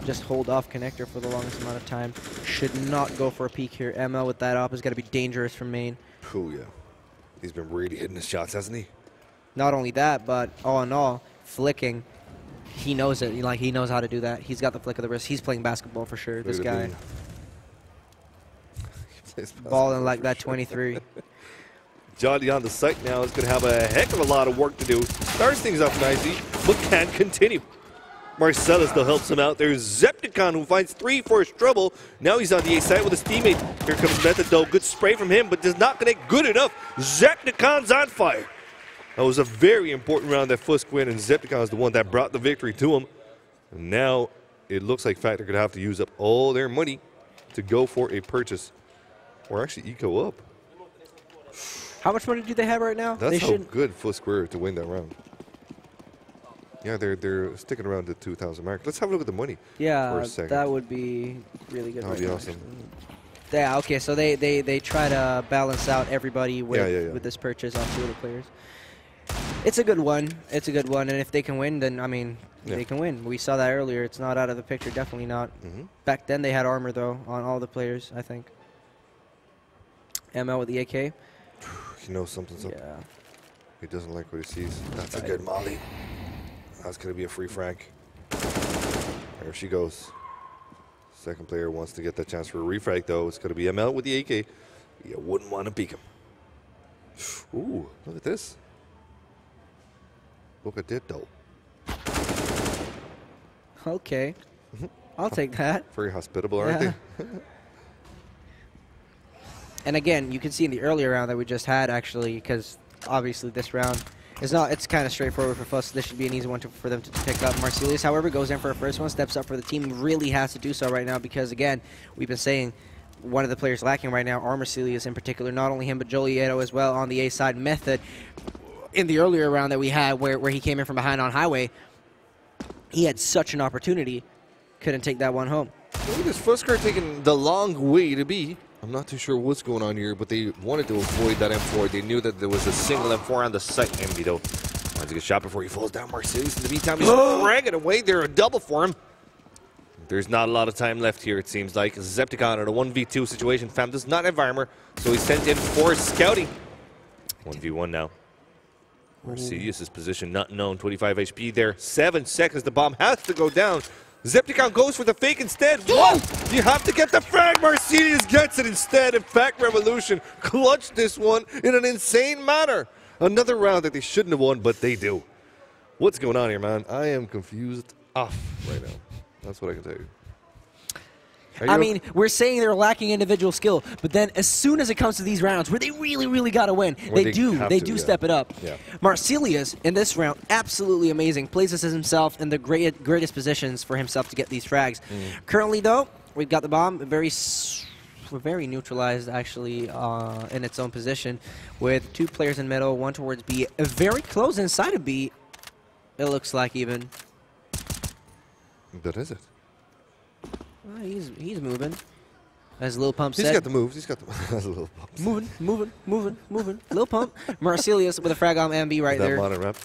just hold off connector for the longest amount of time. Should not go for a peek here. ML with that op is going to be dangerous from main. Oh, yeah. He's been really hitting his shots, hasn't he? Not only that, but all in all, flicking. He knows it. Like, he knows how to do that. He's got the flick of the wrist. He's playing basketball for sure, this guy. Balling like that 23. Jolly on the site now is going to have a heck of a lot of work to do. Starts things up nicely, but can't continue. Marcellus though helps him out. There's Zepticon who finds 3 for his trouble. Now he's on the A side with his teammate. Here comes Method though. Good spray from him, but does not connect good enough. Zepticon's on fire. That was a very important round that FUSK win, and Zepticon is the one that brought the victory to him. And now it looks like Fact are going to have to use up all their money to go for a purchase. Or actually eco up. How much money do they have right now? That's how good FUSK were to win that round. Yeah, they're sticking around the 2,000 mark. Let's have a look at the money for a second. That would be really good. That would be awesome. Yeah, okay, so they try to balance out everybody with this purchase on 2 of the players. It's a good one. It's a good one, and if they can win, then, I mean, they can win. We saw that earlier. It's not out of the picture, definitely not. Back then they had armor, though, on all the players, I think. ML with the AK. You know something's up. Yeah. He doesn't like what he sees. That's a good molly. That's going to be a free frag. There she goes. Second player wants to get that chance for a refrag, though. It's going to be ML with the AK. You wouldn't want to peek him. Ooh, look at this. Look at that, though. Okay. I'll take that. Very hospitable, aren't they? And again, you can see in the earlier round that we just had, actually, because obviously this round is not, it's kind of straightforward for FUSK. This should be an easy one for them to pick up. Marcelius, however, goes in for a first one, steps up for the team, really has to do so right now because, again, we've been saying one of the players lacking right now, are Marcelius in particular, not only him, but Jolieto as well on the A side. Method, in the earlier round that we had where he came in from behind on Highway, he had such an opportunity, couldn't take that one home. Look at this FUSK taking the long way to be. I'm not too sure what's going on here, but they wanted to avoid that M4. They knew that there was a single M4 on the site. Envy, though, wants to get shot before he falls down. Marcelius, in the meantime, he's dragging away. They're a double for him. There's not a lot of time left here, it seems like. Zepticon in a 1v2 situation. Fam does not have armor, so he's sent in for scouting. 1v1 now. Marcelius' position not known. 25 HP there. 7 seconds. The bomb has to go down. Zepticon goes for the fake instead. What? You have to get the frag. Marcelius gets it instead. In fact, Revolution clutched this one in an insane manner. Another round that they shouldn't have won, but they do. What's going on here, man? I am confused off right now. That's what I can tell you. I mean, we're saying they're lacking individual skill, but then as soon as it comes to these rounds where they really, really got to win, they do step it up. Yeah. Marcelius, in this round, absolutely amazing. Places himself in the greatest positions for himself to get these frags. Currently, though, we've got the bomb very neutralized, actually, in its own position, with 2 players in middle, 1 towards B, very close inside of B, it looks like even. That is it. He's moving. As Lil Pump said. He's got the moves. He's got the Lil Pump. Moving. Lil Pump. Marcelius with a frag on MV right there. That modern rep.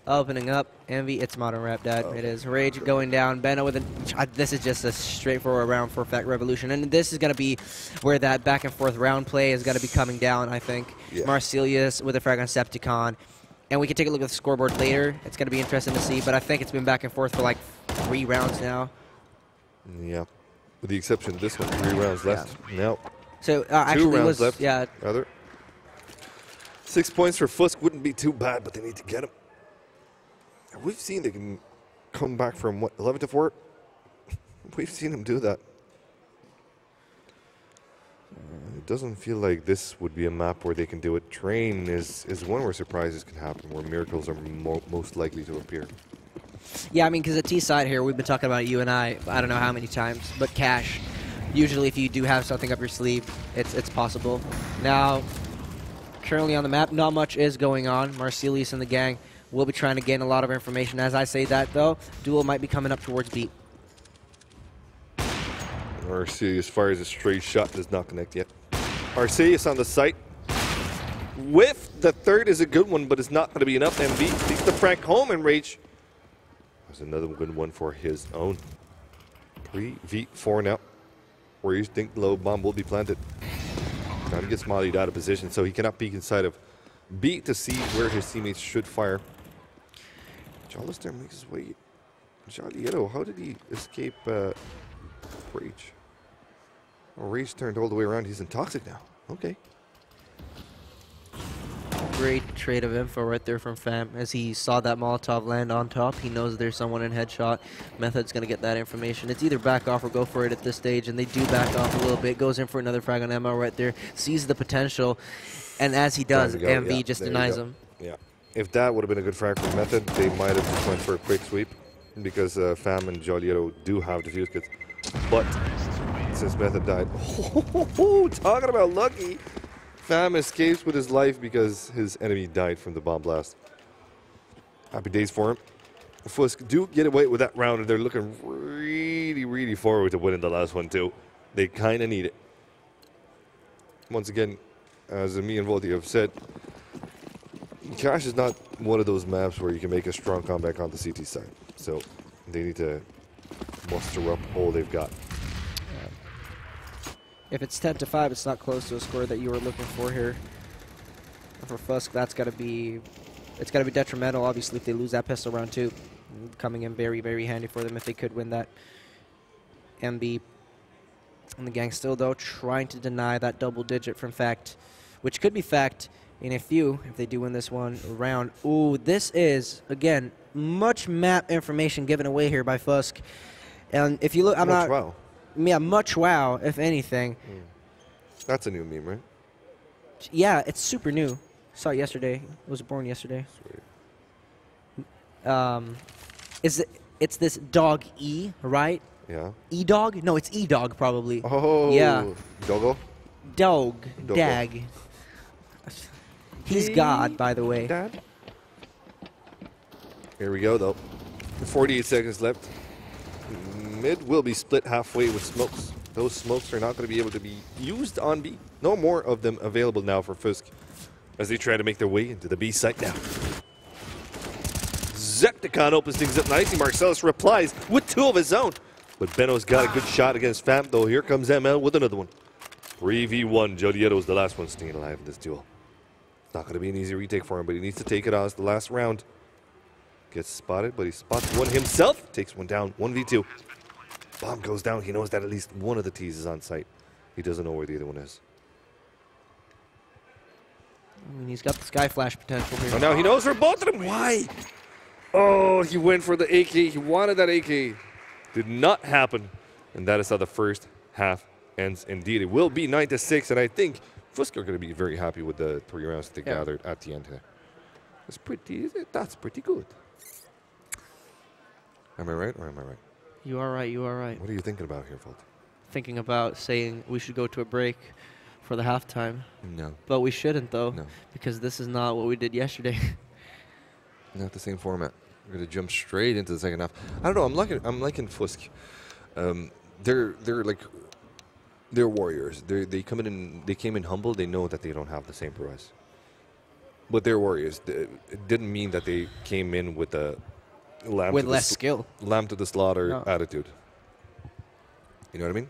Opening up. MV, it's modern rep, Dad. It is. Rage going down. Benno with a... This is just a straightforward round for Fact Revolution. And this is going to be where that back and forth round play is going to be coming down, I think. Yeah. Marcelius with a frag on Septicon. And we can take a look at the scoreboard later. It's going to be interesting to see. But I think it's been back and forth for like 3 rounds now. Yeah, with the exception of this one, 3 rounds left. No. So 2 actually rounds left. Yeah. Rather. 6 points for FUSK wouldn't be too bad, but they need to get them. We've seen they can come back from what, 11 to 4. We've seen them do that. It doesn't feel like this would be a map where they can do it. Train is one where surprises can happen, where miracles are most likely to appear. Yeah, I mean, because the T side here, we've been talking about it, you and I don't know how many times, but Cash, usually if you do have something up your sleeve, it's possible. Now, currently on the map, not much is going on. Marcelius and the gang will be trying to gain a lot of information. As I say that, though, Duel might be coming up towards B. Marcelius fires a straight shot, does not connect yet. Marcelius on the site. Whiff, the third is a good one, but it's not going to be enough. MV takes the frag home, and Rage. There's another good one for his own. 3v4 now. Where you think the low bomb will be planted. Trying to get Smiley out of position, so he cannot peek inside of B to see where his teammates should fire. Jolister makes his way. Jolieto, how did he escape Rage? Oh, Rage turned all the way around. He's in Toxic now. Okay. great trade of info right there from Fam. As he saw that Molotov land on top, he knows there's someone in headshot. Method's going to get that information. It's either back off or go for it at this stage, and they do back off a little bit. Goes in for another frag on ML right there. Sees the potential, and as he does, MV just denies him. Yeah. If that would have been a good frag for Method, they might have just went for a quick sweep because Fam and Joliero do have the fuse kits. But since Method died, talking about lucky, Fam escapes with his life because his enemy died from the bomb blast. Happy days for him. FUSK do get away with that round, and they're looking really, really forward to winning the last one too. They kind of need it. Once again, as me and Volti have said, Cash is not one of those maps where you can make a strong comeback on the CT side. So they need to muster up all they've got. If it's 10-5, it's not close to a score that you were looking for here. For FUSK, that's got to be, it's got to be detrimental. Obviously, if they lose that pistol round 2, coming in very, very handy for them if they could win that. MB and the gang still though trying to deny that double digit from Fact, which could be Fact in a few if they do win this one round. Ooh, this is again much map information given away here by FUSK. And if you look, I'm not. Wow. Yeah, much wow, if anything. That's a new meme, right? Yeah, it's super new. Saw it yesterday. It was born yesterday. Sweet. It's this dog E, right? Yeah. E-dog? No, it's E-dog probably. Oh. Yeah. Doggo? Dog. Doggo. Dag. He's God, by the way. Dad? Here we go, though. 48 seconds left. Mid will be split halfway with smokes. Those smokes are not going to be able to be used on B. No more of them available now for FUSK as they try to make their way into the B site now. Zepticon opens things up nicely. Marcellus replies with 2 of his own. But Benno's got a good shot against Fam, though. Here comes ML with another one. 3v1. Jodieto's the last one staying alive in this duel. It's not going to be an easy retake for him, but he needs to take it as the last round. Gets spotted, but he spots one himself. Takes one down. 1v2. Bomb goes down. He knows that at least one of the T's is on site. He doesn't know where the other one is. I mean, he's got the Sky Flash potential here. Oh, now he knows for both of them. Why? Oh, he went for the AK. He wanted that AK. Did not happen. And that is how the first half ends. Indeed, it will be 9-6. And I think FUSK are going to be very happy with the 3 rounds they gathered at the end here. That's pretty good. Am I right or am I right? You are right, you are right. What are you thinking about here, Volt? Thinking about saying we should go to a break for the halftime. No. But we shouldn't, though. No. Because this is not what we did yesterday. Not the same format. We're going to jump straight into the second half. I don't know. I'm liking FUSK. They're warriors. They came in humble. They know that they don't have the same prowess. But they're warriors. It didn't mean that they came in with a less skill, lamb to the slaughter attitude. You know what I mean?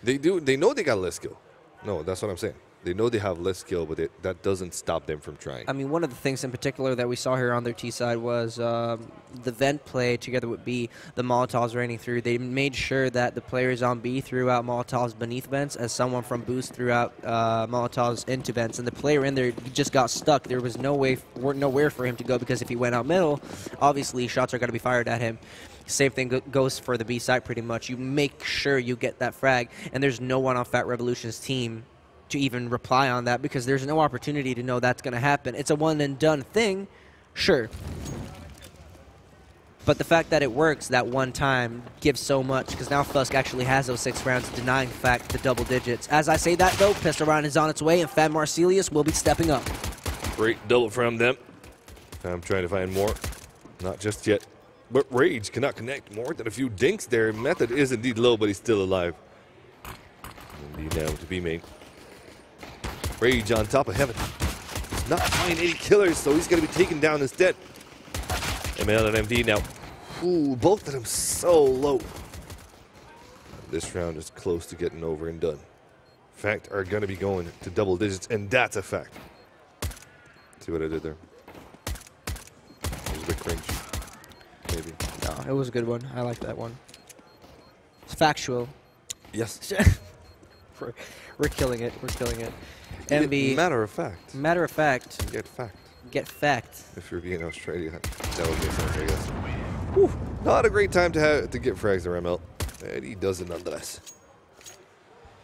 They know they got less skill. No, that's what I'm saying. They know they have less skill, but that doesn't stop them from trying. I mean, one of the things in particular that we saw here on their T side was the vent play together with B, the Molotovs raining through. They made sure that the players on B threw out Molotovs beneath vents as someone from Boost threw out Molotovs into vents. And the player in there just got stuck. There was nowhere for him to go because if he went out middle, obviously shots are going to be fired at him. Same thing goes for the B side pretty much. You make sure you get that frag, and there's no one on Fat Revolution's team to even reply on that because there's no opportunity to know that's going to happen. It's a one-and-done thing, sure. But the fact that it works that one time gives so much because now FUSK actually has those 6 rounds denying Fact the double digits. As I say that, though, pistol round is on its way, and Fam Marcelius will be stepping up. Great double from them. I'm trying to find more. Not just yet. But Rage cannot connect more than a few dinks there. Method is indeed low, but he's still alive. Indeed now to be main. Rage on top of Heaven. Does not find any killers, so he's going to be taken down instead. ML and MD now. Ooh, both of them so low. This round is close to getting over and done. Fact are going to be going to double digits, and that's a fact. See what I did there? That was a bit cringe. Maybe. No, it was a good one. I like that one. It's factual. Yes. We're killing it. We're killing it. MB. Matter of fact. Matter of fact. Get fact. get fecked. If you're being Australia, that would make sense, I guess. Whew. Not a great time to get frags there, ML. And he does it nonetheless.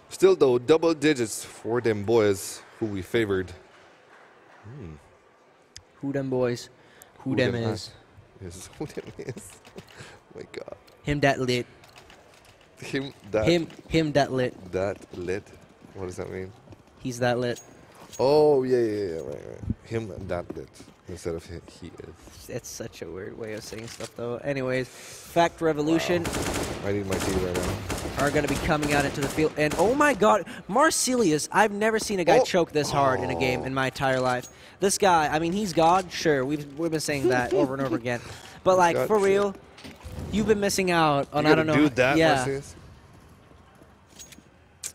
Still, though, double digits for them boys who we favored. Who them boys? Who them is? Yes, who them is? Oh my God. Him that lit. Him that. Him that lit. That lit. What does that mean? He's that lit. Oh yeah, right. Him that lit instead of he is. It's such a weird way of saying stuff, though. Anyways, Fact Revolution. Wow. I need my tea right now. Are going to be coming out into the field, and oh my God, Marcelius! I've never seen a guy choke this hard in a game in my entire life. This guy, I mean, he's God. Sure, we've been saying that over and over again, but like God, for real, you've been missing out on you I don't know. Do that, yeah. Marcelius?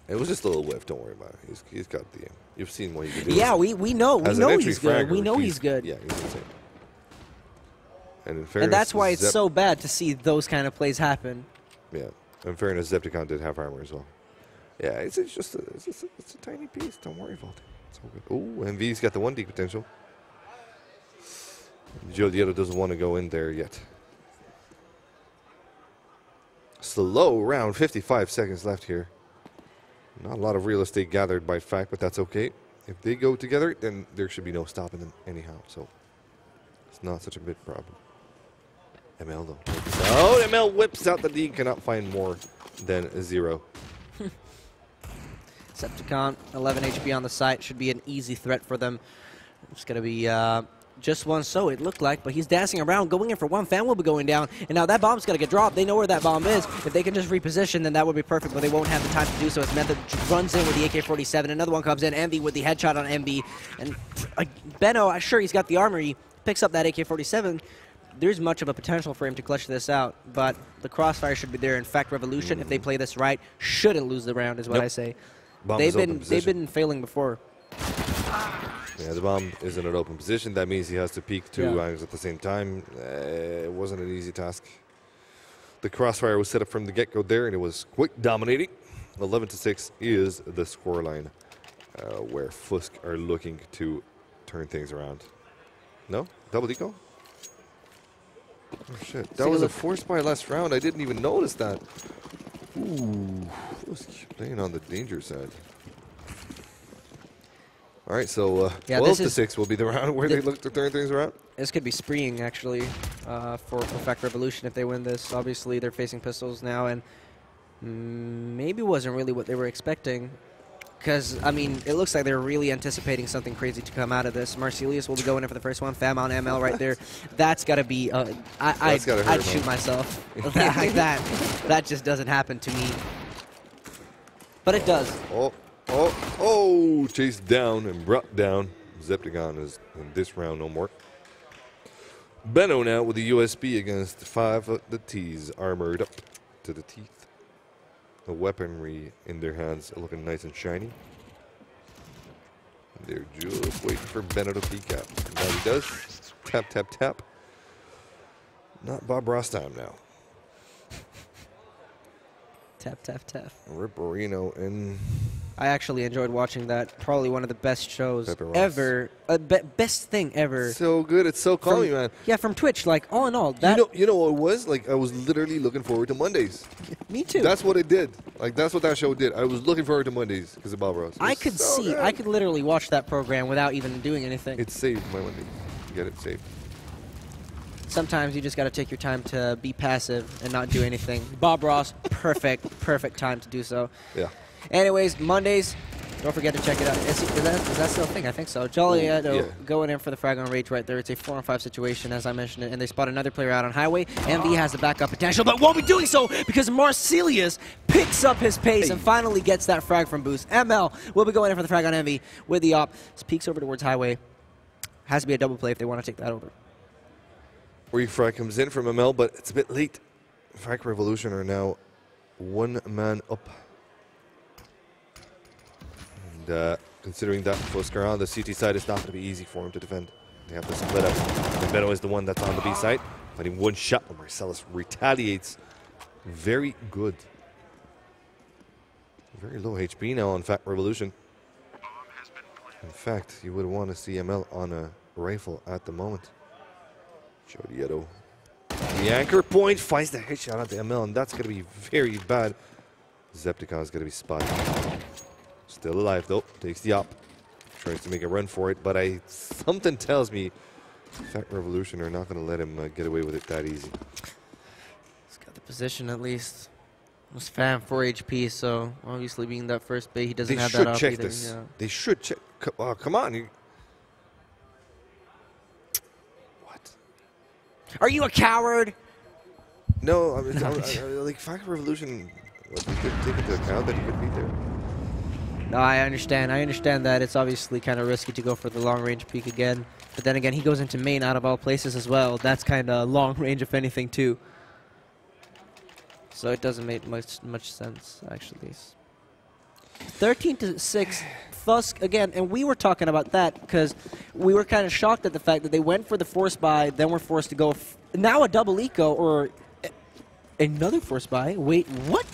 It was just a little whiff. Don't worry about it. He's got the. You've seen what he can do. Yeah, we know he's good. We know he's good. Yeah, he's insane. And in fairness, and that's why it's so bad to see those kind of plays happen. Yeah. In fairness, Zepticon did have armor as well. Yeah, it's just a tiny piece. Don't worry about it. It's all good. Oh, MV's got the 1D potential. Jolietto doesn't want to go in there yet. Slow round, 55 seconds left here. Not a lot of real estate gathered by Fact, but that's okay. If they go together, then there should be no stopping them anyhow. So it's not such a big problem. ML though. Oh, ML whips out the D. Cannot find more than a 0. Septicon, 11 HP on the site. Should be an easy threat for them. It's going to be just one, so it looked like, but he's dancing around, going in for one. Fan will be going down, and now that bomb's going to get dropped. They know where that bomb is. If they can just reposition, then that would be perfect, but they won't have the time to do so. As Method runs in with the AK-47. Another one comes in, MB with the headshot on MB. And Benno, sure, he's got the armor. He picks up that AK-47. There's much of a potential for him to clutch this out, but the crossfire should be there. In fact, Revolution, if they play this right, shouldn't lose the round, is what I say. They've been failing before. Yeah, the bomb is in an open position. That means he has to peek 2 angles at the same time. It wasn't an easy task. The crossfire was set up from the get-go there, and it was quite dominating. 11-6 is the scoreline where FUSK are looking to turn things around. No? Double deco? Oh, shit. That was a forced by last round. I didn't even notice that. Ooh. FUSK playing on the danger side. All right, so 12-6 will be the round where they look to turn things around. This could be spreeing, actually, for Fact Revolution if they win this. Obviously, they're facing pistols now, and maybe wasn't really what they were expecting. Because, I mean, it looks like they're really anticipating something crazy to come out of this. Marcelius will be going in for the first one. Fam on ML right there. That's got to be... I'd shoot myself. that just doesn't happen to me. But it does. Oh, chased down and brought down. Zepticon is in this round no more. Benno now with the USB against 5 of the T's, armored up to the teeth. The weaponry in their hands looking nice and shiny. They're just waiting for Benno to peek out. And now he does. Tap, tap, tap. Not Bob Ross time now. Tap, tap, tap. Ripperino in. I actually enjoyed watching that. Probably one of the best shows ever. Best thing ever. So good. It's so calming, man. Yeah, from Twitch. Like, all in all. That you know what it was? Like, I was literally looking forward to Mondays. Me too. That's what it did. Like, that's what that show did. I was looking forward to Mondays because of Bob Ross. I could see. I could literally watch that program without even doing anything. It saved my Monday. Get it saved. Sometimes you just got to take your time to be passive and not do anything. Bob Ross, perfect time to do so. Yeah. Anyways, Mondays, don't forget to check it out. Is that still a thing? I think so. Jolietto going in for the frag on Rage right there. It's a 4-on-5 situation, as I mentioned it, and they spot another player out on Highway. MV has the backup potential, but won't be doing so because Marcelius picks up his pace and finally gets that frag from Boost. ML will be going in for the frag on MV with the op. Peeks over towards Highway. Has to be a double play if they want to take that over. Refrag comes in from ML, but it's a bit late. Fact Revolution are now 1 man up. And considering that FUSK are on the CT side, it's not going to be easy for him to defend. They have to split up. And Benno is the one that's on the B side, fighting one shot. Marcellus retaliates. Very good. Very low HP now on Fact Revolution. In fact, you would want to see ML on a rifle at the moment. Jodieto. The anchor point finds the headshot onto ML, and that's going to be very bad. Zepticon is going to be spotted. Still alive, though. Takes the op. Tries to make a run for it, but something tells me Fact Revolution are not going to let him get away with it that easy. He's got the position at least. It was FAM 4 HP, so obviously being that first bait, he doesn't have that op check either. this. Yeah. They should check. Oh, come on. What? Are you a coward? No, I mean, like Fact Revolution, we could take into account that he could be there. No, I understand. I understand that it's obviously kind of risky to go for the long-range peek again. But then again, he goes into main out of all places as well. That's kind of long range, if anything, too. So it doesn't make much sense, actually. 13-6, FUSK again, and we were talking about that because we were kind of shocked at the fact that they went for the force buy, then were forced to go now a double eco or another force buy. Wait, what?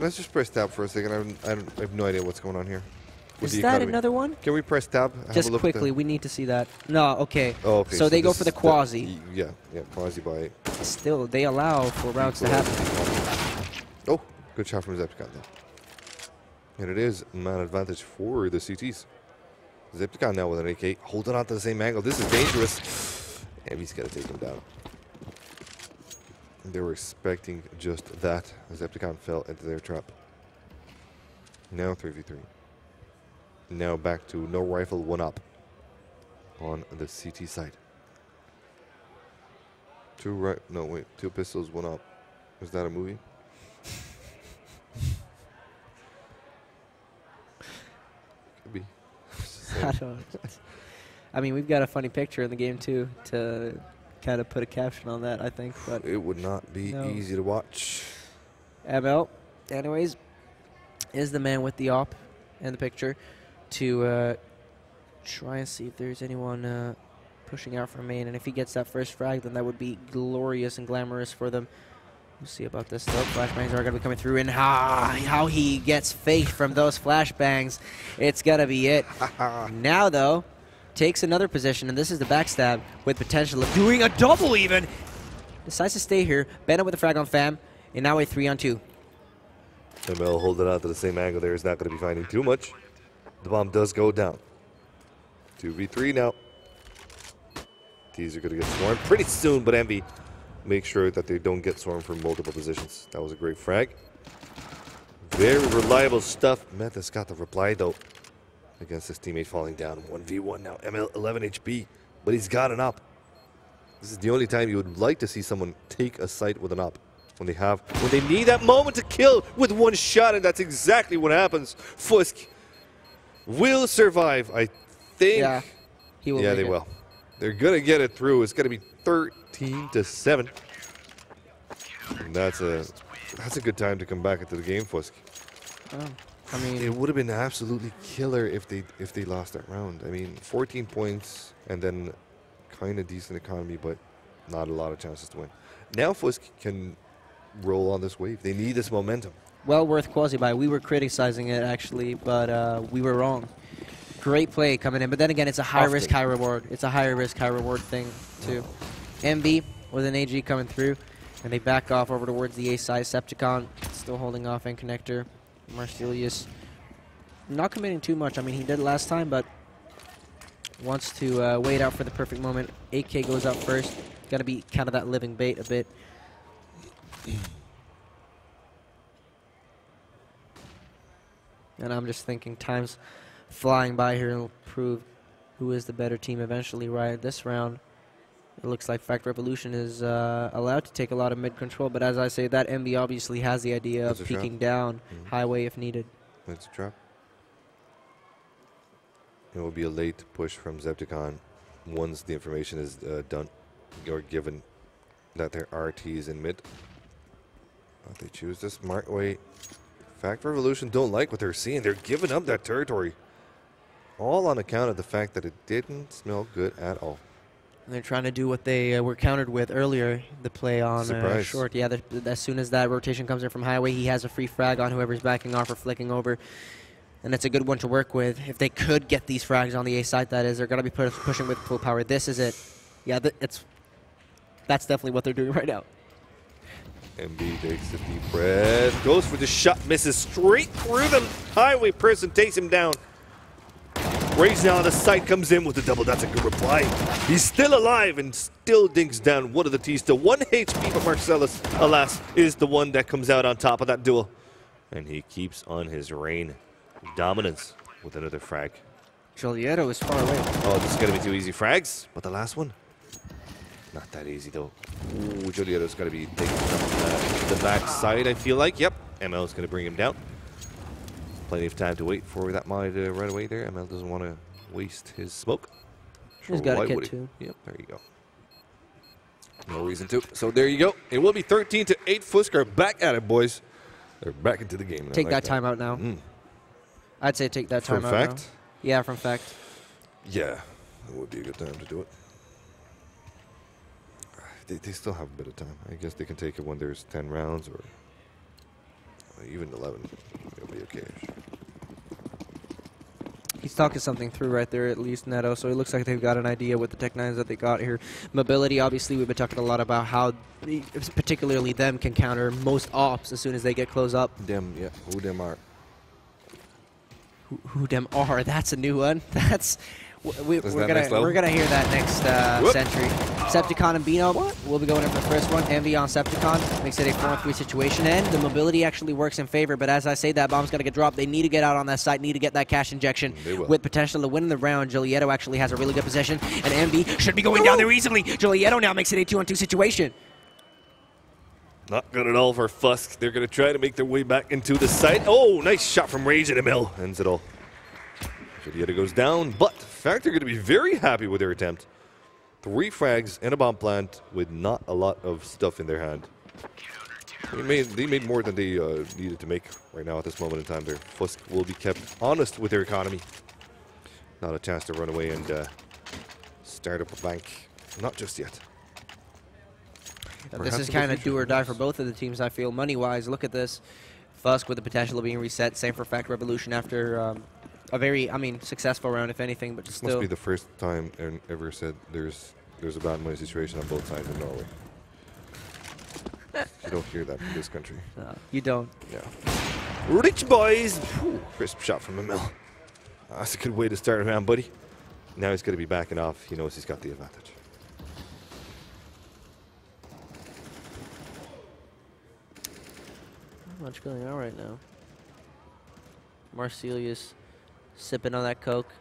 Let's just press tab for a second. I have no idea what's going on here. Is that another one? Can we press tab? Just quickly, we need to see that. No, okay. Oh, okay. So they go for the quasi. Yeah, quasi buy. Still, they allow for rounds to happen. Oh, good shot from Zepticon though. And it is man advantage for the CTs. Zepticon now with an AK, holding on to the same angle. This is dangerous. And he's got to take him down. They were expecting just that. Zepticon fell into their trap. Now 3v3. Now back to no rifle, one up on the CT side. Two pistols, one up. Is that a movie? Could be. I don't. I mean, we've got a funny picture in the game too to kind of put a caption on that, I think. But it would not be easy to watch. ML, anyways, is the man with the op in the picture to try and see if there's anyone pushing out from main. And if he gets that first frag, then that would be glorious and glamorous for them. We'll see about this, though. Flashbangs are going to be coming through, and how he gets faith from those flashbangs. It's going to be it. Now, though, takes another position, and this is the backstab with potential of doing a double even. Decides to stay here. Bennett with a frag on FAM, and now a 3-on-2. ML holding on to the same angle there is not going to be finding too much. The bomb does go down. 2v3 now. These are going to get swarmed pretty soon, but Envy make sure that they don't get swarmed from multiple positions. That was a great frag. Very reliable stuff. Methus got the reply, though, against his teammate falling down. 1v1 now. ML 11 HP, but he's got an op. This is the only time you would like to see someone take a site with an op. When they need that moment to kill with one shot, and that's exactly what happens. FUSK will survive, I think. Yeah, he will. Yeah, they will. They're gonna get it through. It's gonna be 13-7. And that's a good time to come back into the game, FUSK. I mean, it would have been absolutely killer if they lost that round. I mean, 14 points and then kind of decent economy, but not a lot of chances to win. Now FUSK can roll on this wave. They need this momentum. Well worth quasi-buy. We were criticizing it, actually, but we were wrong. Great play coming in, but then again, it's a high risk, high reward. It's a higher risk, high reward thing, too. MB with an AG coming through, and they back off over towards the A side. Septicon still holding off in connector. Marcelius not committing too much. I mean, he did last time, but wants to wait out for the perfect moment. AK goes out first. Got to be kind of that living bait a bit. And I'm just thinking time's flying by here and will prove who is the better team eventually. Right, this round, it looks like Fact Revolution is allowed to take a lot of mid control, but as I say, that MB obviously has the idea of peeking down highway if needed. It's a trap. It will be a late push from Zepticon once the information is done or given that there are Ts in mid. But they choose the smart way. Fact Revolution don't like what they're seeing. They're giving up that territory. All on account of the fact that it didn't smell good at all. And they're trying to do what they were countered with earlier, the play on short. Yeah, as soon as that rotation comes in from highway, he has a free frag on whoever's backing off or flicking over. and it's a good one to work with. If they could get these frags on the A side, that is, they're going to be pushing with full power. This is it. Yeah, that's definitely what they're doing right now. MB takes a deep breath, goes for the shot, misses straight through the highway person, takes him down. Raising on the side, comes in with the double. That's a good reply. He's still alive and still dinks down one of the T's to 1 HP, but Marcellus, alas, is the one that comes out on top of that duel. And he keeps on his reign of dominance with another frag. Jolietto is far away. Oh, this is going to be 2 easy frags, but the last one, not that easy though. Ooh, Jolietto's got to be taking from the back side, I feel like. Yep, ML is going to bring him down. Plenty of time to wait for that mod right away there. ML doesn't want to waste his smoke. He's got a kit too. Yep, there you go. No reason to. So there you go. It will be 13-8. FUSK are back at it, boys. They're back into the game. Take that timeout now. I'd say take that timeout now. From fact? Yeah, from fact. Yeah, it would be a good time to do it. They still have a bit of time. I guess they can take it when there's 10 rounds or even 11. It'll be okay. He's talking something through right there, at least, Neto. So it looks like they've got an idea with the Tech 9s that they got here. Mobility, obviously, we've been talking a lot about how, particularly them, can counter most ops as soon as they get close up. Them, yeah. Who them are? Who them are? That's a new one. That's we're gonna hear that next century. Septicon and Bino will be going in for the first one. Envy on Septicon makes it a 4-3 situation, and the mobility actually works in favor. But as I say, that bomb's gonna get dropped. They need to get out on that site, need to get that cash injection with potential to win the round. Jolietto actually has a really good position, and Envy should be going down there easily. Jolietto now makes it a 2-on-2 situation. Not good at all for FUSK. They're going to try to make their way back into the site. Oh, nice shot from Rage and ML. Ends it all. Jolietto goes down, but Fact are going to be very happy with their attempt. 3 frags and a bomb plant with not a lot of stuff in their hand. They made more than they needed to make right now at this moment in time. Their FUSK will be kept honest with their economy. Not a chance to run away and start up a bank. Not just yet. This is kind of do or die for both of the teams, I feel, money-wise. Look at this. FUSK with the potential of being reset. Same for Fact Revolution after a very, successful round, if anything, but still. Must be the first time Aaron ever said there's a bad money situation on both sides in Norway. You don't hear that in this country. No, you don't. Yeah. Rich boys! Whew, crisp shot from ML. That's a good way to start a round, buddy. Now he's going to be backing off. He knows he's got the advantage. Not much going on right now. Marcelius sipping on that Coke.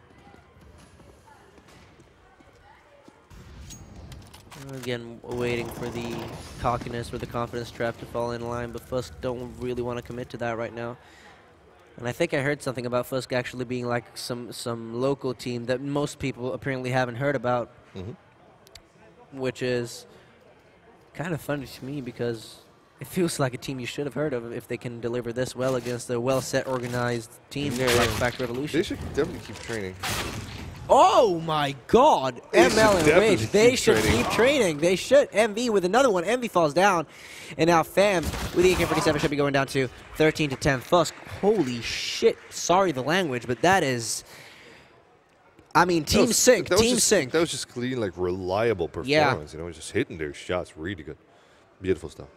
Again, waiting for the cockiness or the confidence trap to fall in line, but FUSK don't really want to commit to that right now. And I think I heard something about FUSK actually being like some local team that most people apparently haven't heard about, which is kind of funny to me because it feels like a team you should have heard of if they can deliver this well against a well-set, organized team like Fact Revolution. They should definitely keep training. Oh my God! ML and Rage, they should keep training. They should. MV with another one. MV falls down. And now FAM with the AK-47 should be going down to 13-10. FUSK, holy shit. Sorry the language, but that is... team sync. Team sync. That was just clean, like, reliable performance. You know, just hitting their shots really good. Beautiful stuff.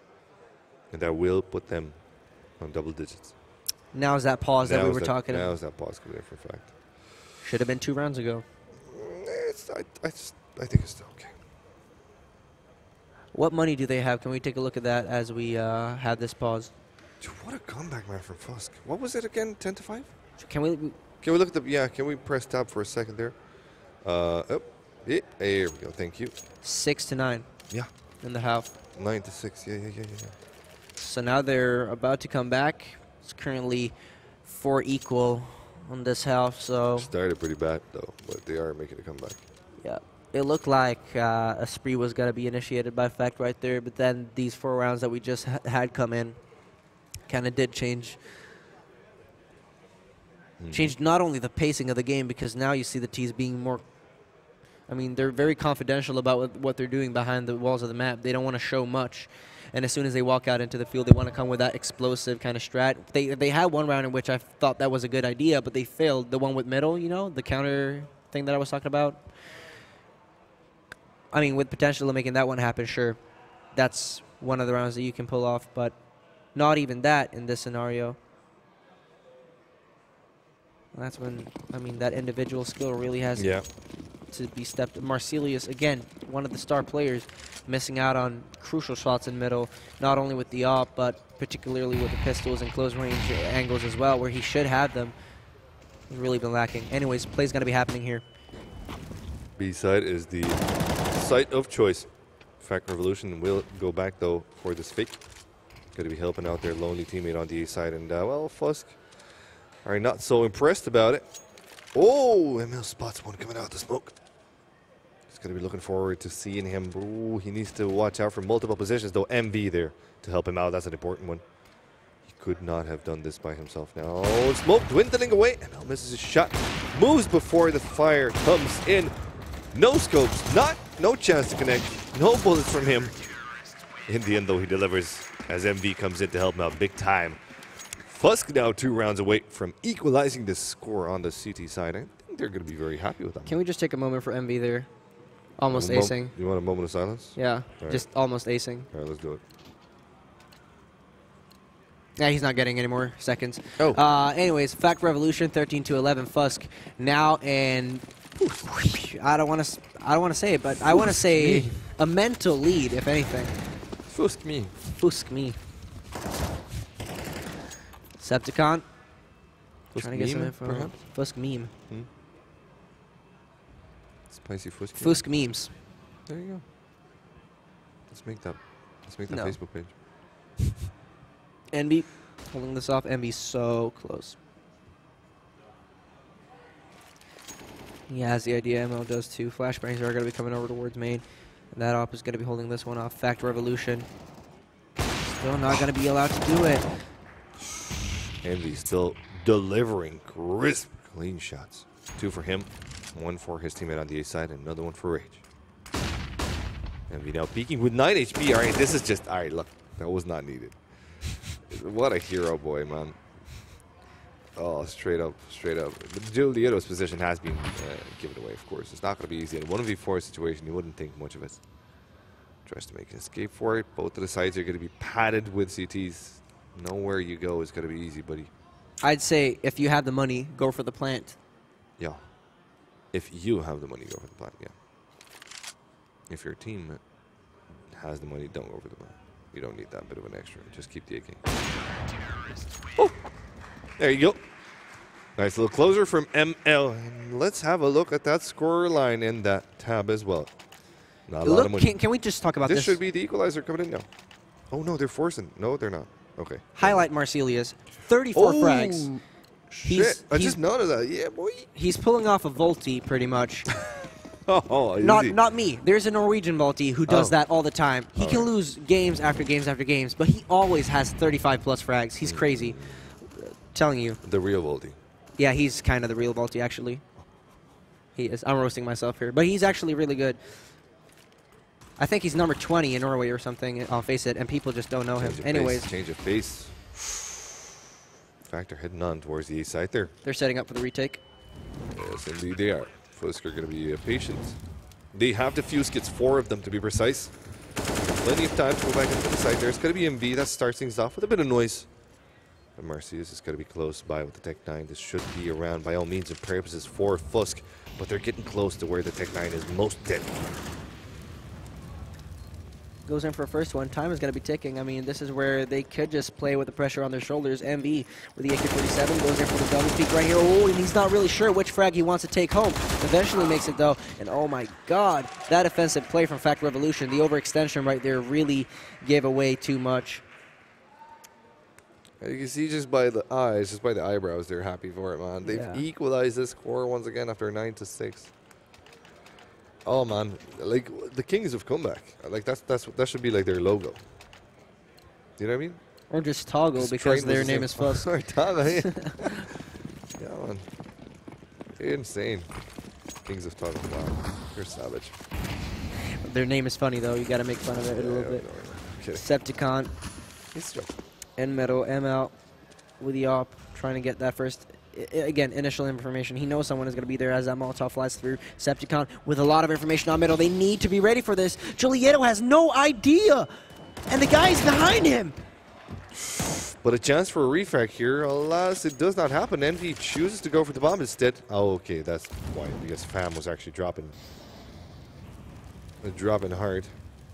And that will put them on double digits. Now's that pause that we were talking about. Now's that pause coming in for Fact. Should have been 2 rounds ago. I think it's still okay. What money do they have? Can we take a look at that as we have this pause? Dude, what a comeback, man, from FUSK. What was it again? 10-5? Can we look at the? Yeah. Can we press tab for a second there? Oh, yeah, there we go. Thank you. 6-9. Yeah. In the half. 9-6. Yeah. So now they're about to come back. It's currently 4 equal on this half, so... Started pretty bad, though, but they are making a comeback. Yeah. It looked like a spree was going to be initiated by Fact right there, but then these 4 rounds that we just had come in kind of did change. Changed not only the pacing of the game, because now you see the T's being more... they're very confidential about what they're doing behind the walls of the map. They don't want to show much. and as soon as they walk out into the field, they want to come with that explosive kind of strat. They had one round in which I thought that was a good idea, but they failed. The one with middle, you know, the counter thing that I was talking about. I mean, with potential of making that one happen, sure. That's one of the rounds that you can pull off, but not even that in this scenario. That's when, I mean, that individual skill really has to be stepped. Marsilius, again, one of the star players, missing out on crucial shots in middle, not only with the op, but particularly with the pistols and close range angles as well, where he should have them. He's really been lacking. Anyways, play's going to be happening here. B side is the site of choice. FUSK Revolution will go back, though, for this fake. Going to be helping out their lonely teammate on the A side, and, well, FUSK are not so impressed about it. Oh, ML spots one coming out the smoke. He's going to be looking forward to seeing him. Ooh, he needs to watch out for multiple positions, though. MV there to help him out. That's an important one. He could not have done this by himself now. Smoke dwindling away. ML misses his shot. Moves before the fire comes in. No scopes. No chance to connect. No bullets from him. In the end, though, he delivers as MV comes in to help him out big time. FUSK now 2 rounds away from equalizing the score on the CT side. I think they're going to be very happy with that. Can we just take a moment for MV there? Almost acing. You want a moment of silence? Yeah, just almost acing. All right, let's do it. Yeah, he's not getting any more seconds. Oh. Anyways, FUSK Revolution 13-11 FUSK now, and I don't want to say it, but I want to say a mental lead, if anything. FUSK me. FUSK me. Septicon. Trying to get some info. Perhaps? FUSK meme. Spicy FUSK. FUSK memes. There you go. Let's make that No. Facebook page. Envy holding this off. Envy's so close. He has the idea. ML does too. Flashbangs are going to be coming over towards main. And that op is going to be holding this one off. FUSK Revolution. Still not going to be allowed to do it. Envy still delivering crisp, clean shots. 2 for him, 1 for his teammate on the A side, and another one for Rage. Envy now peeking with 9 HP. All right, this is just, all right, look, that was not needed. What a hero boy, man. Oh, straight up, straight up. But Julieto's position has been given away, of course. It's not going to be easy. In a 1v4 situation, you wouldn't think much of it. Tries to make an escape for it. Both of the sides are going to be padded with CTs. Nowhere you go is going to be easy, buddy. I'd say if you have the money, go for the plant. Yeah. If you have the money, go for the plant, yeah. If your team has the money, don't go for the plant. You don't need that bit of an extra. Just keep the AK. Oh! There you go. Nice little closer from ML. And let's have a look at that score line in that tab as well. Not a lot of money. Can we just talk about this? This should be the equalizer coming in now. Oh, no, they're forcing. No, they're not. Okay. Highlight Marsilius. 34 frags. Shit. I just noticed that. Yeah, boy. He's pulling off a Volti pretty much. Oh, not me. There's a Norwegian Volti who does that all the time. He can lose games after games after games, but he always has 35 plus frags. He's crazy. Telling you. The real Volti. Yeah, he's kind of the real Volti, actually. He is. I'm roasting myself here, but he's actually really good. I think he's number 20 in Norway or something, I'll face it, and people just don't know him. Anyways. Change of pace. Factor heading on towards the east side there. They're setting up for the retake. Yes, indeed they are. FUSK are going to be patient. They have the FUSK. It's 4 of them to be precise. Plenty of time to go back into the side there. It's going to be MV. That starts things off with a bit of noise. But Marcius is going to be close by with the Tech 9. This should be around, by all means and purposes, for FUSK. But they're getting close to where the Tech 9 is most deadly. Goes in for a first one. Time is going to be ticking. I mean, this is where they could just play with the pressure on their shoulders. MV with the AK-47 goes in for the double peek right here. Oh, and he's not really sure which frag he wants to take home. Eventually makes it, though. And oh my god, that offensive play from FUSK Revolution, the overextension right there really gave away too much. You can see just by the eyes, just by the eyebrows, they're happy for it, man. They've equalized this score once again after 9-6. Oh man, like the Kings of Comeback. Like that should be like their logo. Do you know what I mean? Or just Toggle because their name is FUSK. Or Toggle, yeah. Yeah, man. Insane. Kings of Toggle. Wow, you're savage. Their name is funny though. You got to make fun of it a little bit. kidding. Septicon He's joking. in middle. ML with the op, trying to get that first. Again, initial information. He knows someone is going to be there as that Molotov flies through. Septicon with a lot of information on middle. They need to be ready for this. Julieto has no idea, and the guy is behind him. But a chance for a refrag here. Alas, it does not happen. Envy chooses to go for the bomb instead. Oh, okay, that's why. Because Fam was actually dropping hard.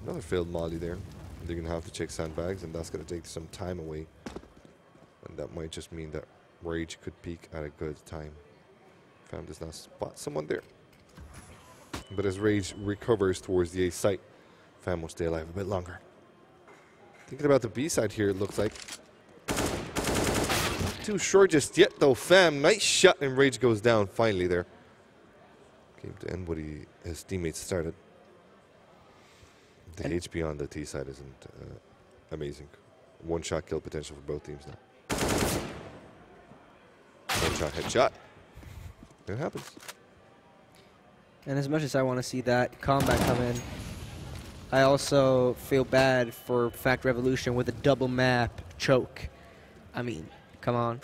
Another failed molly there. They're going to have to check sandbags, and that's going to take some time away. And that might just mean that Rage could peak at a good time. Fam does not spot someone there. But as Rage recovers towards the A site, Fam will stay alive a bit longer. Thinking about the B side here, it looks like. Too short just yet, though. Fam, nice shot, and Rage goes down finally there. Came to end what his teammates started. The HP on the T side isn't amazing. One shot kill potential for both teams now. One shot headshot. It happens. And as much as I want to see that combat come in, I also feel bad for Fact Revolution with a double map choke. I mean, come on.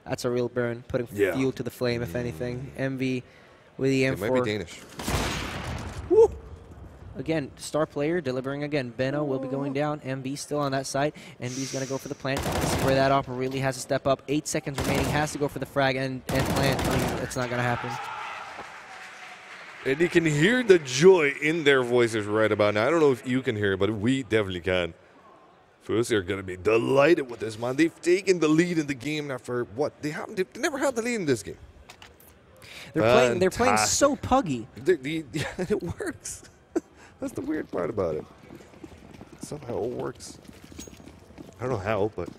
That's a real burn, putting fuel to the flame, if anything. MV with the M4. It might be Danish. Woo! Again, star player delivering again. Benno will be going down. MV still on that side. MV's going to go for the plant. This is where that op really has to step up. 8 seconds remaining. Has to go for the frag and plant. I mean, it's not going to happen. And you can hear the joy in their voices right about now. I don't know if you can hear it, but we definitely can. FUSK are going to be delighted with this, man. They've taken the lead in the game after what? They've never had the lead in this game. They're playing so puggy. It works. That's the weird part about it. Somehow it works. I don't know how, but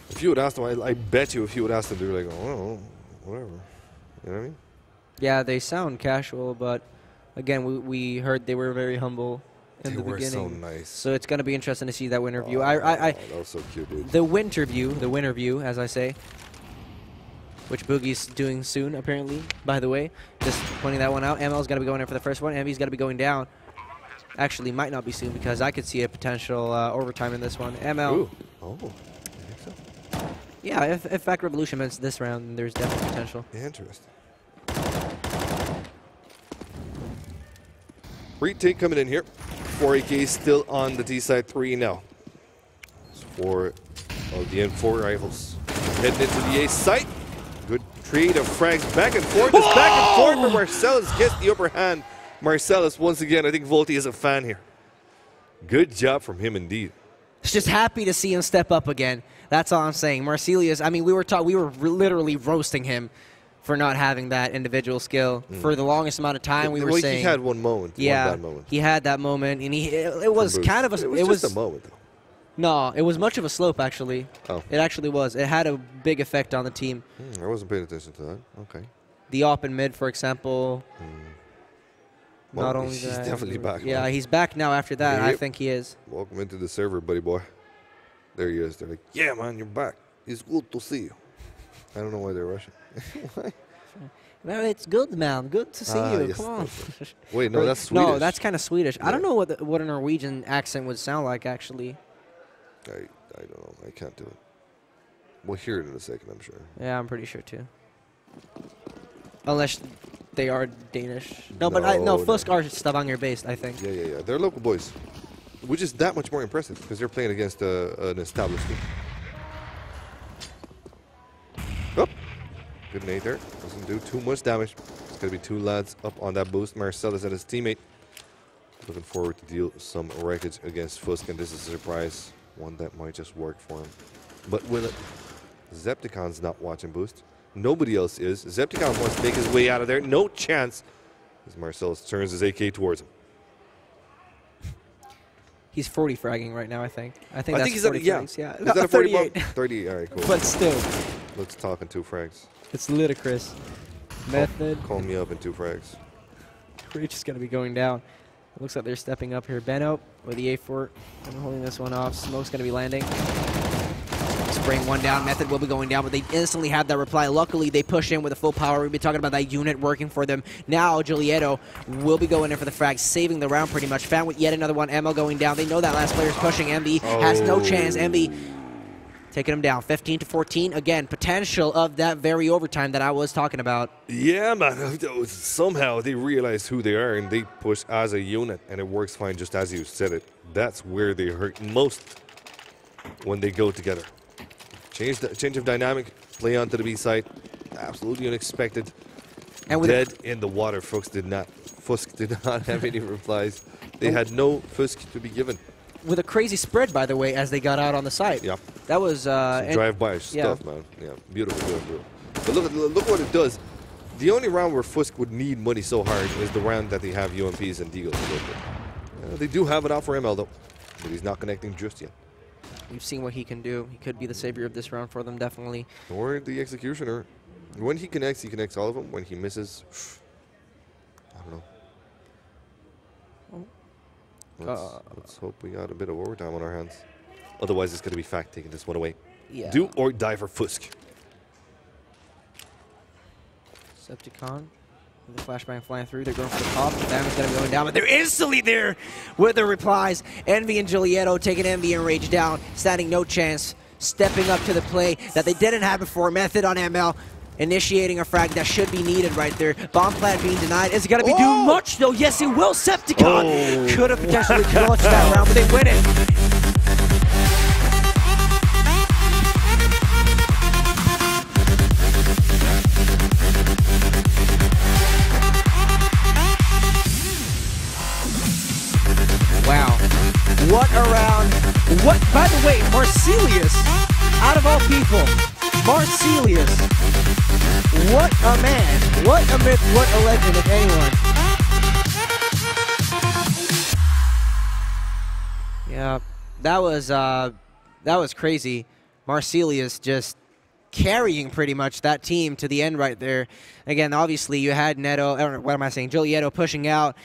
if you would ask them, I bet you if you would ask them, they were like, oh, whatever. You know what I mean? Yeah, they sound casual, but again, we heard they were very humble in the beginning. They were so nice. So it's going to be interesting to see that winter view. That was so cute, dude. The winter view, as I say, which Boogie's doing soon, apparently, by the way. Just pointing that one out. ML's got to be going in for the first one. MV's got to be going down. Actually, might not be soon because I could see a potential overtime in this one. ML. Ooh. Oh, I think so. Yeah, if Fact Revolution wins this round, then there's definitely potential. Interesting. Retake coming in here. 4AK still on the T side, 3 now. It's 4 of the M4 rifles. Heading into the A site. Good trade of frags back and forth. It's back and forth, but Marcellus gets the upper hand. Marcellus, once again, I think Volti is a fan here. Good job from him indeed. Just happy to see him step up again. That's all I'm saying. Marcelius, I mean, we were literally roasting him for not having that individual skill for the longest amount of time. We were saying he had one moment. Yeah, one bad moment. He had that moment, and it was kind of a. It was just a moment, though. No, it was much of a slope, actually. Oh. It actually was. It had a big effect on the team. I wasn't paying attention to that. Okay. The op in mid, for example. Well, not only he's that. definitely back. Yeah, man. he's back now after that. Yep. I think he is. Welcome into the server, buddy boy. There he is. They're like, yeah, man, you're back. It's good to see you. I don't know why they're rushing. Why? No, it's good, man. Good to see you. Yes, Come on. Wait, no, that's Swedish. No, that's kind of Swedish. Yeah. I don't know what a Norwegian accent would sound like, actually. I don't know. I can't do it. We'll hear it in a second, I'm sure. Yeah, I'm pretty sure, too. Unless they are Danish. No, but FUSK are Stavanger-based, I think. Yeah. They're local boys, which is that much more impressive because they're playing against an established team. Oh, good nade there. Doesn't do too much damage. It's going to be 2 lads up on that boost. Marcellus and his teammate. Looking forward to deal some wreckage against FUSK, and this is a surprise. One that might just work for him. But will it? Zepticon's not watching boost. Nobody else is. Zepticon wants to make his way out of there. No chance. As Marcellus turns his AK towards him. He's 40 fragging right now, I think. I think that's he's 40 at, frags. Yeah. Is that a 40 38. 30. All right, cool. But still. Let's talk in 2 frags. It's ludicrous. Method. Call me up in 2 frags. Reach is going to be going down. It looks like they're stepping up here. Benno with the A4 and holding this one off. Smoke's going to be landing. Spraying one down. Method will be going down, but they instantly have that reply. Luckily, they push in with a full power. We've been talking about that unit working for them. Now, Julieto will be going in for the frag, saving the round pretty much. Fan with yet another one. ML going down. They know that last player is pushing. MV has no chance. MV taking him down. 15-14. Again, potential of that very overtime that I was talking about. Yeah, man. Somehow they realize who they are and they push as a unit, and it works fine just as you said it. That's where they hurt most when they go together. Change of dynamic, play onto the B side. Absolutely unexpected. And dead in the water. FUSK did not have any replies. They had no FUSK to be given. With a crazy spread, by the way, as they got out on the side. Yeah. That was drive-by stuff, man. Yeah, beautiful. But look what it does. The only round where FUSK would need money so hard is the round that they have UMPs and Deagles. They do have it out for ML though, but he's not connecting just yet. We've seen what he can do. He could be the savior of this round for them, definitely. Or the executioner. When he connects all of them. When he misses, I don't know. Let's hope we got a bit of overtime on our hands. Otherwise, it's going to be fact taking this one away. Yeah. Do or die for FUSK. Decepticon. The flashbang flying through. They're going for the top. The damage going to be going down, but they're instantly there with the replies. Envy and Julieto taking Envy and Rage down, standing no chance, stepping up to the play that they didn't have before. Method on ML, initiating a frag that should be needed right there. Bomb plant being denied. Is it going to be doing much, though? Yes, it will. Septicon could have potentially clutched that round, but they win it. Wow. What a round. What, by the way, Marcelius, out of all people, Marcelius, what a man, what a myth, what a legend, if anyone. Yeah, that was crazy. Marcelius just carrying pretty much that team to the end right there. Again, obviously you had Julieto pushing out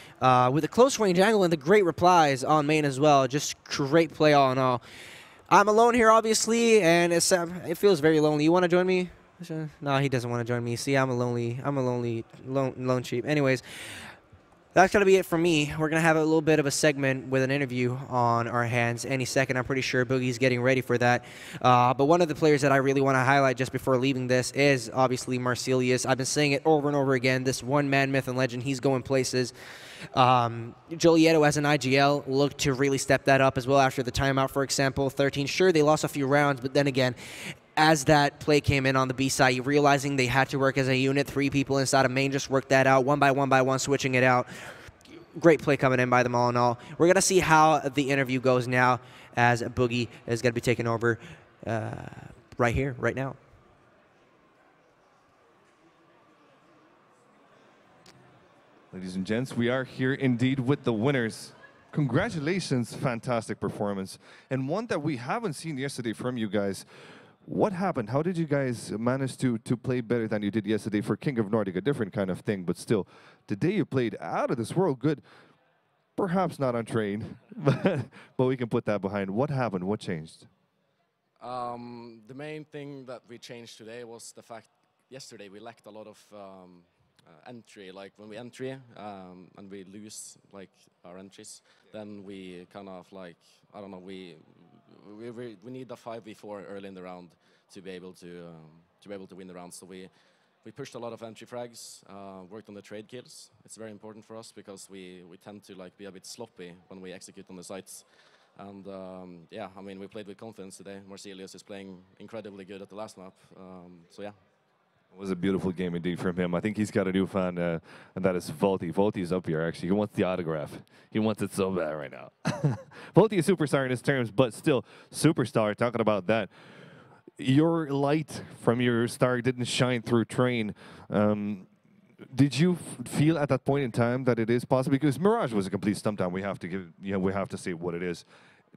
with a close range angle and the great replies on main as well. Just great play all in all. I'm alone here, obviously, and it feels very lonely. You want to join me? No, he doesn't want to join me. See, I'm a lonely lone sheep. Anyways, that's going to be it for me. We're going to have a little bit of a segment with an interview on our hands any second. I'm pretty sure Boogie's getting ready for that. But one of the players that I really want to highlight just before leaving this is obviously Marcelius. I've been saying it over and over again. This one-man myth and legend, he's going places. Julieto as an IGL looked to really step that up as well after the timeout, for example. 13, sure, they lost a few rounds, but then again, as that play came in on the B side, realizing they had to work as a unit, 3 people inside of main just worked that out, one by one, switching it out. Great play coming in by them all in all. We're going to see how the interview goes now as Boogie is going to be taking over right here, right now. Ladies and gents, we are here indeed with the winners. Congratulations, fantastic performance. And one that we haven't seen yesterday from you guys. What happened? How did you guys manage to play better than you did yesterday for King of Nordic? A different kind of thing, but still, today you played out of this world good. Perhaps not on train, but we can put that behind. What happened? What changed? The main thing that we changed today was the fact yesterday we lacked a lot of entry. Like when we entry and we lose like our entries, then we kind of like, I don't know, we need a 5v4 early in the round to be able to win the round. So we pushed a lot of entry frags, worked on the trade kills. It's very important for us because we tend to like be a bit sloppy when we execute on the sites. And yeah, I mean, we played with confidence today. Marcelius is playing incredibly good at the last map. So yeah. It was a beautiful game indeed from him. I think he's got a new fan, and that is Volty. Volty's up here, actually. He wants the autograph. He wants it so bad right now. Volty is superstar in his terms, but still superstar. Talking about that, your light from your star didn't shine through train. Did you feel at that point in time that it is possible? Because Mirage was a complete stump down. We have to say what it is.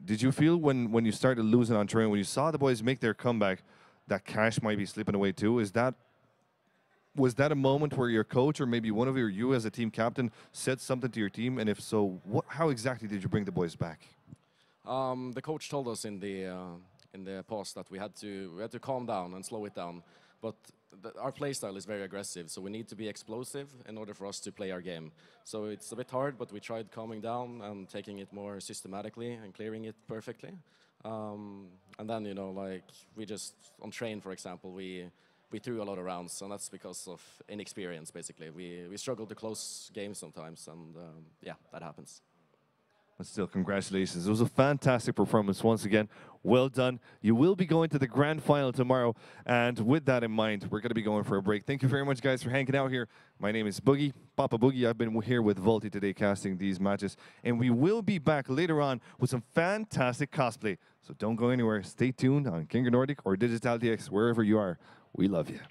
Did you feel when you started losing on train, when you saw the boys make their comeback, that cash might be slipping away too? Was that a moment where your coach or maybe one of you as a team captain said something to your team? And if so, how exactly did you bring the boys back? The coach told us in the the past that we had to calm down and slow it down. But our play style is very aggressive, so we need to be explosive in order for us to play our game. So it's a bit hard, but we tried calming down and taking it more systematically and clearing it perfectly. And then, you know, like we just, on train, for example, we threw a lot of rounds, and that's because of inexperience, basically. We struggle to close games sometimes, and yeah, that happens. But still, congratulations. It was a fantastic performance once again. Well done. You will be going to the grand final tomorrow. And with that in mind, we're going to be going for a break. Thank you very much, guys, for hanging out here. My name is Boogie, Papa Boogie. I've been here with Volti today casting these matches. And we will be back later on with some fantastic cosplay. So don't go anywhere. Stay tuned on King Nordic or Digital DX, wherever you are. We love you.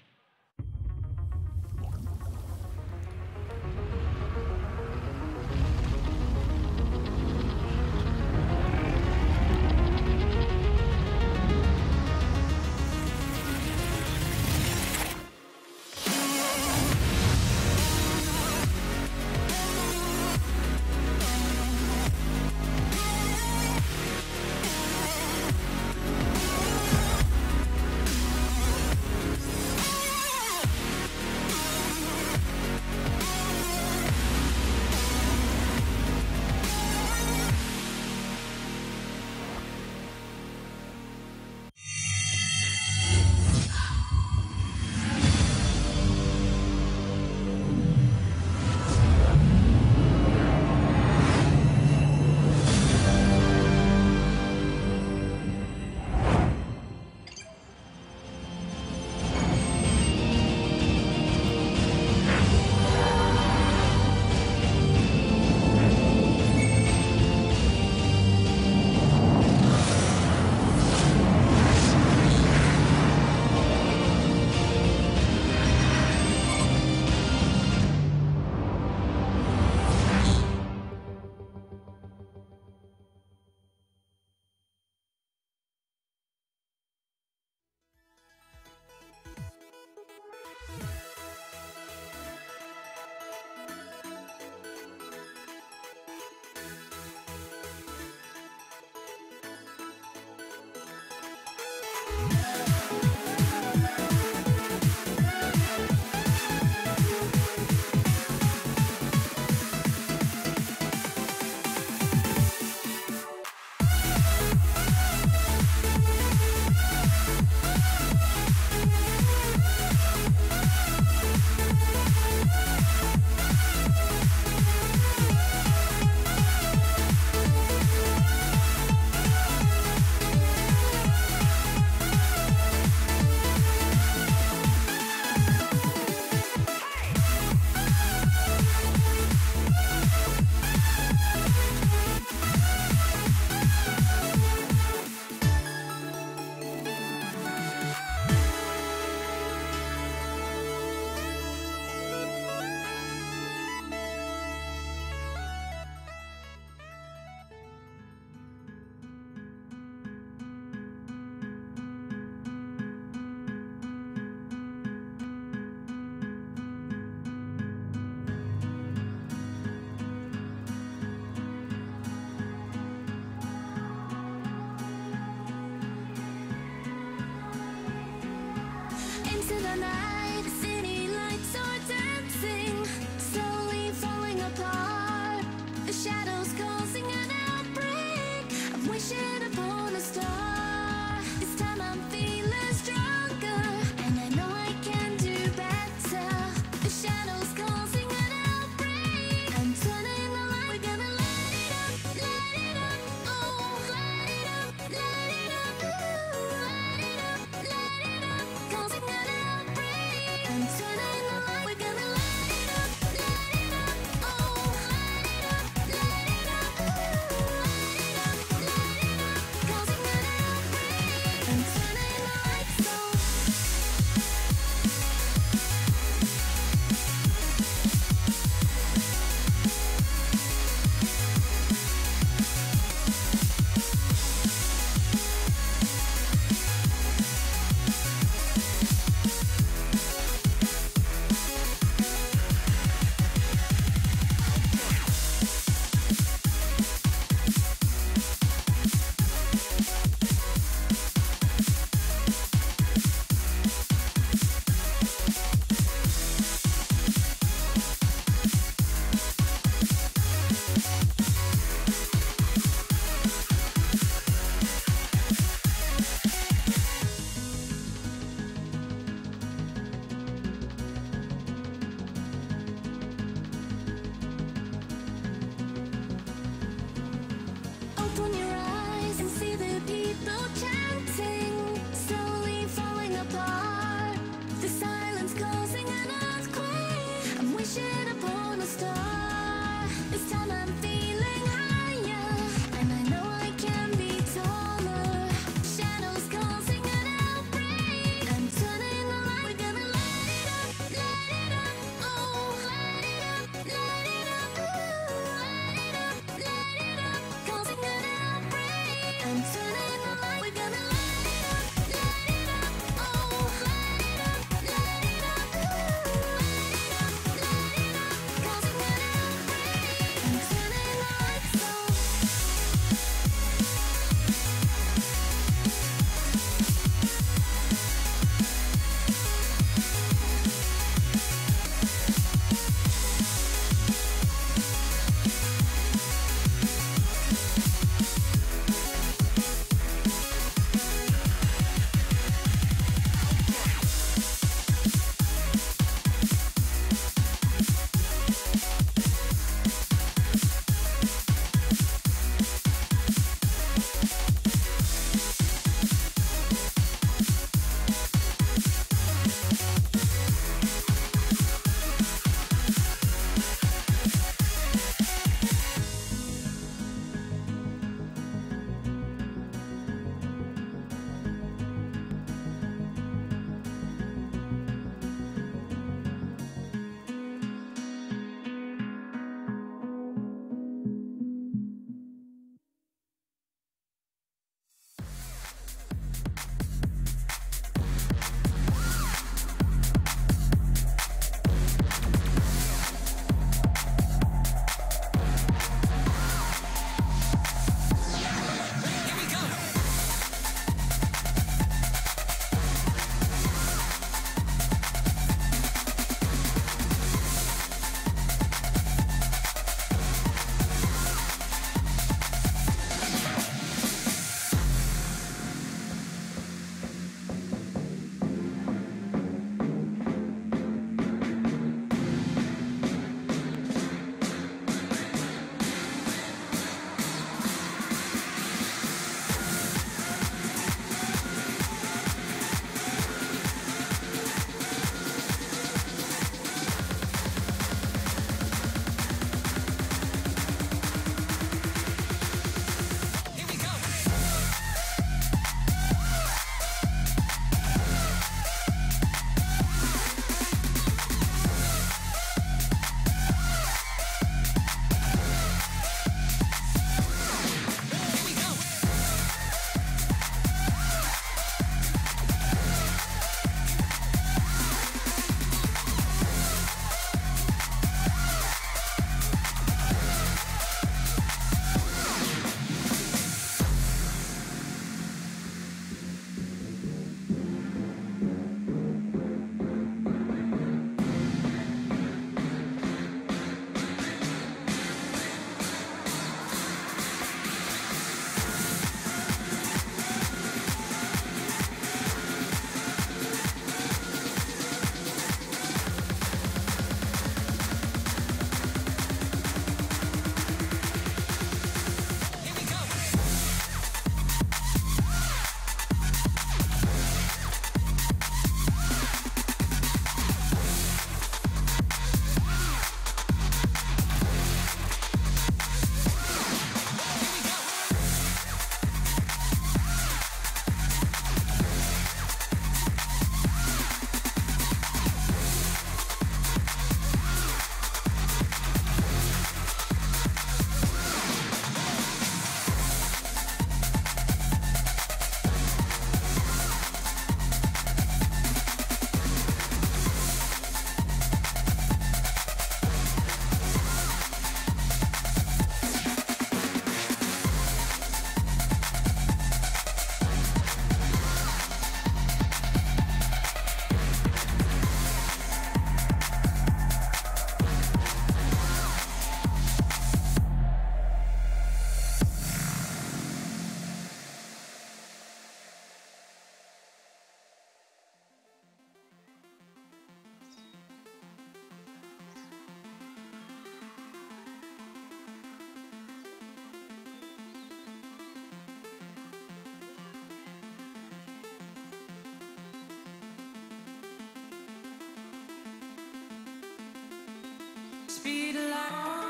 Speed of light.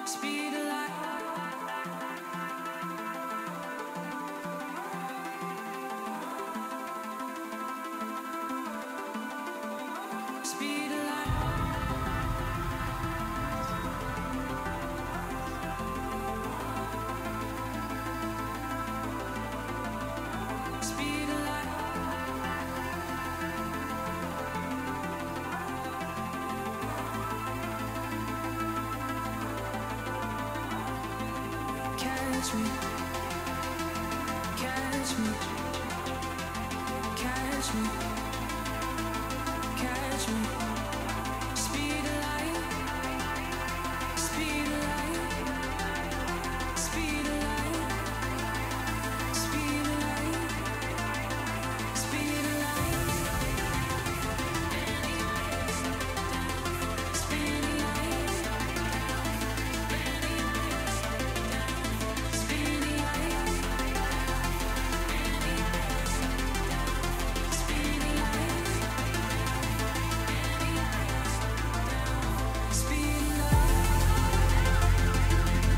Speed of light. Speed of light. Speed of light. Catch me, catch me, catch me, catch me. Speed of light, speed of light, speed of light, speed of light, speed of light. Speed of light. Speed of light.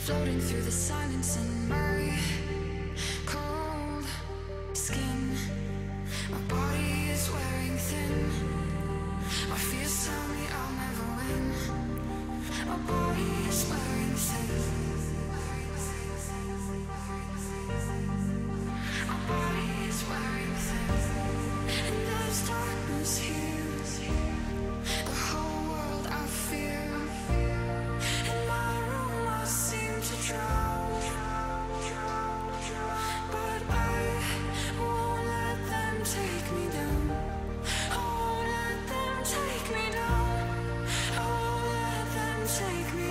Floating through the silence in my cold skin. My body is wearing thin. My fears tell me I'll never win. My body is wearing thin. My body is wearing thin. And there's darkness here. The whole world I fear. In my room I seem to drown. But I won't let them take me down. I won't let them take me down. I won't let them take me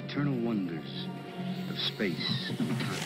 eternal wonders of space and time.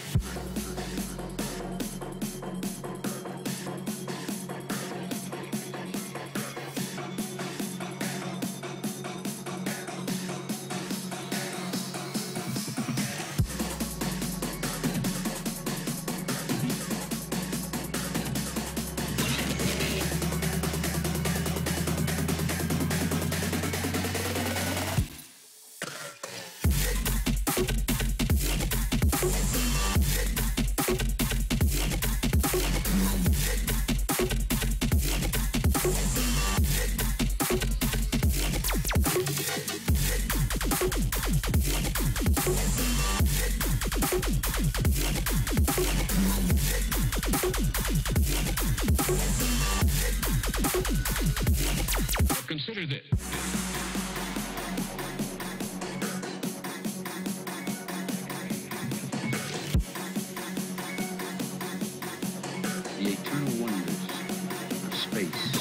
Consider this. The eternal wonders of space.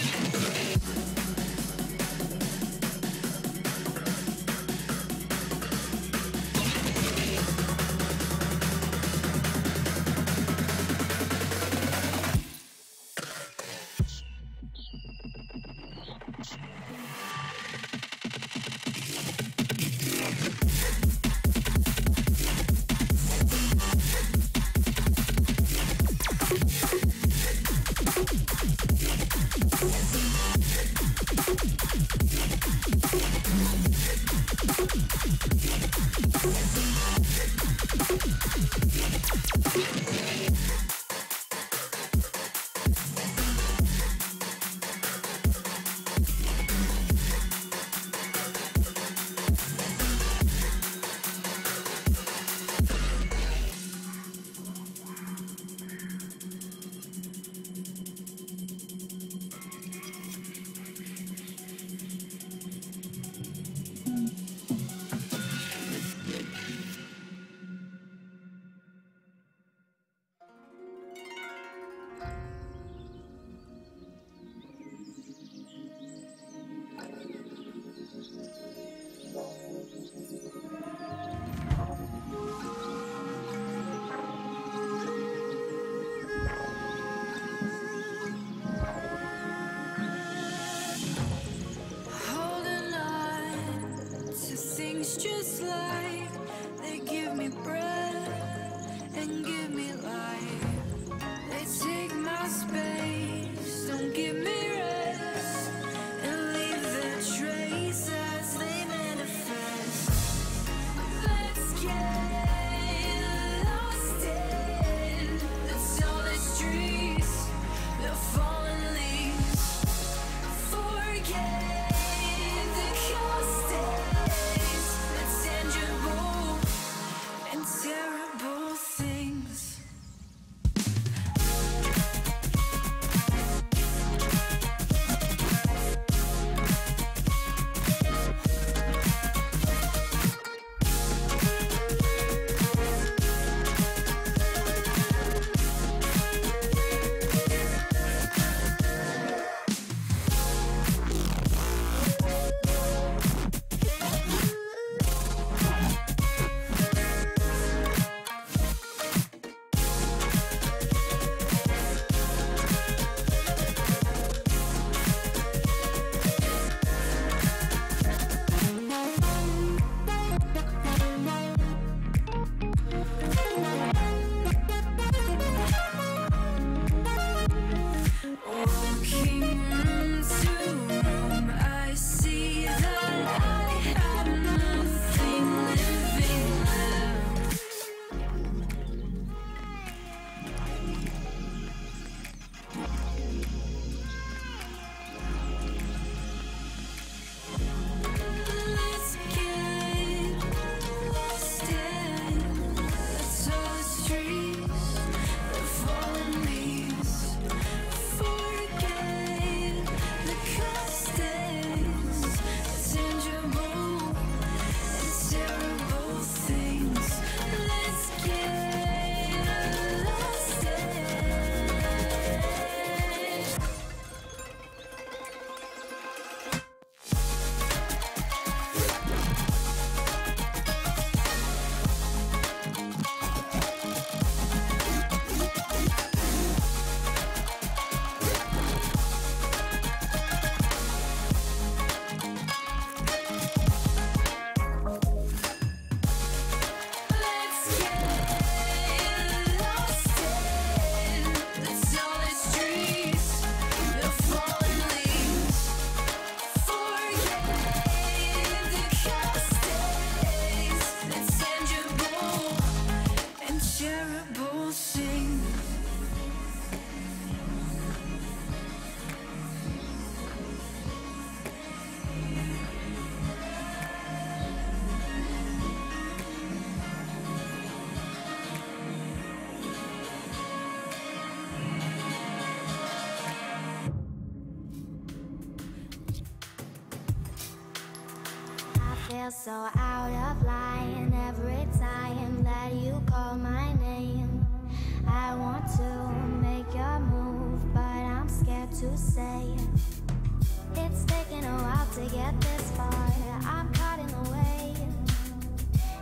to say. It's taken a while to get this far. I'm caught in the way.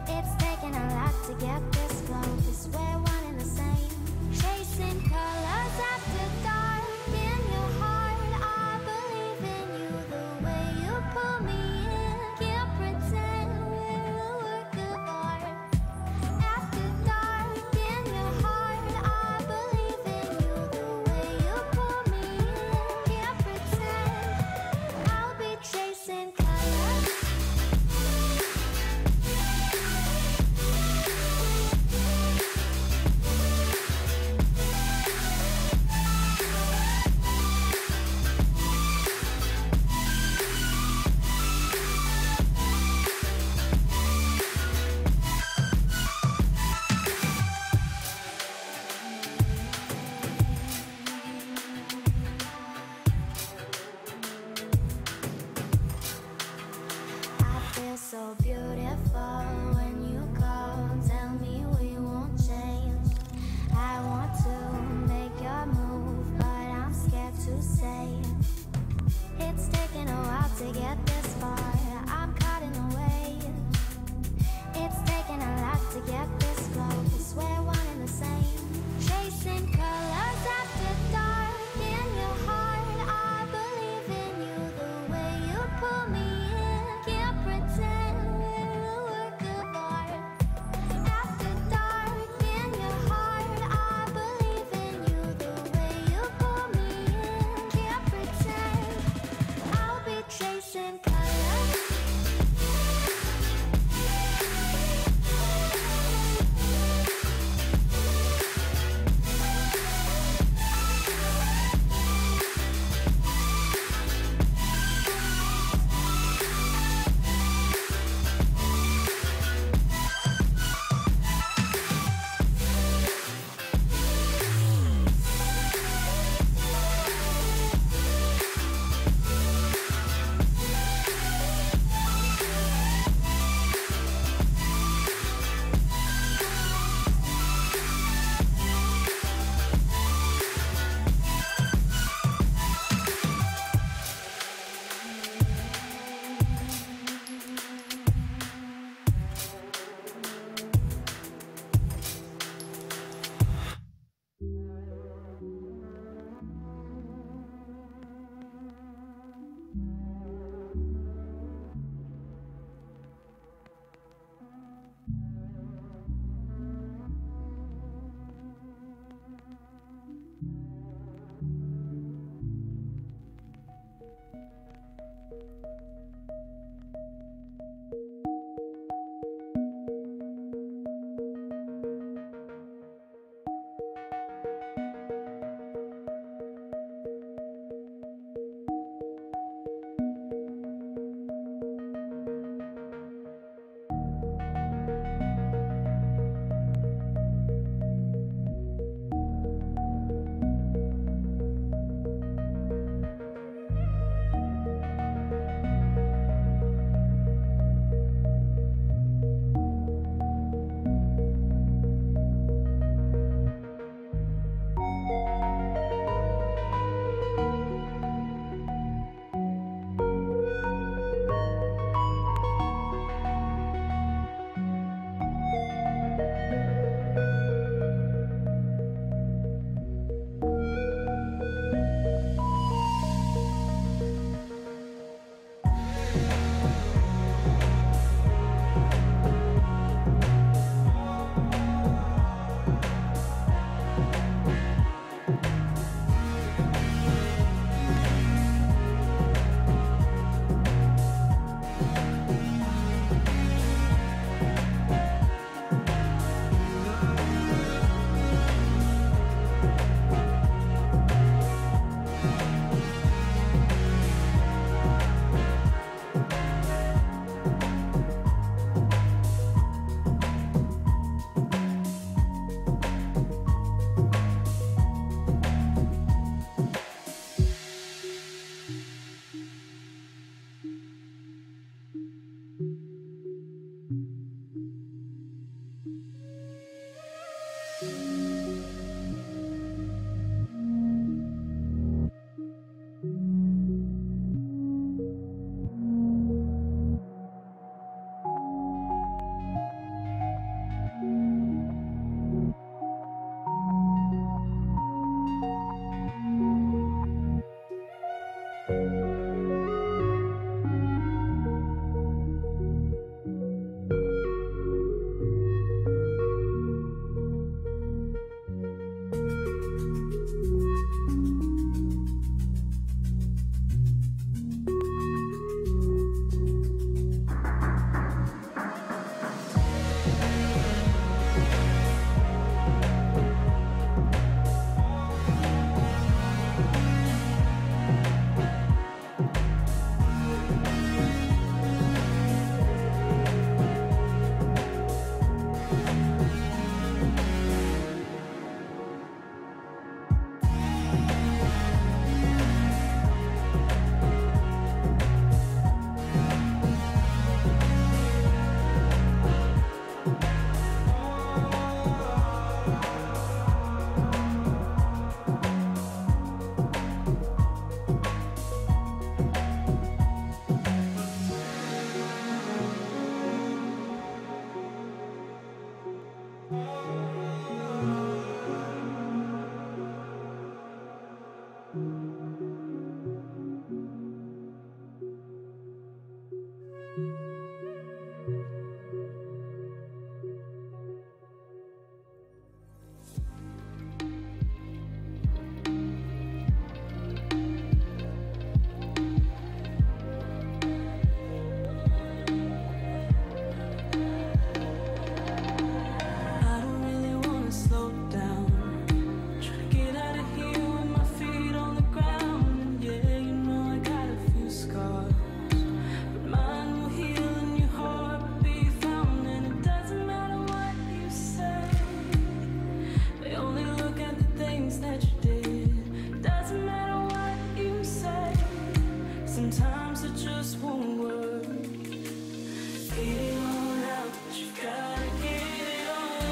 It's taken a lot to get this close. We're one and the same. Chasing colors after dark. In your heart, I believe in you. The way you pull me in, can't pretend we're a work of art. After dark, in your heart, I believe in you. The way you pull me in, can't pretend I'll be chasing colors. Sometimes it just won't work. Get it on out, but you gotta get it on.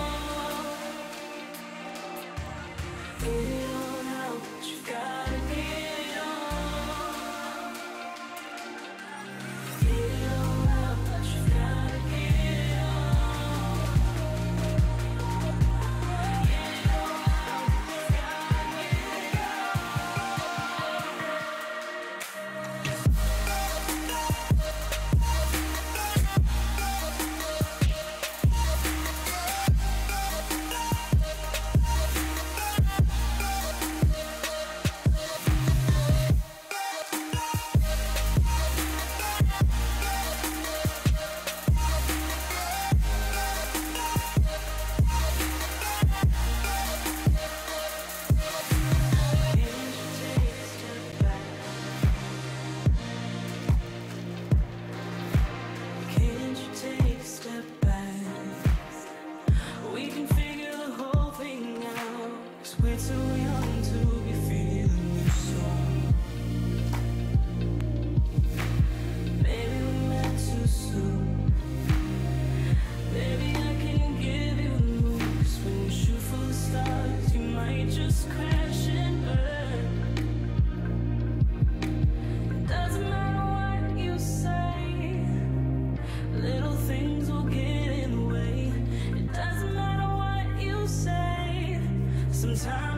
Get it on out, but you gotta get it on. Get it on out, but you gotta get it on. Get it on out, but you gotta get it sometimes.